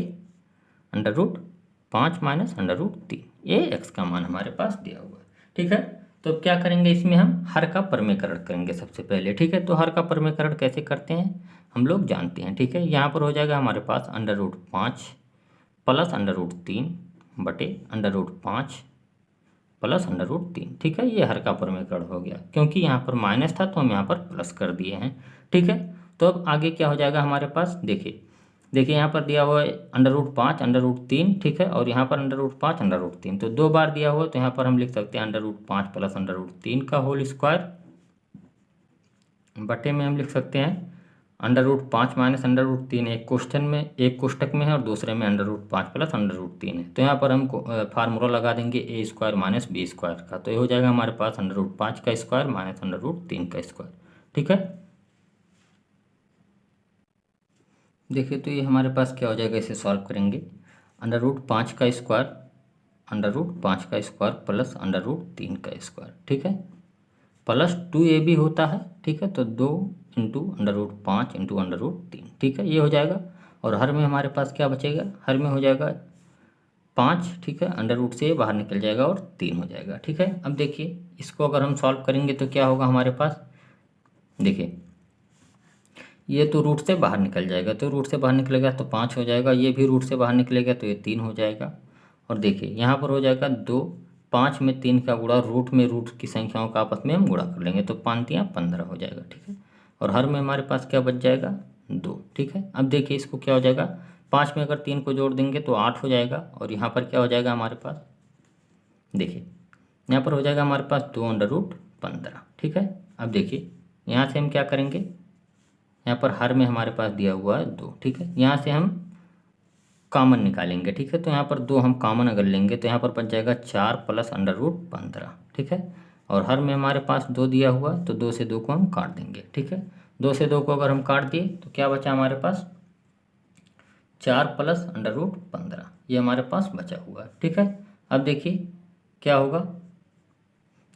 √5 माइनस √3, ये x का मान हमारे पास दिया हुआ है। ठीक है, तो क्या करेंगे, इसमें हम हर का परिमेयकरण करेंगे सबसे पहले। ठीक है, तो हर का परिमेयकरण कैसे करते हैं हम लोग जानते हैं। ठीक है, यहाँ पर हो जाएगा हमारे पास √5 प्लस √3 बटे √5 प्लस √3। ठीक है, ये हर का परिमेयकरण हो गया, क्योंकि यहाँ पर माइनस था तो हम यहाँ पर प्लस कर दिए हैं। ठीक है, तो अब आगे क्या हो जाएगा हमारे पास, देखिए यहाँ पर दिया हुआ है √5 √3। ठीक है, और यहाँ पर √5 √3, तो 2 बार दिया हुआ, तो यहाँ पर हम लिख सकते हैं √5 प्लस √3 का होल स्क्वायर, बटे में हम लिख सकते हैं √5 माइनस √3 एक क्वेश्चन में, एक कोष्टक में है और दूसरे में √5 प्लस √3 है। तो यहाँ पर हम फार्मूला लगा देंगे a² माइनस b² का, तो ये हो जाएगा हमारे पास √5 का स्क्वायर माइनस √3 का स्क्वायर। ठीक है, देखिए तो ये हमारे पास क्या हो जाएगा, इसे सॉल्व करेंगे। √5 का स्क्वायर √5 का स्क्वायर प्लस √3 का स्क्वायर, ठीक है, प्लस 2ab होता है। ठीक है, तो 2 इंटू √5 इंटू √3, ठीक है, ये हो जाएगा। और हर में हमारे पास क्या बचेगा, हर में हो जाएगा 5, ठीक है, √ से बाहर निकल जाएगा और 3 हो जाएगा। ठीक है, अब देखिए इसको अगर हम सॉल्व करेंगे तो क्या होगा हमारे पास, देखिए ये तो रूट से बाहर निकल जाएगा, तो रूट से बाहर निकलेगा तो 5 हो जाएगा, ये भी रूट से बाहर निकलेगा तो ये 3 हो जाएगा। और देखिए यहाँ पर हो जाएगा 2, 5 में 3 का गुणा, रूट में रूट की संख्याओं का आपस में हम गुणा कर लेंगे तो 5 या 15 हो जाएगा। ठीक है, और हर में हमारे पास क्या बच जाएगा, 2। ठीक है, अब देखिए इसको क्या हो जाएगा, 5 में अगर 3 को जोड़ देंगे तो 8 हो जाएगा। और यहाँ पर क्या हो जाएगा हमारे पास, देखिए यहाँ पर हो जाएगा हमारे पास 2√15। ठीक है, अब देखिए यहाँ से हम क्या करेंगे, यहाँ पर हर में हमारे पास दिया हुआ है 2। ठीक है, यहाँ से हम कॉमन निकालेंगे। ठीक है, तो यहाँ पर 2 हम कॉमन अगर लेंगे तो यहाँ पर बच जाएगा 4 प्लस √15। ठीक है, और हर में हमारे पास 2 दिया हुआ, तो 2 से 2 को हम काट देंगे। ठीक है, 2 से 2 को अगर हम काट दिए तो क्या बचा हमारे पास, 4 प्लस √15, ये हमारे पास बचा हुआ है। ठीक है, अब देखिए क्या होगा,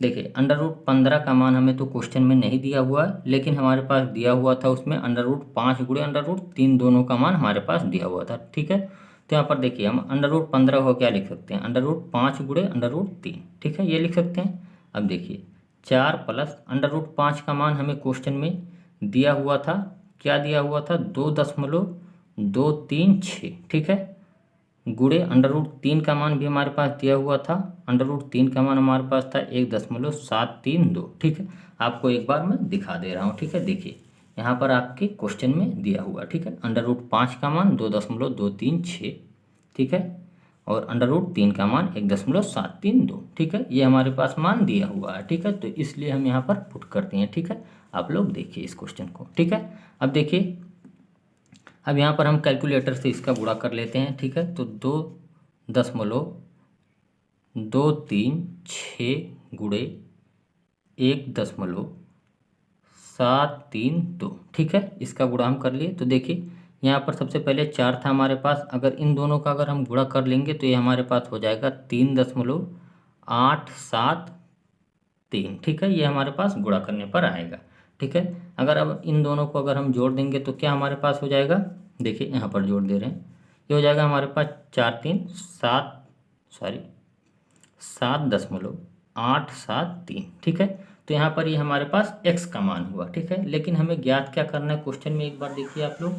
देखिए √15 का मान हमें तो क्वेश्चन में नहीं दिया हुआ है, लेकिन हमारे पास दिया हुआ था उसमें √5 गुणे √3 दोनों का मान हमारे पास दिया हुआ था। ठीक है, तो यहाँ पर देखिए हम √15 को क्या लिख सकते हैं, √5 गुणे √3। ठीक है, ये लिख सकते हैं। अब देखिए 4 प्लस √5 का मान हमें क्वेश्चन में दिया हुआ था, क्या दिया हुआ था, 2.236। ठीक है, गुणे √3 का मान भी हमारे पास दिया हुआ था, √3 का मान हमारे पास था 1.732। ठीक है, आपको एक बार मैं दिखा दे रहा हूँ। ठीक है, देखिए यहाँ पर आपके क्वेश्चन में दिया हुआ, ठीक है, √5 का मान 2.236। ठीक है, और √3 का मान 1.732। ठीक है, ये हमारे पास मान दिया हुआ है। ठीक है, तो इसलिए हम यहाँ पर पुट करते हैं। ठीक है, आप लोग देखिए इस क्वेश्चन को। ठीक है, अब देखिए अब यहाँ पर हम कैलकुलेटर से इसका गुणा कर लेते हैं। ठीक है, तो 2.236 गुणे 1.732। ठीक है, इसका गुणा हम कर लिए। तो देखिए यहाँ पर सबसे पहले 4 था हमारे पास, अगर इन दोनों का अगर हम गुणा कर लेंगे तो ये हमारे पास हो जाएगा 3.873। ठीक है, ये हमारे पास गुणा करने पर आएगा। ठीक है, अगर अब इन दोनों को अगर हम जोड़ देंगे तो क्या हमारे पास हो जाएगा, देखिए यहाँ पर जोड़ दे रहे हैं, ये हो जाएगा हमारे पास 7.873। ठीक है, तो यहाँ पर ये हमारे पास x का मान हुआ। ठीक है, लेकिन हमें ज्ञात क्या करना है क्वेश्चन में, एक बार देखिए आप लोग,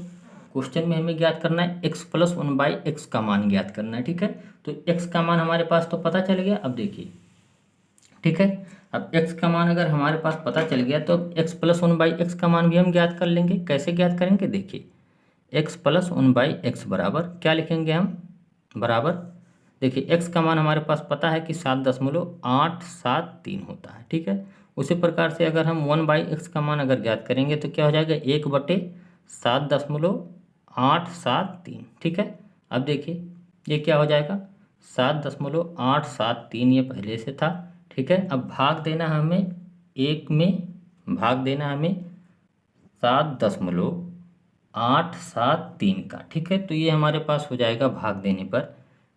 क्वेश्चन में हमें ज्ञात करना है x + 1/x का मान ज्ञात करना है। ठीक है, तो x का मान हमारे पास तो पता चल गया। अब देखिए, ठीक है, अब x का मान अगर हमारे पास पता चल गया तो x + 1/x का मान भी हम ज्ञात कर लेंगे। कैसे ज्ञात करेंगे, देखिए x + 1/x बराबर क्या लिखेंगे हम, बराबर देखिए x का मान हमारे पास पता है कि 7.873 होता है। ठीक है, उसी प्रकार से अगर हम 1/x का मान अगर ज्ञात करेंगे तो क्या हो जाएगा, 1/7.873। ठीक है, अब देखिए ये क्या हो जाएगा, 7.873 ये पहले से था। ठीक है, अब भाग देना हमें 1 में, भाग देना हमें 7.873 का। ठीक है, तो ये हमारे पास हो जाएगा भाग देने पर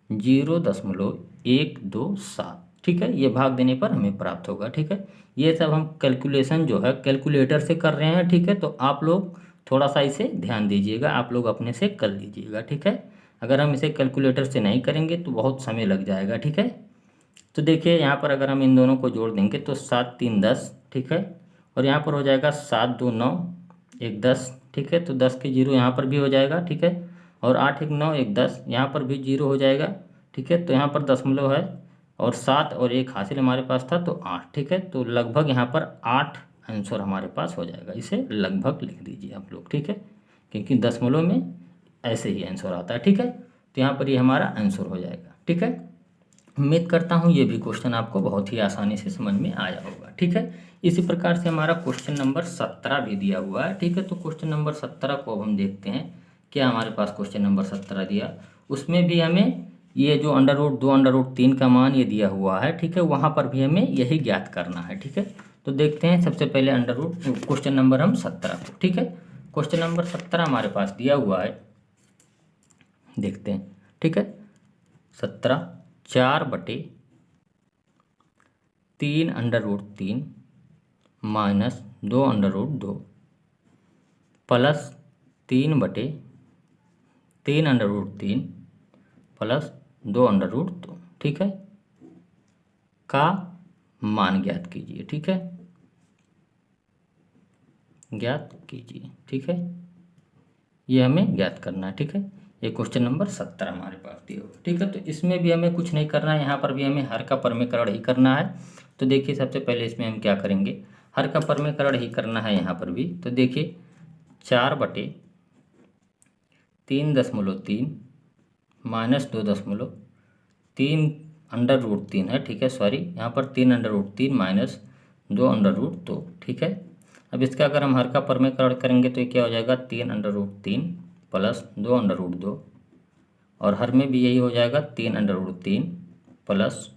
0.127। ठीक है, ये भाग देने पर हमें प्राप्त होगा। ठीक है, ये सब हम कैलकुलेशन जो है कैलकुलेटर से कर रहे हैं। ठीक है, तो आप लोग थोड़ा सा इसे ध्यान दीजिएगा, आप लोग अपने से कर लीजिएगा। ठीक है, अगर हम इसे कैलकुलेटर से नहीं करेंगे तो बहुत समय लग जाएगा। ठीक है, तो देखिए यहाँ पर अगर हम इन दोनों को जोड़ देंगे तो 7 3 10। ठीक है, और यहाँ पर हो जाएगा 7 2 9 1 10। ठीक है, तो 10 के 0 यहाँ पर भी हो जाएगा। ठीक है, और 8 1 9 1 10, यहाँ पर भी 0 हो जाएगा। ठीक है, तो यहाँ पर दशमलव है और 7 और 1 हासिल हमारे पास था तो 8। ठीक है, तो लगभग यहाँ पर 8 आंसर हमारे पास हो जाएगा। इसे लगभग लिख दीजिए आप लोग। ठीक है, क्योंकि दशमलव में ऐसे ही आंसर आता है। ठीक है, तो यहाँ पर ये हमारा आंसर हो जाएगा। ठीक है, उम्मीद करता हूँ ये भी क्वेश्चन आपको बहुत ही आसानी से समझ में आया होगा। ठीक है, इसी प्रकार से हमारा क्वेश्चन नंबर 17 भी दिया हुआ है। ठीक है, तो क्वेश्चन नंबर 17 को अब हम देखते हैं क्या हमारे पास क्वेश्चन नंबर 17 दिया। उसमें भी हमें ये जो अंडर रूट 3 का मान ये दिया हुआ है। ठीक है, वहाँ पर भी हमें यही ज्ञात करना है। ठीक है, तो देखते हैं सबसे पहले क्वेश्चन नंबर हम 17 को। ठीक है, क्वेश्चन नंबर 17 हमारे पास दिया हुआ है, देखते हैं। ठीक है, 17 4/3 under root 3 minus 2 under root 2 plus 3/3 under root 3 plus 2 under root 2, ठीक है, का मान ज्ञात कीजिए। ठीक है, ज्ञात कीजिए। ठीक है, ये हमें ज्ञात करना है। ठीक है, ये क्वेश्चन नंबर 17 हमारे पास दिया हुआ। ठीक है, तो इसमें भी हमें कुछ नहीं करना है, यहाँ पर भी हमें हर का परमीकरण ही करना है। तो देखिए सबसे पहले इसमें हम क्या करेंगे, हर का परमीकरण ही करना है यहाँ पर भी। तो देखिए 4/3.3 माइनस 2.3 अंडर रूट 3 है। ठीक है, सॉरी यहाँ पर 3 under root 3 minus 2 under root 2। ठीक है, अब इसका अगर हम हर का परमीकरण करेंगे तो ये क्या हो जाएगा, 3 under root 3 plus 2 under root 2, और हर में भी यही हो जाएगा 3 under root 3 plus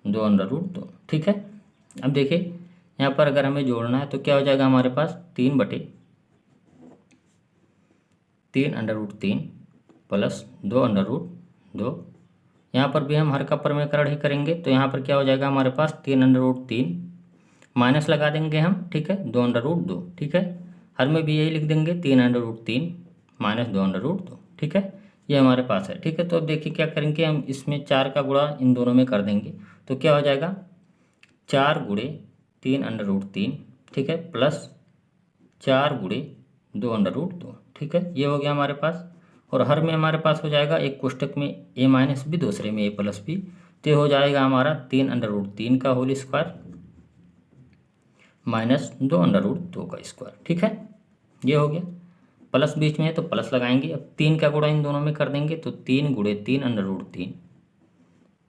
2 under root 2। ठीक है, अब देखिए यहाँ पर अगर हमें जोड़ना है तो क्या हो जाएगा हमारे पास 3/3 under root 3 plus 2 under root 2। यहाँ पर भी हम हर का परमीकरण ही करेंगे तो यहाँ पर क्या हो जाएगा हमारे पास 3 अंडर रूट 3 माइनस लगा देंगे हम। ठीक है, 2 अंडर रूट 2। ठीक है, हर में भी यही लिख देंगे 3 under root 3 minus 2 under root 2। ठीक है, ये हमारे पास है। ठीक है, तो अब देखिए क्या करेंगे हम, इसमें 4 का गुणा इन दोनों में कर देंगे तो क्या हो जाएगा 4 गुणे 3 अंडर रूट 3, ठीक है, प्लस 4 गुणे 2 अंडर रूट 2। ठीक है, ये हो गया हमारे पास, और हर में हमारे पास हो जाएगा एक कोष्टक में ए माइनस बी, दूसरे में ए प्लस बी, तो हो जाएगा हमारा 3 अंडर रूट 3 का whole square minus 2 under root 2 का स्क्वायर। ठीक है, ये हो गया, प्लस बीच में है तो प्लस लगाएंगे। अब 3 का गुणा इन दोनों में कर देंगे तो 3 गुणे 3 अंडर रूट 3,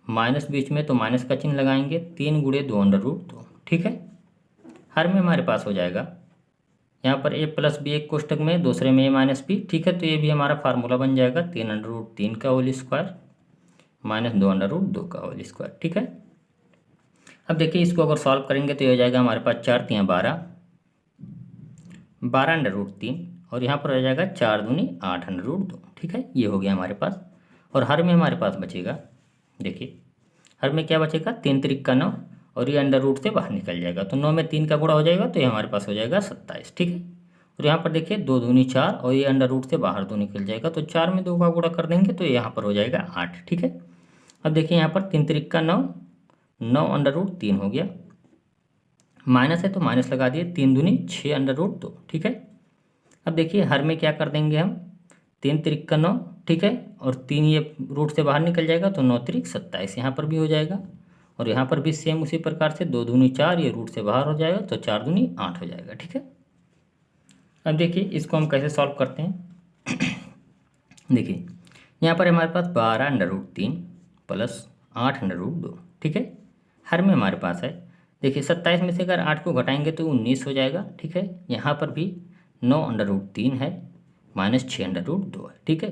माइनस बीच में तो माइनस का चिन्ह लगाएंगे, 3 गुणे 2 अंडर रूट 2। ठीक है, हर में हमारे पास हो जाएगा यहाँ पर ए प्लस बी एक कोष्टक में, दूसरे में ए माइनस बी। ठीक है, तो ये भी हमारा फार्मूला बन जाएगा 3 अंडर रूट 3 का whole square minus 2 under root 2 का होल स्क्वायर। ठीक है, अब देखिए इसको अगर सॉल्व करेंगे तो ये हो जाएगा हमारे पास 4 तियाँ 12 अंडर रूट 3, और यहाँ पर हो जाएगा 4 दूनी 8 अंडर रूट 2। ठीक है, ये हो गया हमारे पास, और हर में हमारे पास बचेगा, देखिए हर में क्या बचेगा 3 त्रिक का 9, और ये अंडर रूट से बाहर निकल जाएगा तो 9 में 3 का गुणा हो जाएगा तो ये हमारे पास हो जाएगा 27। ठीक है, और यहाँ पर देखिए 2 दूनी 4, और ये अंडर रूट से बाहर 2 निकल जाएगा तो 4 में 2 का गुणा कर देंगे तो यहाँ पर हो जाएगा 8। ठीक है, अब देखिए यहाँ पर 3 त्रिक का 9, 9 अंडर रूट 3 हो गया, माइनस है तो माइनस लगा दिए, 3 दूनी 6 अंडर रूट 2। ठीक है, अब देखिए हर में क्या कर देंगे हम, 3 त्रिक का 9, ठीक है, और 3 ये रूट से बाहर निकल जाएगा तो 9 त्रिक 27 यहाँ पर भी हो जाएगा, और यहाँ पर भी सेम उसी प्रकार से 2 दूनी 4, ये रूट से बाहर हो जाएगा तो 4 दूनी 8 हो जाएगा। ठीक है, अब देखिए इसको हम कैसे सॉल्व करते हैं देखिए यहाँ पर हमारे पास 12 under root 3 plus 8 under root 2। ठीक है, हर में हमारे पास है, देखिए 27 में से अगर 8 को घटाएंगे तो 19 हो जाएगा। ठीक है, यहाँ पर भी 9 अंडर रूट 3 है माइनस 6 अंडर रूट 2 है। ठीक है,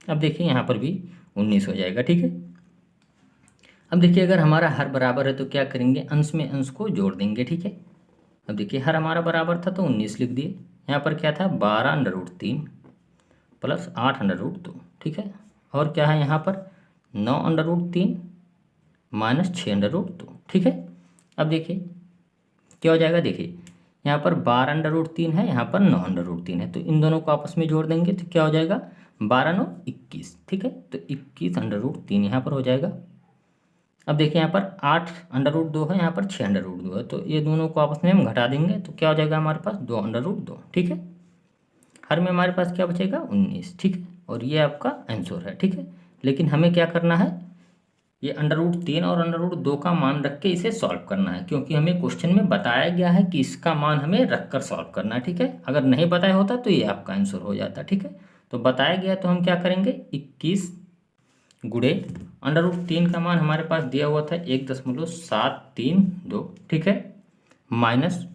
अब देखिए यहाँ पर भी 19 हो जाएगा। ठीक है, अब देखिए अगर हमारा हर बराबर है तो क्या करेंगे, अंश में अंश को जोड़ देंगे। ठीक है, अब देखिए हर हमारा बराबर था तो 19 लिख दिए, यहाँ पर क्या था 12 under root 3 plus 8 under root 2। ठीक है, और क्या है यहाँ पर 9 under root 3 minus 6 under root 2। ठीक है, अब देखिए क्या हो जाएगा, देखिए यहाँ पर 12 अंडर रूट 3 है, यहाँ पर 9 अंडर रूट 3 है, तो इन दोनों को आपस में जोड़ देंगे तो क्या हो जाएगा 12 9 21। ठीक है, तो 21 अंडर रूट 3 यहाँ पर हो जाएगा। अब देखिए यहाँ पर 8 अंडर रूट 2 है, यहाँ पर 6 अंडर रूट 2 है, तो ये दोनों को आपस में हम घटा देंगे तो क्या हो जाएगा हमारे पास 2 अंडर रूट 2। ठीक है, हर में हमारे पास क्या बचेगा 19। ठीक है, और ये आपका आंसर है। ठीक है, लेकिन हमें क्या करना है, ये अंडर रूट 3 और अंडर रूट 2 का मान रख के इसे सॉल्व करना है, क्योंकि हमें क्वेश्चन में बताया गया है कि इसका मान हमें रख कर सॉल्व करना है। ठीक है, अगर नहीं बताया होता तो ये आपका आंसर हो जाता। ठीक है, तो बताया गया तो हम क्या करेंगे 21 गुणे अंडर रूट 3 का मान हमारे पास दिया हुआ था 1.732, ठीक है, माइनस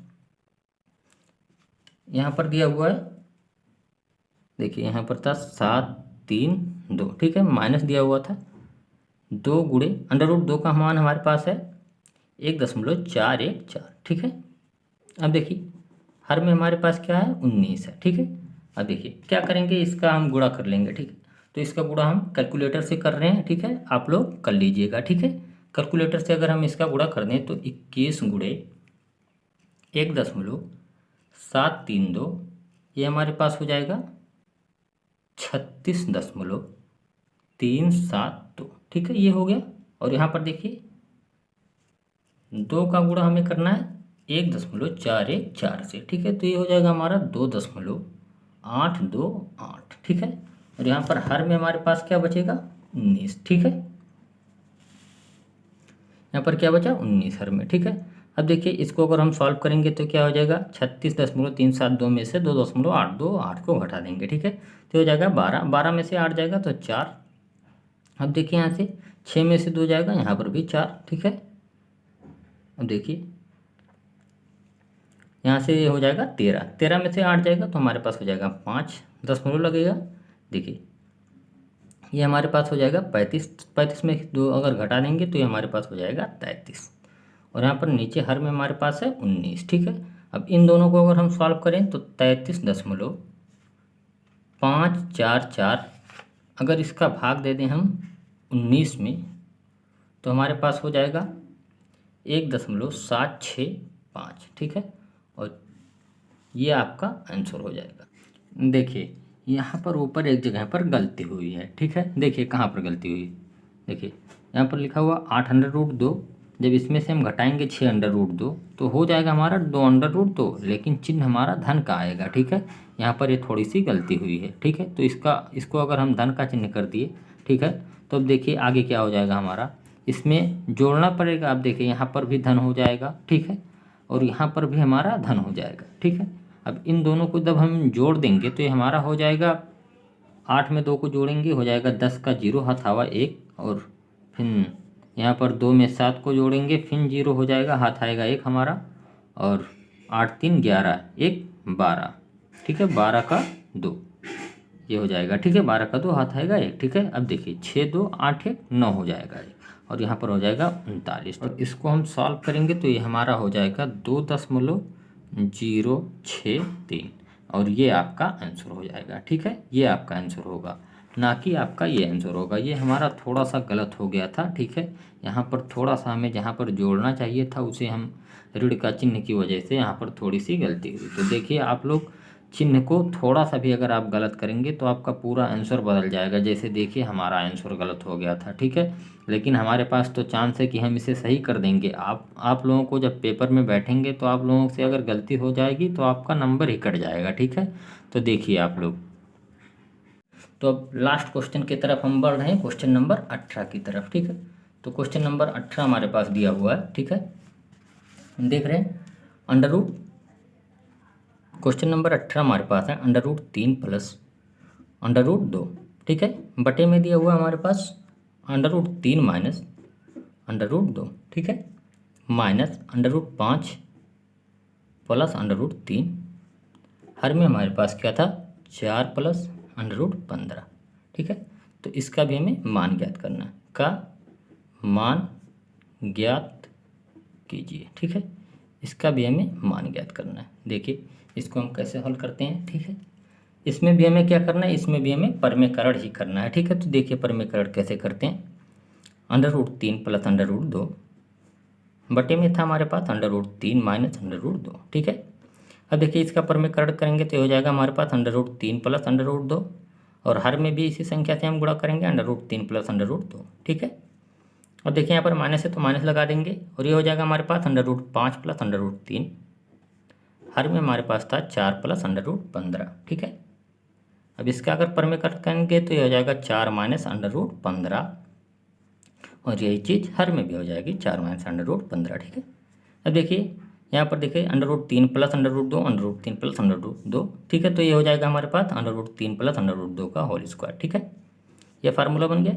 यहाँ पर दिया हुआ है, देखिए यहाँ पर था 732, ठीक है, माइनस दिया हुआ था 2 गुणे अंडर रूट 2 का मान हमारे पास है 1.414, ठीक है। अब देखिए हर में हमारे पास क्या है 19 है, ठीक है। अब देखिए क्या करेंगे, इसका हम गुणा कर लेंगे, ठीक है। तो इसका गुणा हम कैलकुलेटर से कर रहे हैं, ठीक है, आप लोग कर लीजिएगा, ठीक है। कैलकुलेटर से अगर हम इसका गुणा कर दें तो 21 गुणे 1.732 ये हमारे पास हो जाएगा 36.372, ठीक है, ये हो गया। और यहाँ पर देखिए 2 का गुणा हमें करना है 1.414 से, ठीक है, तो ये हो जाएगा हमारा 2.828, ठीक है। और यहाँ पर हर में हमारे पास क्या बचेगा 19, ठीक है, यहाँ पर क्या बचा 19 हर में, ठीक है। अब देखिए इसको अगर हम सॉल्व करेंगे तो क्या हो जाएगा, 36.372 में से 2.828 को घटा देंगे, ठीक है, तो हो जाएगा 12, 12 में से 8 जाएगा तो 4। अब देखिए यहाँ से 6 में से 2 जाएगा, यहाँ पर भी 4, ठीक है। अब देखिए यहाँ से हो जाएगा 13, 13 में से 8 जाएगा तो हमारे पास हो जाएगा 5, 10 लगेगा। देखिए ये हमारे पास हो जाएगा 35, 35 में 2 अगर घटा देंगे तो ये हमारे पास हो जाएगा 33। और यहाँ पर नीचे हर में हमारे पास है 19, ठीक है। अब इन दोनों को अगर हम सॉल्व करें तो 33.544 अगर इसका भाग दे दें हम 19 में तो हमारे पास हो जाएगा 1.765, ठीक है। और ये आपका आंसर हो जाएगा। देखिए यहाँ पर ऊपर एक जगह पर गलती हुई है, ठीक है, देखिए कहाँ पर गलती हुई, देखिए यहाँ पर लिखा हुआ 8 अंडर रूट 2, जब इसमें से हम घटाएंगे 6 अंडर रूट 2 तो हो जाएगा हमारा 2 अंडर रूट 2, लेकिन चिन्ह हमारा धन का आएगा, ठीक है। यहाँ पर ये थोड़ी सी गलती हुई है, ठीक है, तो इसको अगर हम धन का चिन्ह कर दिए, ठीक है, तो अब देखिए आगे क्या हो जाएगा हमारा, इसमें जोड़ना पड़ेगा। अब देखिए यहाँ पर भी धन हो जाएगा, ठीक है, और यहाँ पर भी हमारा धन हो जाएगा, ठीक है। अब इन दोनों को जब हम जोड़ देंगे तो ये हमारा हो जाएगा, 8 में 2 को जोड़ेंगे हो जाएगा 10 का 0 हाथ आवा 1, और फिर यहाँ पर 2 में 7 को जोड़ेंगे फिर 0 हो जाएगा, हाथ आएगा 1 हमारा, और 8 3 11 1 12, ठीक है, 12 का 2 ये हो जाएगा, ठीक है, 12 का 2 हाथ आएगा 1, ठीक है। अब देखिए 6 2 8 1 9 हो जाएगा, और यहाँ पर हो जाएगा 39। और इसको हम सॉल्व करेंगे तो ये हमारा हो जाएगा 2.063, और ये आपका आंसर हो जाएगा, ठीक है, ये आपका आंसर होगा, ना कि आपका ये आंसर होगा। ये हमारा थोड़ा सा गलत हो गया था, ठीक है, यहाँ पर थोड़ा सा हमें जहाँ पर जोड़ना चाहिए था उसे हम ऋण का चिन्ह की वजह से यहाँ पर थोड़ी सी गलती हुई। तो देखिए आप लोग चिन्ह को थोड़ा सा भी अगर आप गलत करेंगे तो आपका पूरा आंसर बदल जाएगा। जैसे देखिए हमारा आंसर गलत हो गया था, ठीक है, लेकिन हमारे पास तो चांस है कि हम इसे सही कर देंगे। आप लोगों को जब पेपर में बैठेंगे तो आप लोगों से अगर गलती हो जाएगी तो आपका नंबर ही कट जाएगा, ठीक है। तो देखिए आप लोग, तो अब लास्ट क्वेश्चन की तरफ हम बढ़ रहे हैं, क्वेश्चन नंबर 18 की तरफ, ठीक है। तो क्वेश्चन नंबर 18 हमारे पास दिया हुआ है, ठीक है, हम देख रहे हैं अंडर रूट, क्वेश्चन नंबर 18 हमारे पास है under root 3 plus under root 2, ठीक है, बटे में दिया हुआ हमारे पास under root 3 minus under root 2, ठीक है, minus under root 5 plus under root 3, हर में हमारे पास क्या था 4 प्लस अंडर रूट 15, ठीक है। तो इसका भी हमें मान ज्ञात करना है, का मान ज्ञात कीजिए, ठीक है, इसका भी हमें मान ज्ञात करना है। देखिए इसको हम कैसे हल करते हैं, ठीक है, इसमें भी हमें क्या करना है, इसमें भी हमें परमेकरण ही करना है, ठीक है। तो देखिए परमेकरण कैसे करते हैं, under root 3 plus under root 2 बटे में था हमारे पास under root 3 minus under root 2, ठीक है। अब देखिए इसका परमेकरण करेंगे तो हो जाएगा हमारे पास under root 3 plus under root 2, और हर में भी इसी संख्या से हम गुणा करेंगे under root 3 plus under root 2, ठीक है। और देखिए यहाँ पर माइनस है तो माइनस लगा देंगे, और ये हो जाएगा हमारे पास under root 5 plus under root 3, हर में हमारे पास था 4 प्लस अंडर रूट 15, ठीक है। अब इसका अगर परमेकरण करेंगे तो ये हो जाएगा 4 माइनस अंडर रूट 15, और यही चीज़ हर में भी हो जाएगी 4 माइनस अंडर रूट 15, ठीक है। अब देखिए यहाँ पर देखिए under root 3 plus under root 2 under root 3 plus under root 2, ठीक है। तो ये हो जाएगा हमारे पास under root 3 plus under root 2 का होल स्क्वायर, ठीक है, ये फार्मूला बन गया।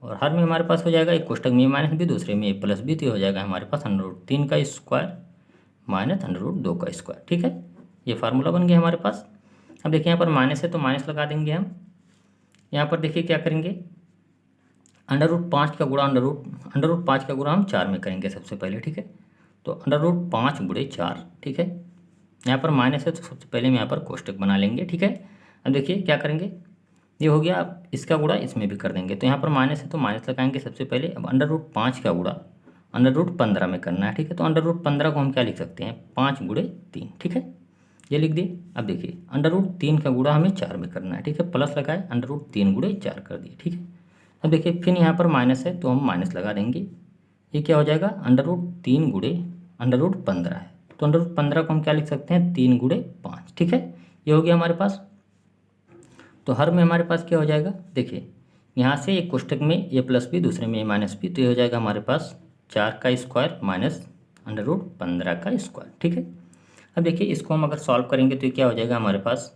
और हर में हमारे पास हो जाएगा एक कोष्टक में माइनस बी, दूसरे में ए प्लस बी, तो ये हो जाएगा हमारे पास √3 का स्क्वायर माइनस √2 का स्क्वायर। ठीक है, ये फार्मूला बन गया हमारे पास। अब देखिए यहाँ पर माइनस है तो माइनस लगा देंगे हम। यहाँ पर देखिए क्या करेंगे, √5 का गुणा √5 का गुणा हम 4 में करेंगे सबसे पहले। ठीक है, तो √5 गुणे 4। ठीक है, यहाँ पर माइनस है तो सबसे पहले हम यहाँ पर कोष्टक बना लेंगे। ठीक है, अब देखिए क्या करेंगे, ये हो गया, अब इसका गुणा इसमें भी कर देंगे। तो यहाँ पर माइनस है तो माइनस लगाएंगे सबसे पहले। अब √5 का गुणा √15 में करना है। ठीक है, तो √15 को हम क्या लिख सकते हैं, 5 गुणे 3। ठीक है, ये लिख दिए। अब देखिए √3 का गुणा हमें 4 में करना है। ठीक है, प्लस लगाए √3 गुणे 4 कर दिए। ठीक है, अब देखिए फिर यहाँ पर माइनस है तो हम माइनस लगा देंगे। ये क्या हो जाएगा, √3 गुणे √15 है, तो √15 को हम क्या लिख सकते हैं, 3 गुणे 5। ठीक है, ये हो गया हमारे पास। तो हर में हमारे पास क्या हो जाएगा, देखिए यहाँ से एक कोष्टक में ए प्लस बी, दूसरे में ए माइनस बी, तो ये हो जाएगा हमारे पास 4 का स्क्वायर माइनस √15 का स्क्वायर। ठीक है, अब देखिए इसको हम अगर सॉल्व करेंगे तो ये क्या हो जाएगा हमारे पास,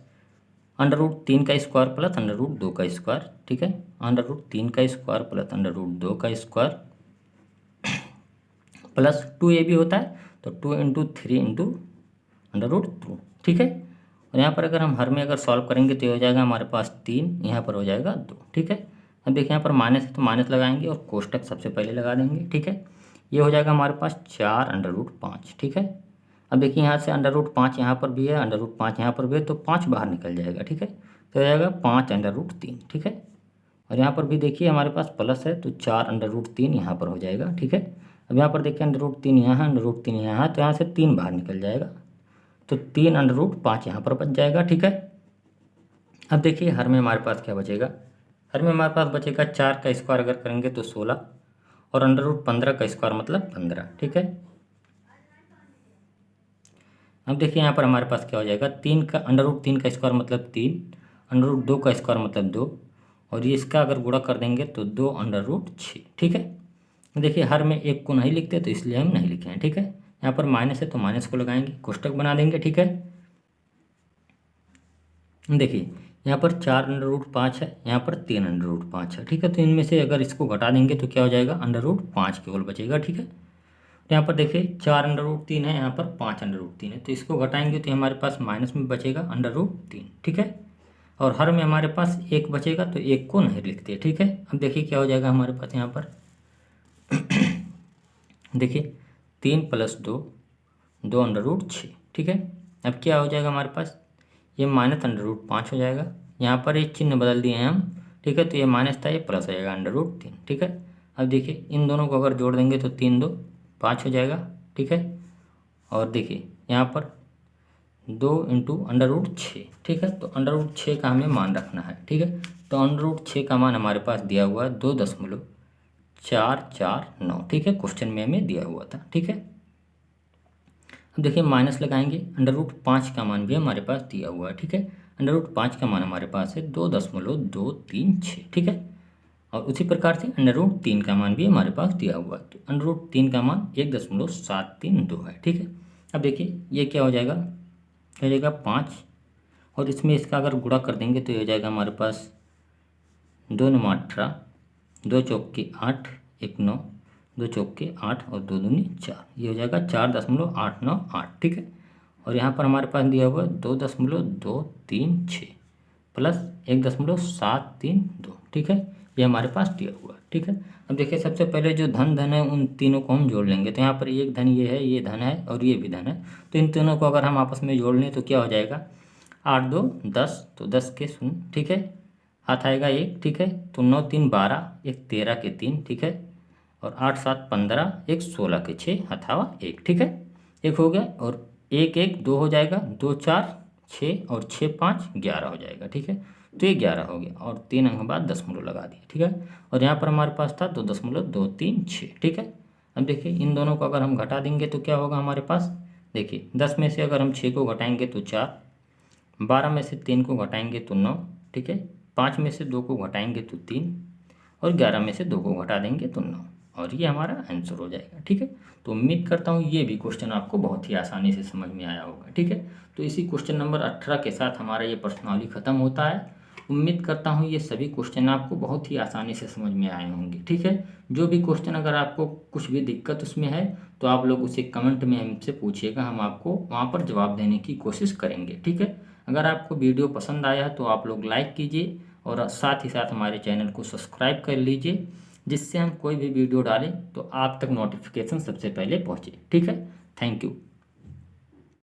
√3 का स्क्वायर प्लस √2 का स्क्वायर। ठीक है, √3 का स्क्वायर प्लस √2 का स्क्वायर प्लस 2a भी होता है, तो 2 × 3 × √2। ठीक है, और यहाँ पर अगर हम हर में अगर सॉल्व करेंगे तो ये हो जाएगा हमारे पास 3, यहाँ पर हो जाएगा 2। ठीक है, अब देखिए यहाँ पर माइनस है तो माइनस लगाएंगे और कोष्टक सबसे पहले लगा देंगे। ठीक है, ये हो जाएगा हमारे पास 4 √5। ठीक है, अब देखिए यहाँ से √5 यहाँ पर भी है, √5 यहाँ पर भी है, तो 5 बाहर निकल जाएगा। ठीक है, तो हो जाएगा 5 √3। ठीक है, और यहाँ पर भी देखिए हमारे पास प्लस है तो 4 √3 यहाँ पर हो जाएगा। ठीक है, अब यहाँ पर देखिए √3 यहाँ है, √3 यहाँ है, तो यहाँ से 3 बाहर निकल जाएगा, तो 3 √5 यहाँ पर बच जाएगा। ठीक है, अब देखिए हर में हमारे पास क्या बचेगा, हर में हमारे पास बचेगा 4 का स्क्वायर अगर करेंगे तो 16, और √15 का स्क्वायर मतलब 15। ठीक है, अब देखिए यहाँ पर हमारे पास क्या हो जाएगा, √3 का स्क्वायर मतलब 3, √2 का स्क्वायर मतलब 2, और ये इसका अगर गुणा कर देंगे तो 2 √6। ठीक है, देखिए हर में एक को नहीं लिखते तो इसलिए हम नहीं लिखे हैं। ठीक है, यहाँ पर माइनस है तो माइनस को लगाएंगे, कोष्टक बना देंगे। ठीक है, देखिए यहाँ पर 4 √5 है, यहाँ पर 3 √5 है। ठीक है, तो इनमें से अगर इसको घटा देंगे तो क्या हो जाएगा, √5 केवल बचेगा। ठीक है, तो यहाँ पर देखिए 4 √3 है, यहाँ पर 5 √3 है, तो इसको घटाएंगे तो हमारे पास माइनस में बचेगा √3। ठीक है, और हर में हमारे पास एक बचेगा तो एक को नहीं लिखते। ठीक है, अब देखिए क्या हो जाएगा हमारे पास यहाँ पर देखिए 3 + 2 2 √6। ठीक है, अब क्या हो जाएगा हमारे पास, ये माइनस √5 हो जाएगा, यहाँ पर एक चिन्ह बदल दिए हैं हम। ठीक है, तो ये माइनस था, ये प्लस हो जाएगा √3। ठीक है, अब देखिए इन दोनों को अगर जोड़ देंगे तो 3 2 5 हो जाएगा। ठीक है, और देखिए यहाँ पर 2 × √6। ठीक है, तो √6 का हमें मान रखना है। ठीक है, तो √6 का मान हमारे पास दिया हुआ है 2.449। ठीक है, क्वेश्चन में हमें दिया हुआ था। ठीक है, अब देखिए माइनस लगाएंगे, √5 का मान भी हमारे पास दिया हुआ है। ठीक है, √5 का मान हमारे पास है 2.236। ठीक है, और उसी प्रकार से √3 का मान भी हमारे पास दिया हुआ है, तो √3 का मान 1.732 है। ठीक है, अब देखिए ये क्या हो जाएगा, क्या हो जाएगा 5, और इसमें इसका अगर गुणा कर देंगे तो ये हो जाएगा हमारे पास 2 9 18, 2 चौके 8, 1 9, 2 चौके 8 और 2 दूनी 4, ये हो जाएगा 4.898। ठीक है, और यहाँ पर हमारे पास दिया हुआ 2.236 प्लस 1.732। ठीक है, ये हमारे पास दिया हुआ है। ठीक है, अब देखिए सबसे पहले जो धन है उन तीनों को हम जोड़ लेंगे, तो यहाँ पर एक धन ये है, ये धन है और ये भी धन है, तो इन तीनों को अगर हम आपस में जोड़ लें तो क्या हो जाएगा, 8 2 10, तो 10 के 0। ठीक है, हाथ आएगा 1। ठीक है, तो 9 3 12, 1 13 के 3। ठीक है, और 8 7 15, 1 16 के 6, हथावा 1। ठीक है, एक हो गया, और 1 1 2 हो जाएगा, 2 4 6 और 6 5 11 हो जाएगा। ठीक है, तो ये 11 हो गया, और 3 अंक बाद दशमलव लगा दिए। ठीक है, और यहाँ पर हमारे पास था 2.236। ठीक है, अब देखिए इन दोनों को अगर हम घटा देंगे तो क्या होगा हमारे पास, देखिए 10 में से अगर हम 6 को घटाएंगे तो 4, 12 में से 3 को घटाएंगे तो 9। ठीक है, 5 में से 2 को घटाएंगे तो 3, और 11 में से 2 को घटा देंगे तो 9, और ये हमारा आंसर हो जाएगा। ठीक है, तो उम्मीद करता हूँ ये भी क्वेश्चन आपको बहुत ही आसानी से समझ में आया होगा। ठीक है, तो इसी क्वेश्चन नंबर 18 के साथ हमारा ये प्रश्नावली खत्म होता है। उम्मीद करता हूँ ये सभी क्वेश्चन आपको बहुत ही आसानी से समझ में आए होंगे। ठीक है, जो भी क्वेश्चन अगर आपको कुछ भी दिक्कत उसमें है तो आप लोग उसे कमेंट में हमसे पूछिएगा, हम आपको वहाँ पर जवाब देने की कोशिश करेंगे। ठीक है, अगर आपको वीडियो पसंद आया तो आप लोग लाइक कीजिए और साथ ही साथ हमारे चैनल को सब्सक्राइब कर लीजिए, जिससे हम कोई भी वीडियो डालें तो आप तक नोटिफिकेशन सबसे पहले पहुँचे। ठीक है, थैंक यू।